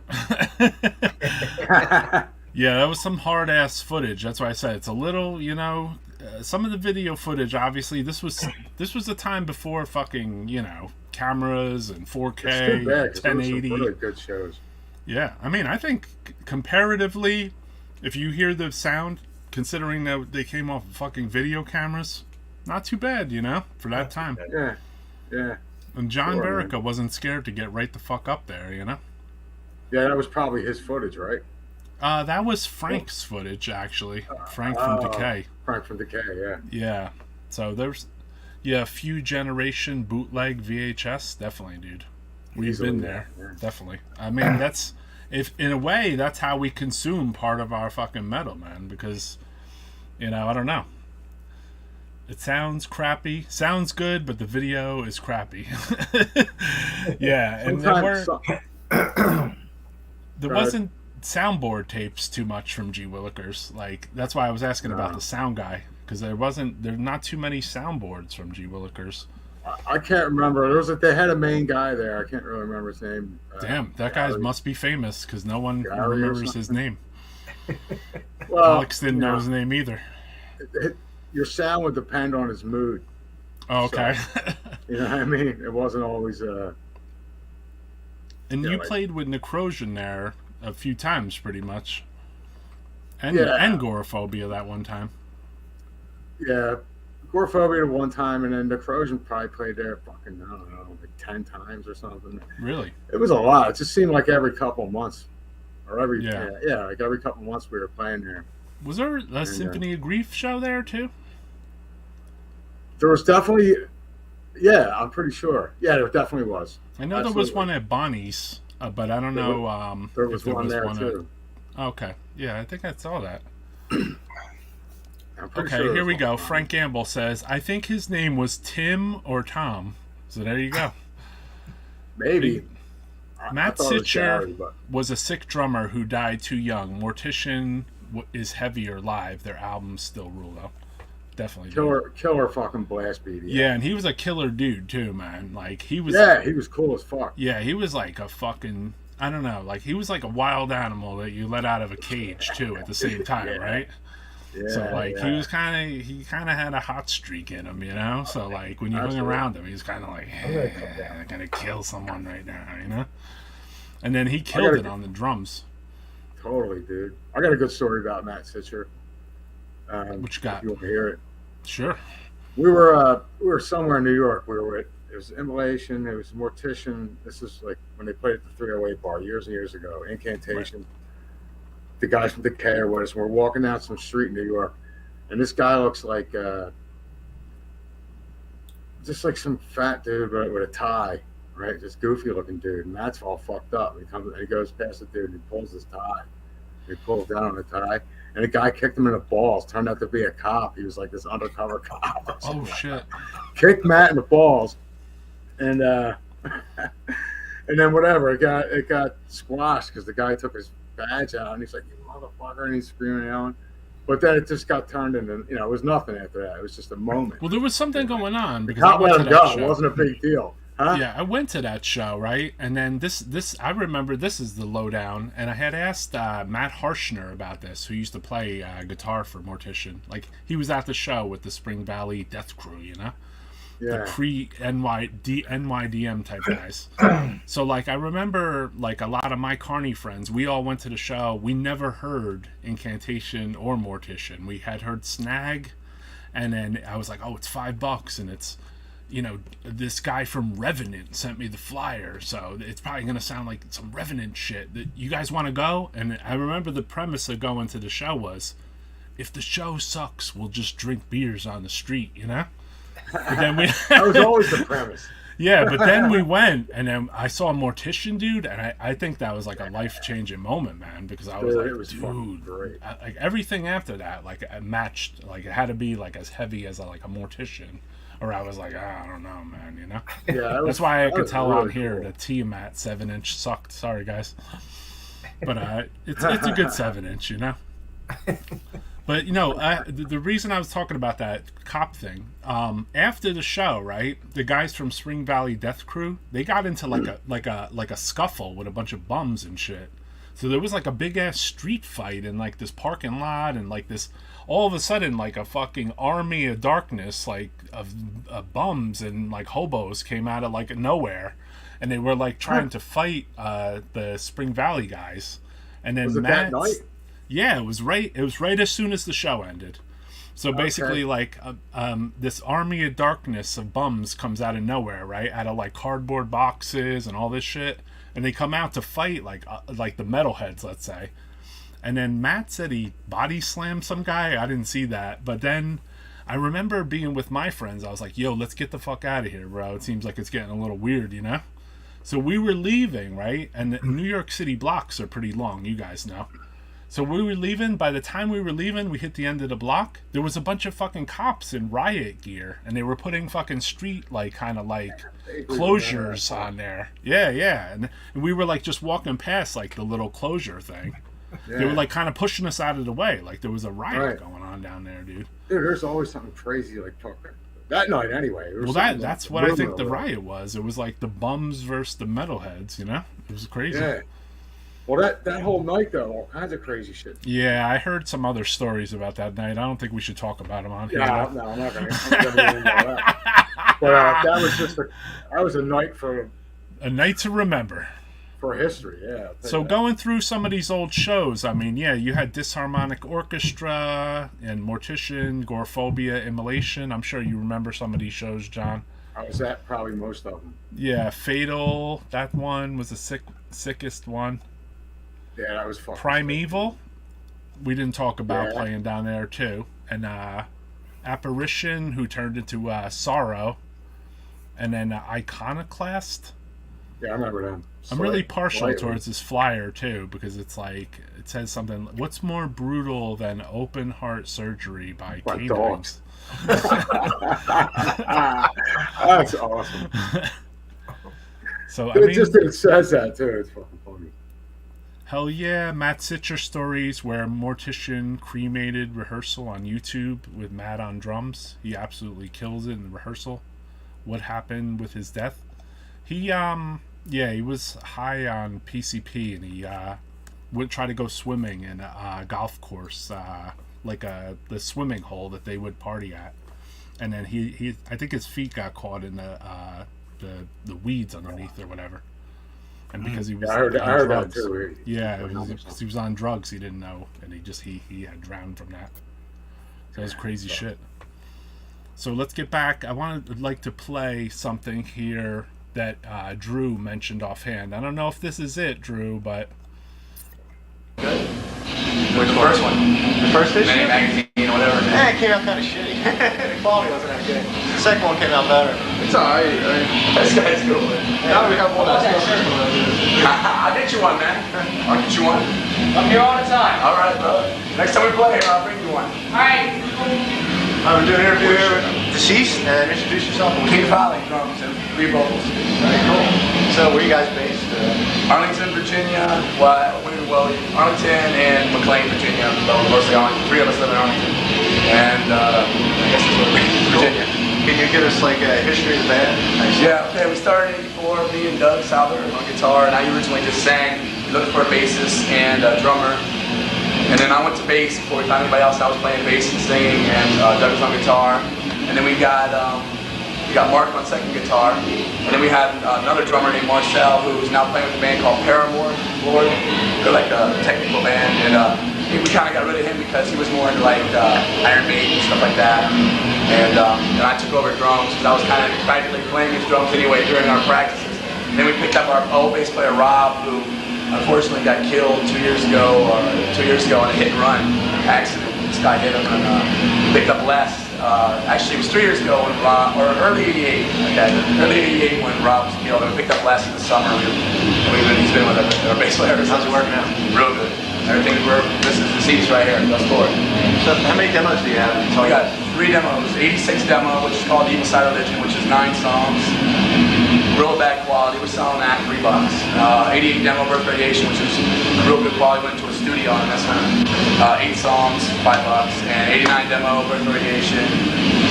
Yeah, that was some hard ass footage. That's why I said it's a little, you know, some of the video footage. Obviously, this was the time before fucking, you know, cameras and 4K, 1080. Really good shows. Yeah, I mean, I think comparatively, if you hear the sound, considering that they came off of fucking video cameras, not too bad, you know, for that time. Yeah, yeah. And John Sure, Verica wasn't scared to get right the fuck up there, you know? Yeah, that was probably his footage, right? That was Frank's footage, actually. Frank from Decay. Frank from Decay, yeah. Yeah. So there's, yeah, a few generation bootleg VHS. Definitely, dude. We've Easily, been there. yeah. Definitely. I mean, that's, if in a way, that's how we consume part of our fucking metal, man. Because, you know, I don't know. It sounds crappy. Sounds good, but the video is crappy. Yeah, and there wasn't soundboard tapes too much from G. Willikers. Like, that's why I was asking about the sound guy, because there's not too many soundboards from G. Willikers. I can't remember. They had a main guy there. I can't really remember his name. Damn, that guy must be famous because no one remembers his name. Well, Alex didn't know his name either. Your sound would depend on his mood. Oh, okay. So, you know what I mean? It wasn't always. And you played with Necrophagia there a few times, pretty much. And Goreaphobia that one time. Yeah, Goreaphobia one time, and then Necrophagia probably played there fucking, I don't know, like 10 times or something. Really? It was a lot. It just seemed like every couple of months. Or like every couple of months we were playing there. Was there a Symphony of Grief show there, too? There was definitely, I'm pretty sure. Yeah, there definitely was. I know there was one at Bonnie's, but I don't know there was one there, too. Okay. Yeah, I think I saw that. Okay, sure here we go. Frank Gamble says, I think his name was Tim or Tom. So there you go. Maybe. Matt Sitcher was a sick drummer who died too young. Mortician is heavier live. Their albums still rule, though. Definitely. Killer fucking blast beat. Yeah, and he was a killer dude, too, man. Like, he was... Yeah, he was cool as fuck. Yeah, he was like a fucking... I don't know. Like, he was like a wild animal that you let out of a cage, too, at the same time, right? Yeah, so like he kind of had a hot streak in him, you know. So like when you hung around him, he was kind of like, I'm gonna kill someone right now, you know. And then he killed it on the drums. Totally, dude. I got a good story about Matt Sitcher. What you got? If you want to hear it? Sure. We were somewhere in New York. We were it was Immolation. It was Mortician. This is like when they played at the 308 bar years and years ago. Incantation. Right. The guys from Decay or what is, we're walking down some street in New York, and this guy looks like just like some fat dude with a tie, right? This goofy looking dude, and that's all fucked up. He goes past the dude and he pulls his tie. He pulls down on the tie, and the guy kicked him in the balls. Turned out to be a cop. He was like this undercover cop. Oh shit! Kicked Matt in the balls, and then whatever. It got squashed because the guy took his badge out, and he's like, "You motherfucker," and he's screaming and yelling. But then it just got turned into, it was nothing after that. It was just a moment. Well, there was something going on because not let him go. It wasn't a big deal. Huh? Yeah, I went to that show, right? And then this I remember this is the lowdown, and I had asked Matt Harshner about this, who used to play guitar for Mortician. Like, he was at the show with the Spring Valley Death Crew, you know? Yeah. The pre-NYDM type guys. So, like, I remember, like, a lot of my Carney friends, we all went to the show. We never heard Incantation or Mortician. We had heard Snag, and then I was like, oh, it's $5, and it's, this guy from Revenant sent me the flyer, so it's probably going to sound like some Revenant shit. You guys want to go? And I remember the premise of going to the show was, if the show sucks, we'll just drink beers on the street, you know? But then that was always the premise. Yeah, but then we went, and then I saw a Mortician dude, and I think that was like a life-changing moment, man, because I was like, it was dude, great. Like everything after that, like it matched, like it had to be like as heavy as like a Mortician, or I was like, I don't know, man, you know? Yeah, that's why I could tell really on here the Tiamat 7-inch sucked. Sorry, guys, but it's a good 7-inch, you know. But you know, the reason I was talking about that cop thing, after the show, right? The guys from Spring Valley Death Crew, they got into like a scuffle with a bunch of bums and shit. So there was like a big ass street fight in like this parking lot, and like this, all of a sudden, like a fucking army of darkness, like of bums and like hobos came out of like nowhere, and they were like trying to fight the Spring Valley guys, and then was it that night? Yeah, it was right as soon as the show ended. So basically, like, this army of darkness of bums comes out of nowhere, right? Out of, like, cardboard boxes and all this shit. And they come out to fight, like the metalheads, let's say. And then Matt said he body slammed some guy. I didn't see that. But then I remember being with my friends. I was like, yo, let's get the fuck out of here, bro. It seems like it's getting a little weird, you know? So we were leaving, right? And the New York City blocks are pretty long, you guys know. So we were leaving. By the time we were leaving, we hit the end of the block. There was a bunch of fucking cops in riot gear, and they were putting fucking street, like, kind of like closures on there. Yeah. And we were like just walking past like the little closure thing. Yeah. They were like kind of pushing us out of the way. Like there was a riot going on down there, dude. Dude, there's always something crazy like that night anyway. Well, that's what I think the riot was. It was like the bums versus the metalheads, you know? It was crazy. Yeah. Well, that whole night, though, all kinds of crazy shit. Yeah, I heard some other stories about that night. I don't think we should talk about them on here. No, I'm not going to that. But that was just a night a night to remember. For history, yeah. So going through some of these old shows, I mean, yeah, you had Disharmonic Orchestra and Mortician, Goreaphobia, Immolation. I'm sure you remember some of these shows, John. I was at probably most of them. Yeah, Fatal, that one was the sickest one. Yeah, that was fun. Primeval, we didn't talk about playing down there too. And Apparition, who turned into Sorrow. And then Iconoclast. Yeah, I remember them. I'm really partial towards this flyer too, because it's like, it says something, what's more brutal than open heart surgery by canines? That's awesome. So I mean, it says that too. It's fucking funny. Hell yeah, Matt Sitcher stories where Mortician cremated rehearsal on YouTube with Matt on drums. He absolutely kills it in the rehearsal. What happened with his death? He he was high on PCP, and he would try to go swimming in a golf course, like the swimming hole that they would party at. And then he I think his feet got caught in the weeds underneath or whatever. And because he was I heard drugs, that too. He was on drugs, he didn't know, and he had drowned from that. So that was crazy shit. So let's get back. I would like to play something here that Drew mentioned offhand. I don't know if this is it, Drew, but good. Which first one? The first issue? Many magazine or whatever. Yeah, it came out kind of shitty. The quality wasn't that good. The second one came out better. It's alright. This guy's cool. Now we have one that's I'll get you one, man. I'll get you one. I'm here all the time. Alright, brother. Next time we play, I'll bring you one. Alright. I'm doing an interview here with Deceased, and introduce yourself. King Valley drums and 3 vocals. Very cool. So, where are you guys based? Arlington, Virginia. Arlington and McLean, Virginia. Mostly Arlington. 3 of us live in Arlington. And I guess it's Virginia. Can you give us like a history of the band? Yeah, okay. We started in '84. Me and Doug Souther on guitar, and I originally just sang. We looked for a bassist and a drummer. And then I went to bass before we found anybody else. I was playing bass and singing, and Doug was on guitar. And then we got Mark on second guitar. And then we had another drummer named Marcel, who's now playing with a band called Paramore. Lord, they're like a technical band, and we kind of got rid of him because he was more into like Iron Maiden and stuff like that. And I took over drums because I was kind of practically playing his drums anyway during our practices. And then we picked up our old bass player Rob, who unfortunately got killed 2 years ago in a hit and run accident. This guy hit him and picked up Les. Actually, it was 3 years ago when Rob, or early '88. Okay, early '88 when Rob was killed. And we picked up Les in the summer. He's been with our bass player. How's he working out? Real good. Everything. This is the seats right here. That's for it. So how many demos do you have? So we got 3 demos. 86 demo, which is called Evil Side Religion, which is 9 songs. Real bad quality. We're selling that $3. 88 demo, Birth Radiation, which is real good quality. Went to a studio on this one. 8 songs, $5. And 89 demo, Birth Radiation,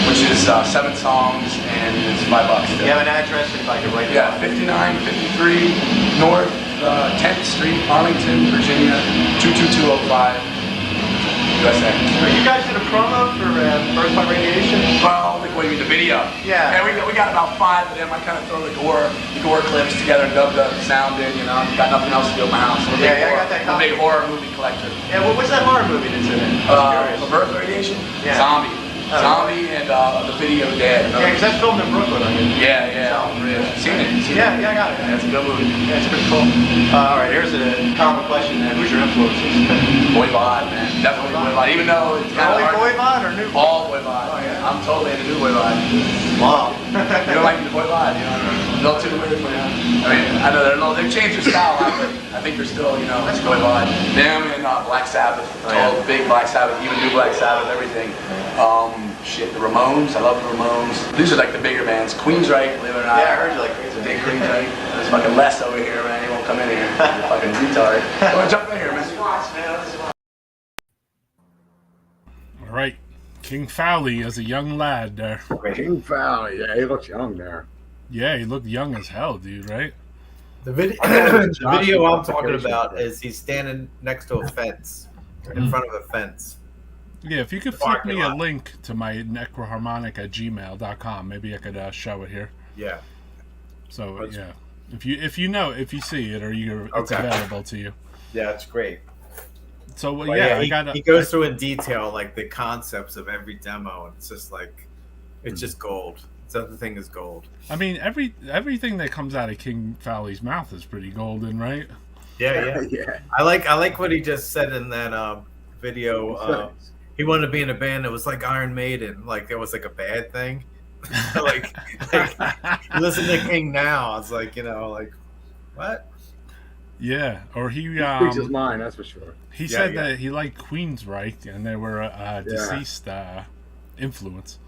which is 7 songs and it's $5. Do you have an address if I could write it down? 5953 North 10th Street, Arlington, Virginia 22205. USA. So you guys did a promo for Birth by Radiation? Well, what do you mean, the video? Yeah. We got about 5 of them. I kind of throw the gore clips together and dub the sound in, you know. Got nothing else to do at my house. I got that I'm a big horror movie collector. Yeah, what's that horror movie that's in it? For Birth Radiation? Yeah. Zombie. Zombie and the video Dead. Yeah, because that's filmed in Brooklyn, I mean. Yeah. Seen it? Yeah, I got it. Yeah, it's a good movie. Yeah, it's pretty cool. All right, here's a common question then. Who's your influences? Boy Bod, man. Definitely Boy Bod. Even though it's kind of hard. Boy Bod or new? All Boy Bod. Oh, yeah. I'm totally into new Boy Bod. Wow. You don't like the Boy Bod, you know? No too weird for you. I mean, I know they've changed their style, but I think they're still, you know, it's Boy Bod. Them and Black Sabbath. Big Black Sabbath, even new Black Sabbath, everything. Shit, the Ramones. I love the Ramones. These are like the bigger bands. Queensryche, believe it or not. Yeah, I heard you like Queensryche. Big Queensryche. There's fucking Les over here, man. He won't come in here. He's a fucking retard. Go on, jump in here, man. All right. King Fowley as a young lad there. King Fowley, yeah, he looks young there. Yeah, he looked young as hell, dude, right? The video I'm talking about is he's standing next to a fence, in front of a fence. Yeah, if you could flip me a link to my necroharmonic@gmail.com, maybe I could show it here. Yeah. So yeah, if you see it or it's available to you. Yeah, it's great. So he goes through in detail like the concepts of every demo, and it's just like it's just gold. The other thing is gold. I mean, everything that comes out of King Fowley's mouth is pretty golden, right? Yeah. I like what he just said in that video. He wanted to be in a band that was like Iron Maiden, like it was like a bad thing. like listen to King now. It's like, you know, like what? Yeah, or he speaks his mind, that's for sure. He said that he liked Queensryche and they were a deceased influence.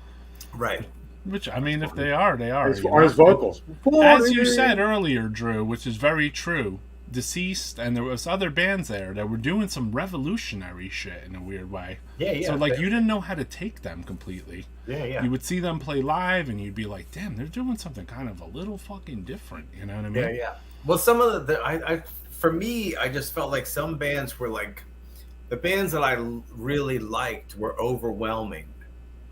Right. Which, I mean, if they are, they are. As far as vocals. As you said earlier, Drew, which is very true. Deceased, and there was other bands there that were doing some revolutionary shit in a weird way. Yeah. So like you didn't know how to take them completely. Yeah. You would see them play live, and you'd be like, "Damn, they're doing something kind of a little fucking different." You know what I mean? Yeah. Well, some of for me, I just felt like some bands were like the bands that I really liked were overwhelming.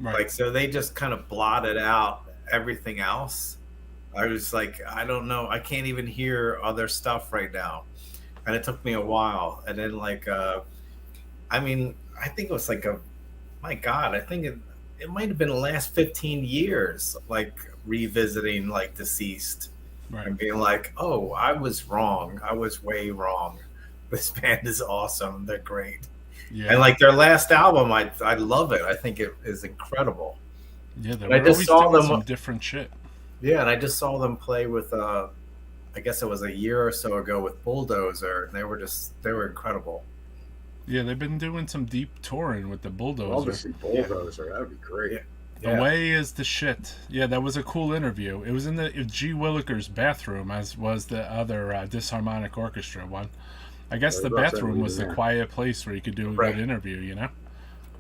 Right. Like so, they just kind of blotted out everything else. I was like, I don't know. I can't even hear other stuff right now. And it took me a while. And then like, I mean, I think it was like my God, I think it might have been the last 15 years, like revisiting like Deceased. Right. And being like, oh, I was wrong. I was way wrong. This band is awesome. They're great. Yeah. And like their last album, I love it. I think it is incredible. Yeah, they were always doing some different shit. Yeah, and I just saw them play with, I guess it was a year or so ago with Bulldozer, and they were incredible. Yeah, they've been doing some deep touring with the Bulldozer. Obviously, Bulldozer, that'd be great. The way is the shit. Yeah, that was a cool interview. It was in the G. Willikers' bathroom, as was the other Disharmonic Orchestra one. I guess the bathroom was the quiet place where you could do a good interview, you know?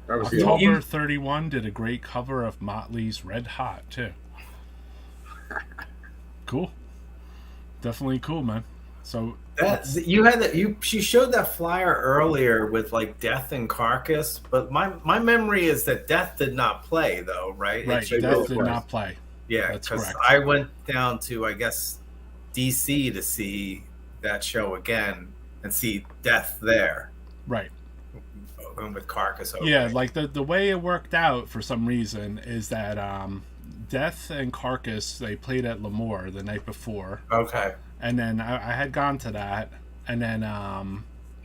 October 31 did a great cover of Motley's Red Hot, too. Cool, definitely cool, man. So she showed that flyer earlier with like Death and Carcass, but my memory is that Death did not play though, right? Right, Death did not play. Yeah, because I went down to I guess DC to see that show again and see Death there. Right. With Carcass. Yeah, like the way it worked out for some reason is that Death and Carcass, they played at Lemoore the night before. Okay. And then I had gone to that, and then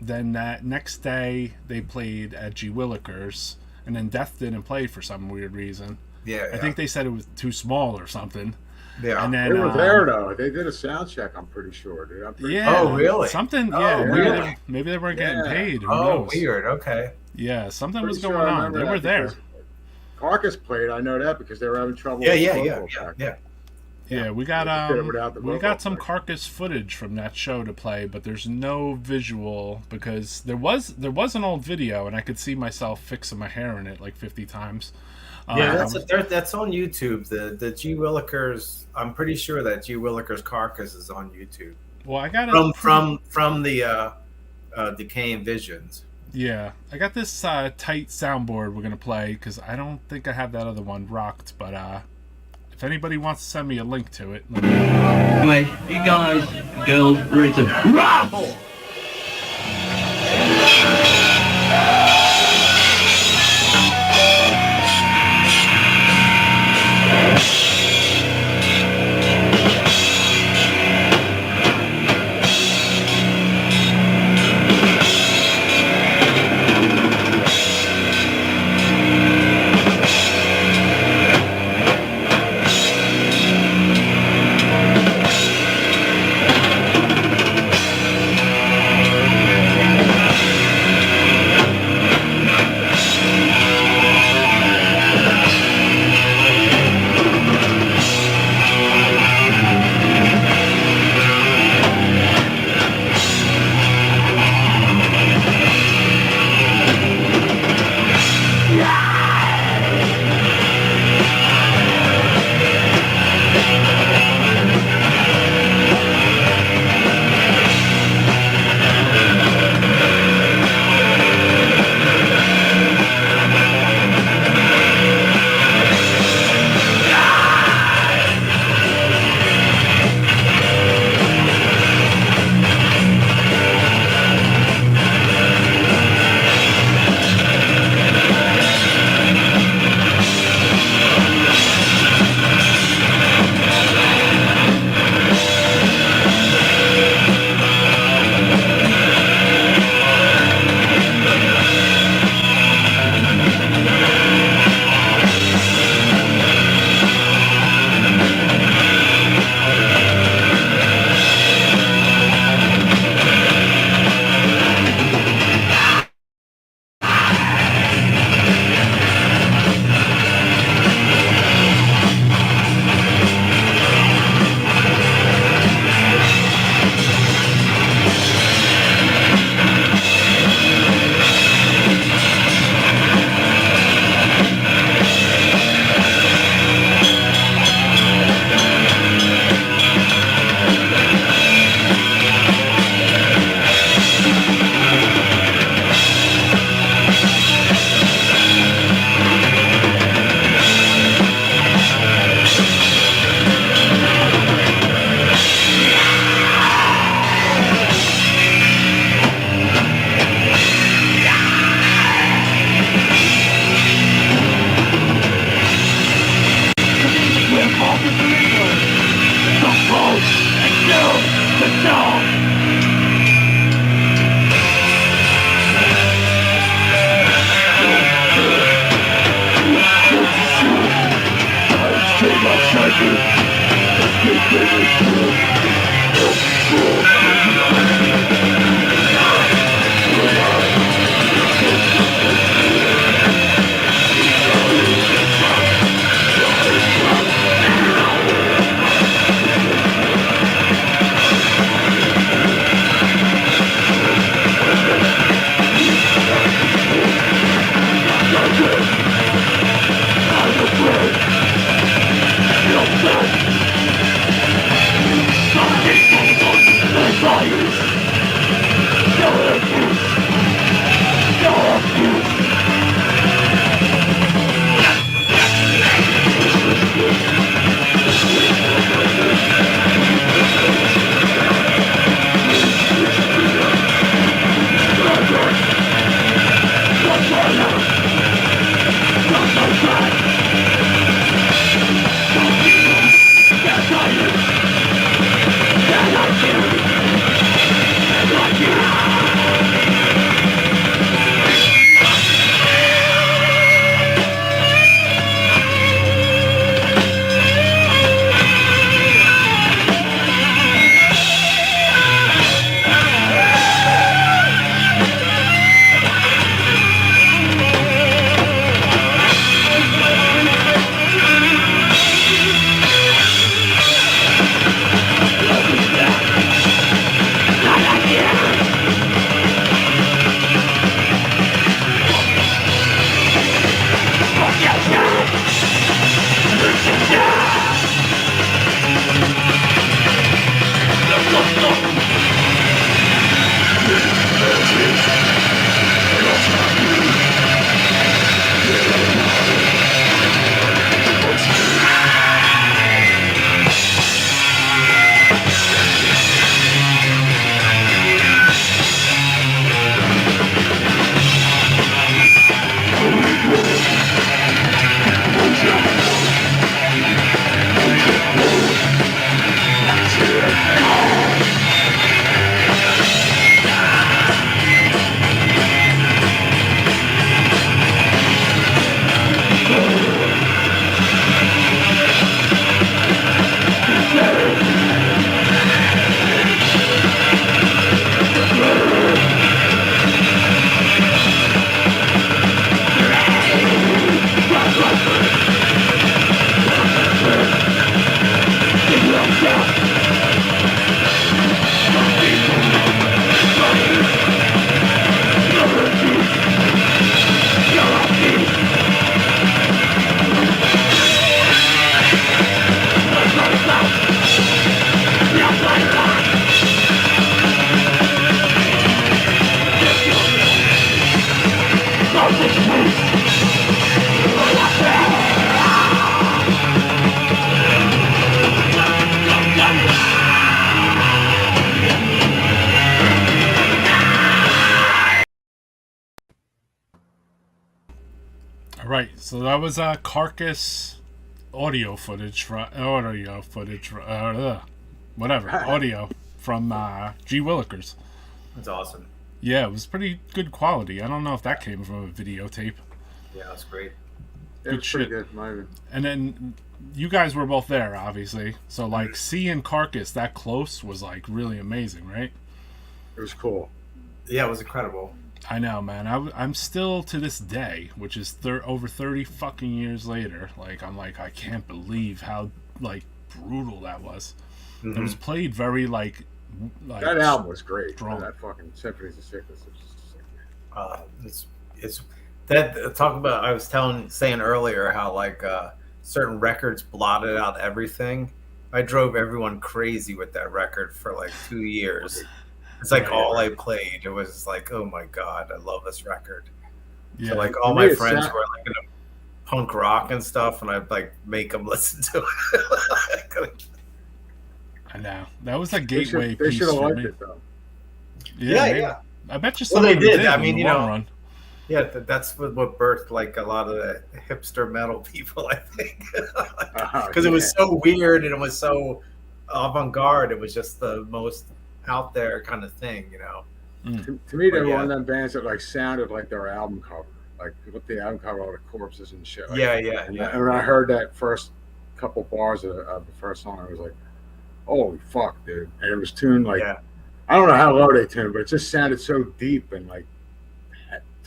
then that next day they played at G Willikers, and then Death didn't play for some weird reason. Yeah, I think they said it was too small or something. Yeah, and then, they were there though. They did a sound check. I'm pretty sure, dude. I'm pretty yeah. Oh, really? Something. Oh, Yeah. really? Maybe they weren't getting paid. Who Oh, knows? weird. Okay. Yeah, something Pretty was sure going I on. remember They that were there. because Carcass played. I know that because they were having trouble. Yeah, with yeah, the yeah, vocal yeah, pack. yeah. Yeah, we got did it without the we vocal got some pack. Carcass footage from that show to play, but there's no visual because there was an old video and I could see myself fixing my hair in it like 50 times. Yeah, that's on YouTube. The G Willikers. I'm pretty sure that G Willikers Carcass is on YouTube. Well, I got it from the Decay and Visions. Yeah, I got this tight soundboard we're gonna play because I don't think I have that other one rocked, but if anybody wants to send me a link to it, let me know. Anyway, you guys, girls, ready to raffle? Right. So that was Carcass audio footage from audio from G. Willikers. That's awesome. Yeah, it was pretty good quality. I don't know if that came from a videotape. Yeah, that's great. Good shit. Good. And then you guys were both there, obviously. So like seeing Carcass that close was like really amazing, right? It was cool. Yeah, it was incredible. I know, man. I'm still to this day, which is over 30 fucking years later. Like I'm like I can't believe how like brutal that was. It was played very like that album was great. Strong. That fucking Symphonies of Sickness. It's that talk about. I was saying earlier how like certain records blotted out everything. I drove everyone crazy with that record for like 2 years. It's like all I played. It was like, oh my god, I love this record. Yeah. So like all my friends were like into punk rock and stuff, and I'd like make them listen to it. I know that was a gateway they piece should have for liked me. it though. Yeah. I bet you Well, some they of them did. I mean, in the long run. Yeah, that's what birthed like a lot of the hipster metal people, I think, because it was so weird and it was so avant-garde. It was just the most out there kind of thing, you know. To me, they were one of them bands that like sounded like their album cover, like with the album cover, all the corpses and shit. Like And when I heard that first couple bars of the first song, I was like, "Holy fuck, dude!" And it was tuned like I don't know how low they tuned, but it just sounded so deep and like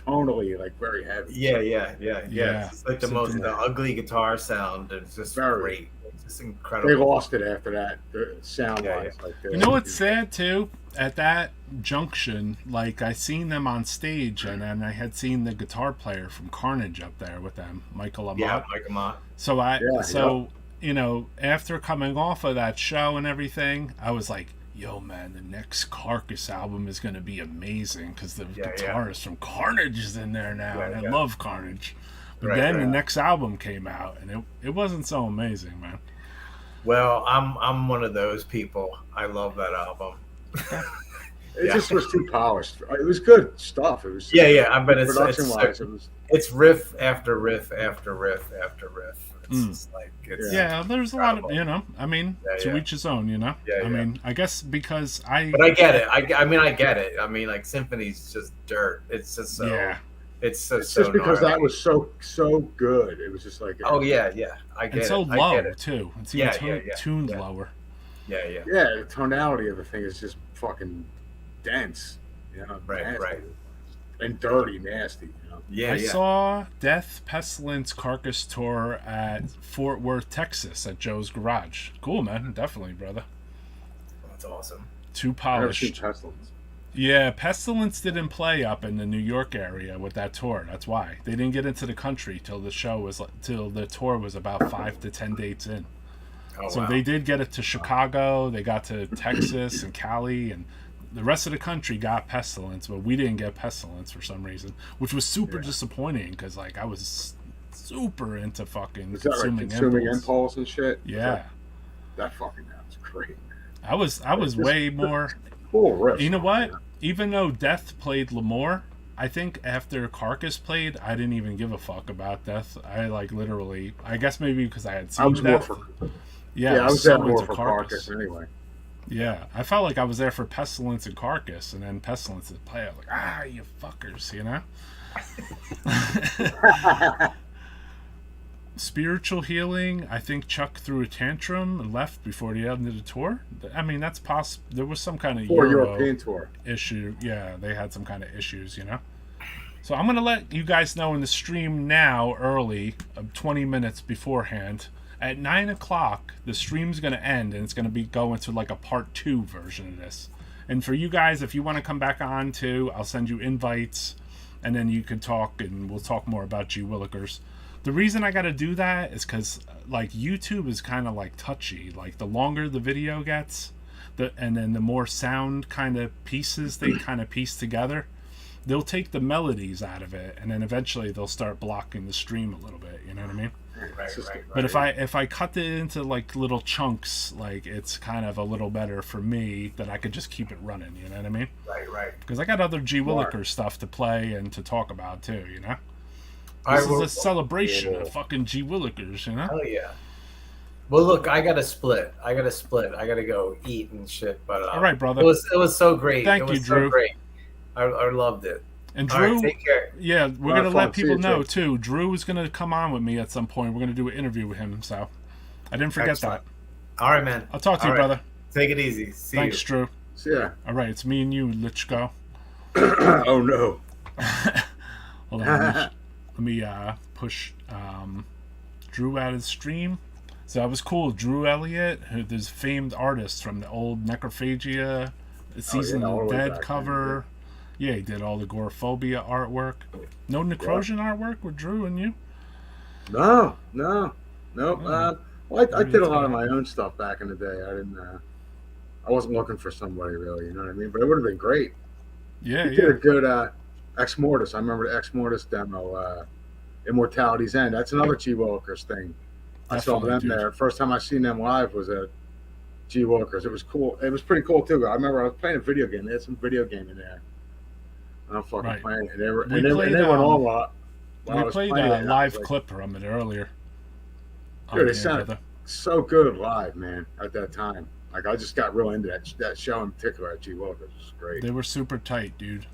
tonally like very heavy. Yeah. It's like the ugly guitar sound. It's just great. It's just incredible. They lost it after that. The sound wise, like you know what's sad too? At that junction, like I seen them on stage, and then I had seen the guitar player from Carnage up there with them, Michael Amott. Yeah, Mike Amott. So you know, after coming off of that show and everything, I was like, yo, man, the next Carcass album is going to be amazing because the guitarist from Carnage is in there now, and I love Carnage. But then the next album came out, and it wasn't so amazing, man. Well, I'm one of those people. I love that album. It just was too polished. It was good stuff. It was but it's production-wise, it was. It's riff after riff after riff after riff. It's just like there's a lot of, you know, I mean, to each his own, you know. I mean, I guess because but I get it. I mean, I get it. I mean, like Symphony's just dirt. It's just so it's just because that was so good. It was just like I get and it. so I low get it. too. It's even tuned lower. Yeah. The tonality of the thing is just fucking dense. You know, right. And dirty, nasty. You know? I saw Death Pestilence Carcass tour at Fort Worth, Texas, at Joe's Garage. Cool, man. Definitely, brother. That's awesome. Too polished. I've never seen Pestilence. Yeah, Pestilence didn't play up in the New York area with that tour. That's why they didn't get into the country till the tour was about 5 to 10 dates in. So they did get it to Chicago. They got to Texas and Cali, and the rest of the country got Pestilence, but we didn't get Pestilence for some reason, which was super disappointing because like I was super into fucking consuming impulse and shit. Yeah, that fucking was great. I was way more. Cool riff. You know what? Even though Death played L'Amour, I think after Carcass played, I didn't even give a fuck about Death. I like literally, I guess maybe because I had seen Death. I was there more for Carcass anyway. Yeah, I felt like I was there for Pestilence and Carcass, and then Pestilence would play. I was like, you fuckers, you know? Spiritual Healing, I think Chuck threw a tantrum and left before the end of the tour. I mean, that's possible. There was some kind of European tour issue. Yeah, they had some kind of issues, you know? So I'm going to let you guys know in the stream now, early, 20 minutes beforehand. At 9 o'clock, the stream's going to end, and it's going to be going to like a part 2 version of this. And for you guys, if you want to come back on too, I'll send you invites, and then you can talk, and we'll talk more about G. Willikers. The reason I got to do that is because like YouTube is kind of like touchy. Like the longer the video gets, and then the more sound kind of pieces they kind of piece together, they'll take the melodies out of it, and then eventually they'll start blocking the stream a little bit. You know what I mean? Right. But if I cut it into like little chunks, like it's kind of a little better for me that I could just keep it running. You know what I mean? Right. Because I got other G. Willikers stuff to play and to talk about too. You know. This is a celebration of fucking G Willikers, you know? Oh yeah. Well, look, I gotta split. I gotta go eat and shit. But all right, brother. It was so great. Thank you, Drew. So great. I loved it. And Drew, right, take care. Yeah, we're gonna let people know too. Drew is gonna come on with me at some point. We're gonna do an interview with him. So I didn't forget that. All right, man. I'll talk to you, brother. Take it easy. See Thanks, you. Drew. See ya. All right, it's me and you, Lichko. Oh no. Hold on. Let me push Drew out of the stream. So that was cool. Drew Elliott, who's famed artist from the old Necrophagia, Season of the Dead cover. Yeah, he did all the Goreaphobia artwork. No Necrosion artwork with Drew and you? No. Well, I did a lot of my own stuff back in the day. I wasn't looking for somebody really, you know what I mean? But it would have been great. Yeah, he did a good Exmortis. I remember the Exmortis demo, Immortality's End. That's another G Willikers thing. I saw them there. First time I seen them live was at G Willikers. It was cool. It was pretty cool too. I remember I was playing a video game. They had some video game in there. I'm fucking playing it. And they went all lot. We played a live clip from it earlier. Dude, it sounded so good live, man, at that time. Like, I just got real into that show in particular at G Willikers. It was great. They were super tight, dude.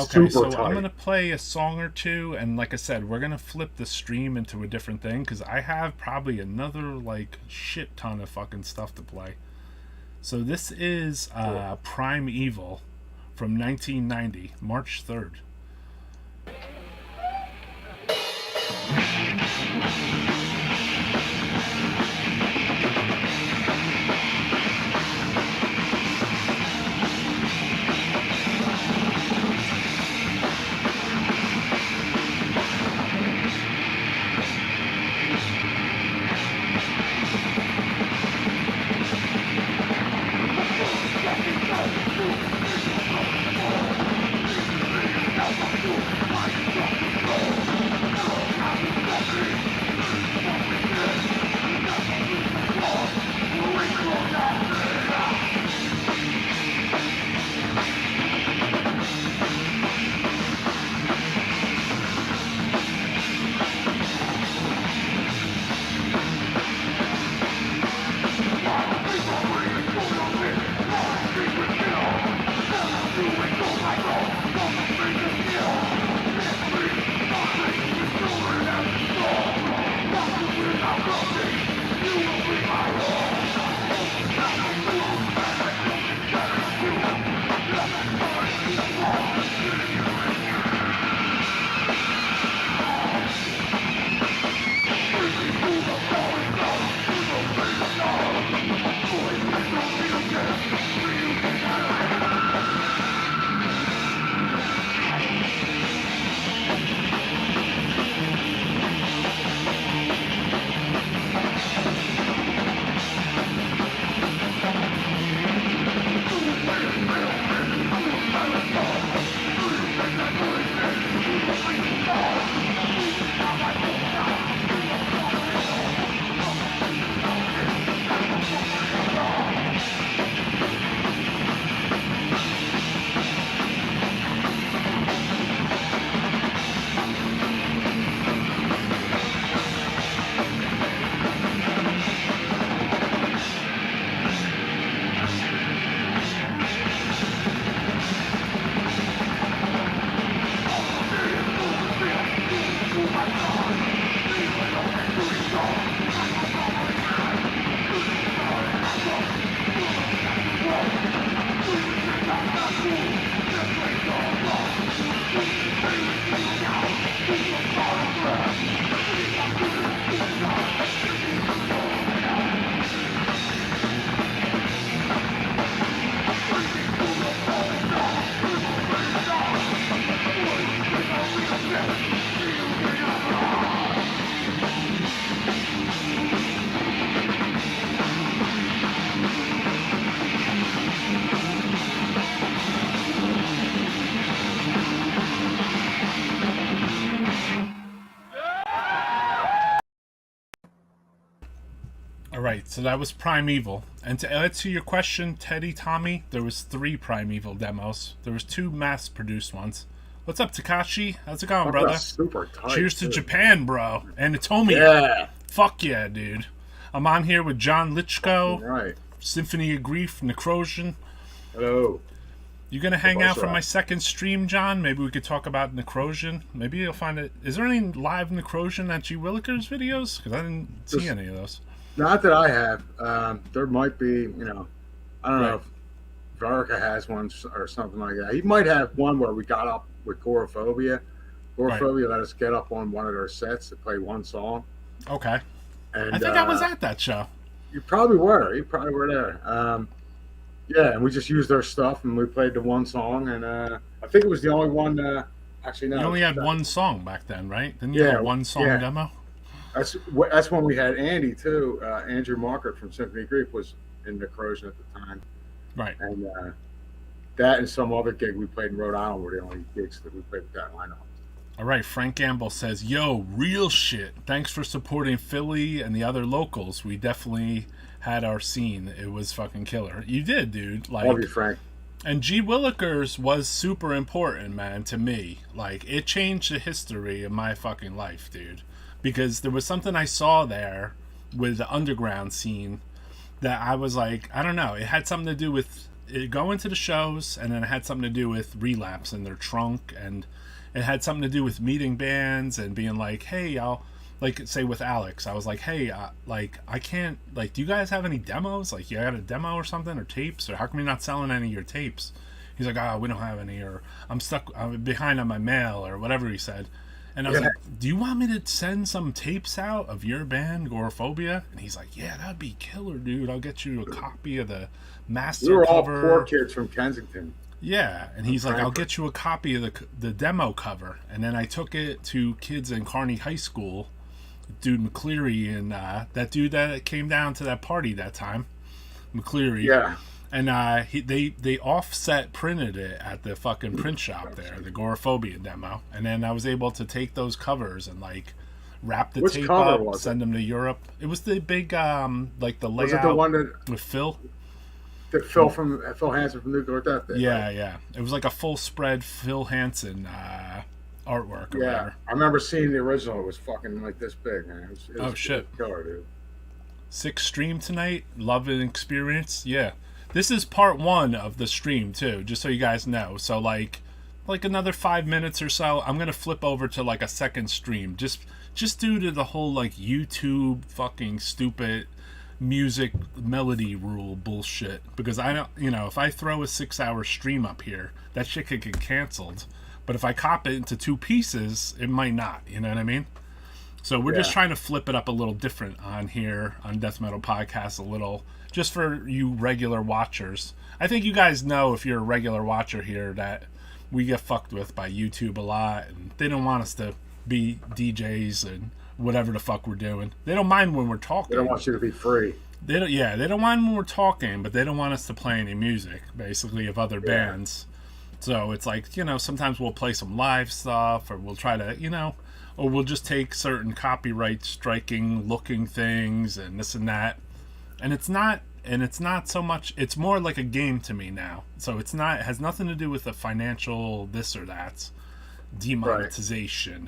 Super tight. I'm going to play a song or two, and like I said, we're going to flip the stream into a different thing, because I have probably another, like, shit ton of fucking stuff to play. So this is Prime Evil from 1990, March 3rd. Alright, so that was Prime Evil. And to answer your question, Teddy Tommy, there was 3 Prime Evil demos. There was 2 mass-produced ones. What's up, Takashi? How's it going, brother? Super tight. Cheers to Japan, bro. And Itomi. Yeah. Fuck yeah, dude. I'm on here with John Lichko. Right. Symphony of Grief, Necrophagia. Hello. You gonna hang out for my second stream, John? Maybe we could talk about Necrophagia. Maybe you'll find it. Is there any live Necrophagia at G Willikers videos? Because I didn't see any of those. Not that I have. There might be, I don't know if Verica has one or something like that. He might have one where we got up with Goreaphobia. Goreaphobia let us get up on one of their sets to play one song. Okay. And I think I was at that show. You probably were. You probably were there. Yeah, and we just used their stuff and we played the one song, and I think it was the only one. Actually, no. You only had one song back then, right? Didn't you have a one song demo? That's when we had Andy too. Andrew Markert from Symphony of Grief was in Necrophagia at the time. Right. And that and some other gig we played in Rhode Island were the only gigs that we played with that lineup. All right, Frank Gamble says, yo, real shit. Thanks for supporting Philly and the other locals. We definitely had our scene. It was fucking killer. You did, dude. Love you, Frank. And G Willikers was super important, man, to me. Like, it changed the history of my fucking life, dude. Because there was something I saw there with the underground scene that I was like, I don't know. It had something to do with going to the shows, and then it had something to do with Relapse in their trunk, and it had something to do with meeting bands and being like, hey, I'll, like, say with Alex, I was like, hey, like, I can't, like, do you guys have any demos? Like, you got a demo or something, or tapes? Or how come you're not selling any of your tapes? He's like, oh, we don't have any, or I'm behind on my mail, or whatever he said. And I was like, do you want me to send some tapes out of your band, Goreaphobia? And he's like, yeah, that'd be killer, dude. I'll get you a copy of the master We were cover. all poor kids from Kensington. Yeah, and he's like, I'll get you a copy of the demo cover. And then I took it to kids in Kearney High School, dude McCleary, and that dude that came down to that party that time, McCleary. Yeah. And they offset printed it at the fucking print shop there, the Goreaphobia demo. And then I was able to take those covers and, like, wrap the tape up, send them to Europe. It was the big, like, the layout. Was it the one that with Phil? That Phil Hansen from Nuclear Death Day, Yeah, right? yeah. It was like a full spread Phil Hansen artwork or whatever. I remember seeing the original. It was fucking like this big, man. It was shit. Killer, dude. 6 stream tonight. Love and experience. Yeah. This is part 1 of the stream too, just so you guys know. So like another 5 minutes or so, I'm gonna flip over to like a second stream, just due to the whole like YouTube fucking stupid music melody rule bullshit. Because I don't, if I throw a 6-hour stream up here, that shit could get canceled. But if I cop it into 2 pieces, it might not. You know what I mean? So we're just trying to flip it up a little different on here on Death Metal Podcast a little, just for you regular watchers. I think you guys know, if you're a regular watcher here, that we get fucked with by YouTube a lot, and they don't want us to be DJs and whatever the fuck we're doing. They don't mind when we're talking. They don't want you to be free. They don't mind when we're talking, but they don't want us to play any music, basically, of other bands. So it's like, sometimes we'll play some live stuff, or we'll try to, or we'll just take certain copyright striking looking things and this and that. And it's not so much, it's more like a game to me now. So it has nothing to do with the financial this or that, demonetization,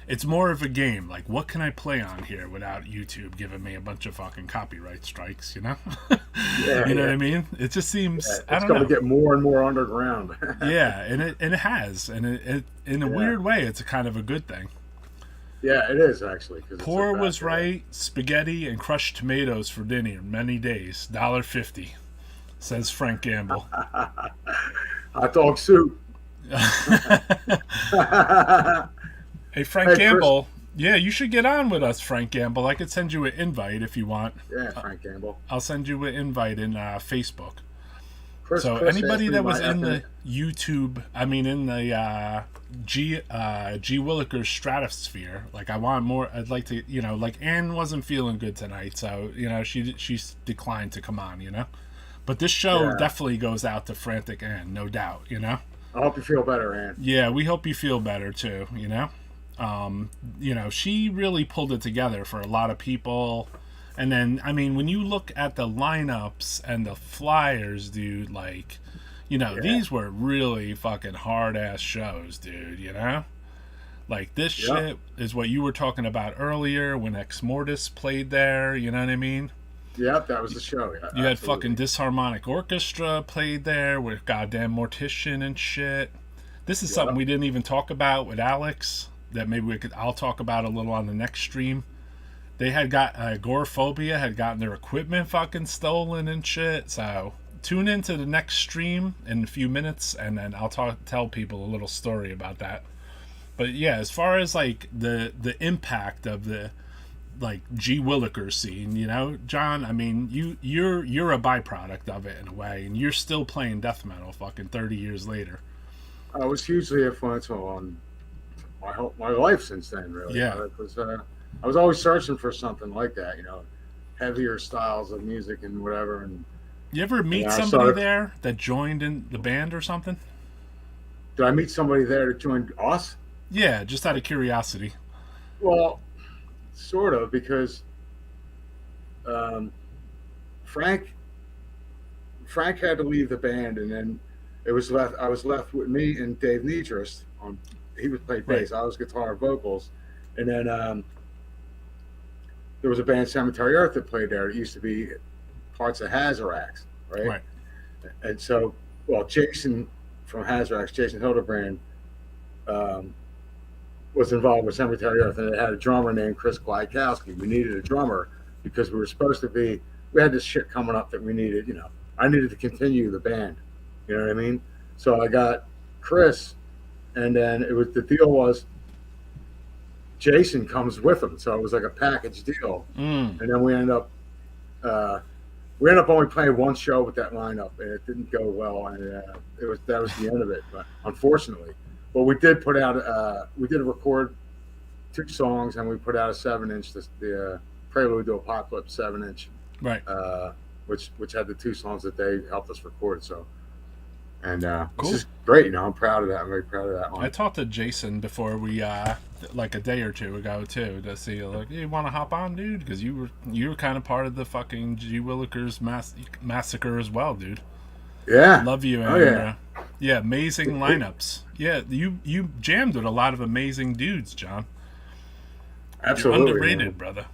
It's more of a game. Like, what can I play on here without YouTube giving me a bunch of fucking copyright strikes, you know? What I mean? It just seems, it's going to get more and more underground. Yeah, and it has. And it in a weird way, it's a kind of a good thing. Yeah, it is, actually. Poor was right. Spaghetti and crushed tomatoes for dinner many days. $1.50, says Frank Gamble. Hot dog soup. Hey, Frank Gamble. Chris. Yeah, you should get on with us, Frank Gamble. I could send you an invite if you want. Yeah, Frank Gamble. I'll send you an invite in Facebook. Chris anybody that was in the YouTube, in the G Willikers stratosphere, like, I want more. I'd like to, like, Ann wasn't feeling good tonight, so she's declined to come on, But this show definitely goes out to Frantic Ann, no doubt, I hope you feel better, Ann. Yeah, we hope you feel better too, she really pulled it together for a lot of people. And then, when you look at the lineups and the flyers, dude, like, You know, these were really fucking hard ass shows, dude, you know? Like, this shit is what you were talking about earlier when Exmortis played there, you know what I mean? Yep, that was the show. Yeah, you had fucking Disharmonic Orchestra played there with goddamn Mortician and shit. This is something we didn't even talk about with Alex that maybe I'll talk about a little on the next stream. They had got Goreaphobia had gotten their equipment fucking stolen and shit. So tune into the next stream in a few minutes, and then I'll tell people a little story about that. But yeah, as far as like the impact of the like G Willikers scene, you know, John, I mean, you're a byproduct of it in a way, and you're still playing death metal fucking 30 years later. I was hugely influential on my life since then, really. Yeah. I was always searching for something like that, you know, heavier styles of music and whatever. And you ever meet somebody there that joined in the band or something? Did I meet somebody there that joined us? Yeah, just out of curiosity. Well, sort of, because Frank had to leave the band, and then I was left with me and Dave Nidrist. He was playing bass, I was guitar and vocals, and then there was a band, Cemetery Earth, that played there. It used to be parts of Hazarax, right? And so, well, Jason from Hazarax, Jason Hildebrand, was involved with Cemetery Earth, and it had a drummer named Chris Glykowski. We needed a drummer because we had this shit coming up that we needed, you know, I needed to continue the band, you know what I mean? So I got Chris, and then the deal was Jason comes with him, so it was like a package deal. And then we ended up only playing one show with that lineup, and it didn't go well, and that was the end of it, but unfortunately. But we did put out we did record 2 songs, and we put out a 7-inch, the Prelude to Apocalypse 7-inch, right? Which had the 2 songs that they helped us record. So, and cool. This is great. You know, I'm proud of that. I'm very proud of that one. I talked to Jason before we like a day or two ago too, to see like, hey, you want to hop on, dude? Because you were kind of part of the fucking G Willikers massacre as well, dude. Yeah, love you. And, yeah, amazing lineups. Yeah, you jammed with a lot of amazing dudes, John. Absolutely, you're underrated, man. Brother.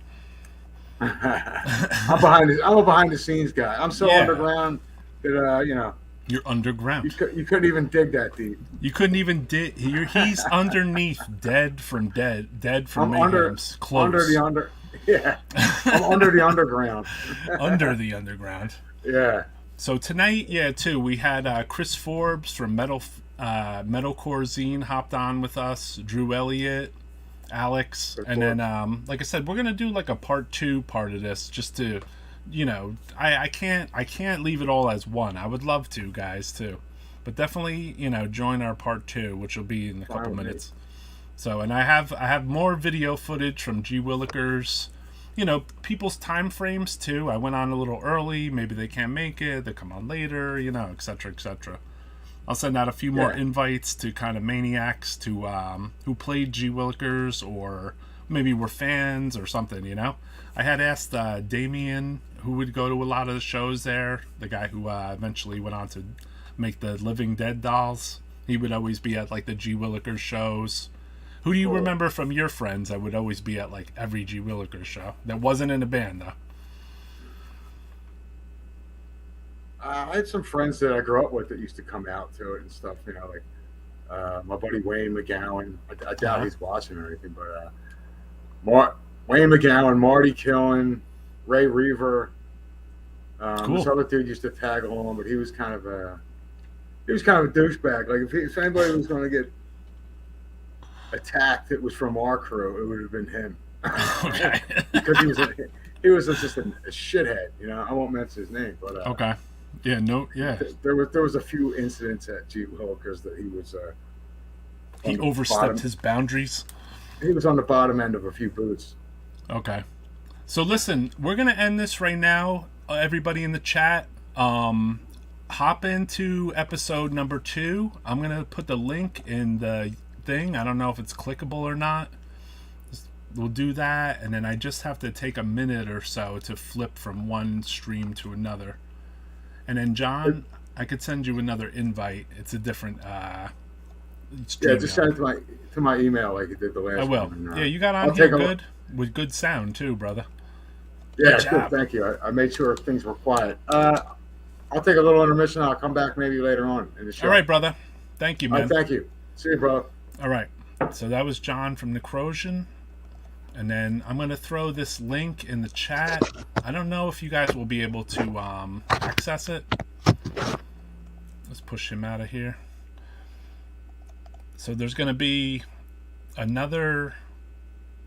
I'm a behind the scenes guy. I'm so underground that you know. You're underground. You couldn't even dig that deep. You couldn't even dig. He's underneath, dead from Mayhem's close. I'm under the underground. Under the underground. Yeah. So tonight, too, we had Chris Forbes from MetalCore Zine hopped on with us, Drew Elliott, Alex, and then, like I said, we're gonna do like a part 2 part of this, just to, you know, I can't leave it all as one. I would love to, guys, too, but definitely, you know, join our part 2, which will be in a couple minutes. So, and I have more video footage from G Willikers. You know, people's time frames too. I went on a little early. Maybe they can't make it. They come on later. You know, etc., etc. I'll send out a few more invites to kind of maniacs to who played G Willikers or maybe were fans or something. You know, I had asked Damien, who would go to a lot of the shows there. The guy who eventually went on to make the Living Dead dolls. He would always be at like the G Willikers shows. Who do you remember from your friends that would always be at like every G Willikers show that wasn't in a band though? I had some friends that I grew up with that used to come out to it and stuff. You know, like my buddy Wayne McGowan. I doubt he's watching or anything, but Wayne McGowan, Marty Killen, Ray Reaver. This other dude used to tag along, but he was kind of a douchebag. Like if anybody was going to get attacked, it was from our crew, it would have been him. Okay. Because he was just a shithead, you know. I won't mention his name, but okay. Yeah, there was a few incidents at G Willikers that he was he overstepped his boundaries. He was on the bottom end of a few boots. Okay. So listen, we're gonna end this right now. Everybody in the chat, hop into episode number 2. I'm gonna put the link in the thing. I don't know if it's clickable or not. We'll do that, and then I just have to take a minute or so to flip from one stream to another. And then John, I could send you another invite. It's a different. Yeah, just send it to my email like you did the last. I will. One, yeah, you got on I'll here take good with good sound too, brother. Yeah, good. Thank you. I made sure things were quiet. I'll take a little intermission. I'll come back maybe later on in the show. All right, brother. Thank you, man. Thank you. See you, bro. All right. So that was John from Necrophagia. And then I'm going to throw this link in the chat. I don't know if you guys will be able to access it. Let's push him out of here. So there's going to be another...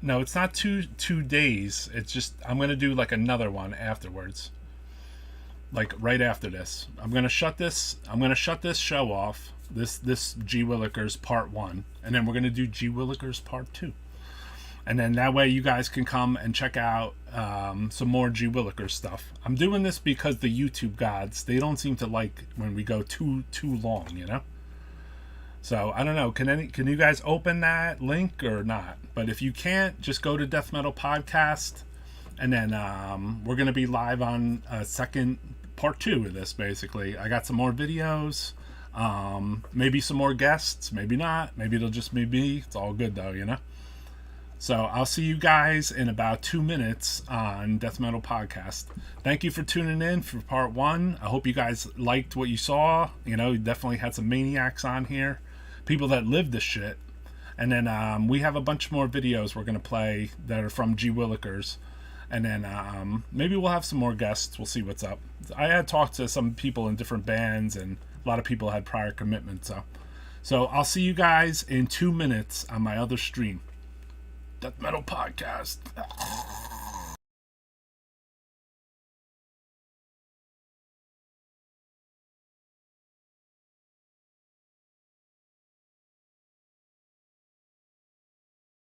No, it's not two days. It's just I'm going to do like another one afterwards. Like right after this. I'm going to shut this show off. This G Willikers part 1, and then we're going to do G Willikers part 2. And then that way you guys can come and check out some more G Willikers stuff. I'm doing this because the YouTube gods, they don't seem to like when we go too long, you know? So, I don't know. Can you guys open that link or not? But if you can't, just go to Death Metal Podcast, and then we're going to be live on second part 2 of this, basically. I got some more videos, maybe some more guests, maybe not. Maybe it'll just be me. It's all good, though, you know? So I'll see you guys in about 2 minutes on Death Metal Podcast. Thank you for tuning in for part 1. I hope you guys liked what you saw. You know, you definitely had some maniacs on here. People that live this shit. And then we have a bunch more videos we're going to play that are from G Willikers. And then maybe we'll have some more guests. We'll see what's up. I had talked to some people in different bands, and a lot of people had prior commitments. So I'll see you guys in 2 minutes on my other stream. Death Metal Podcast.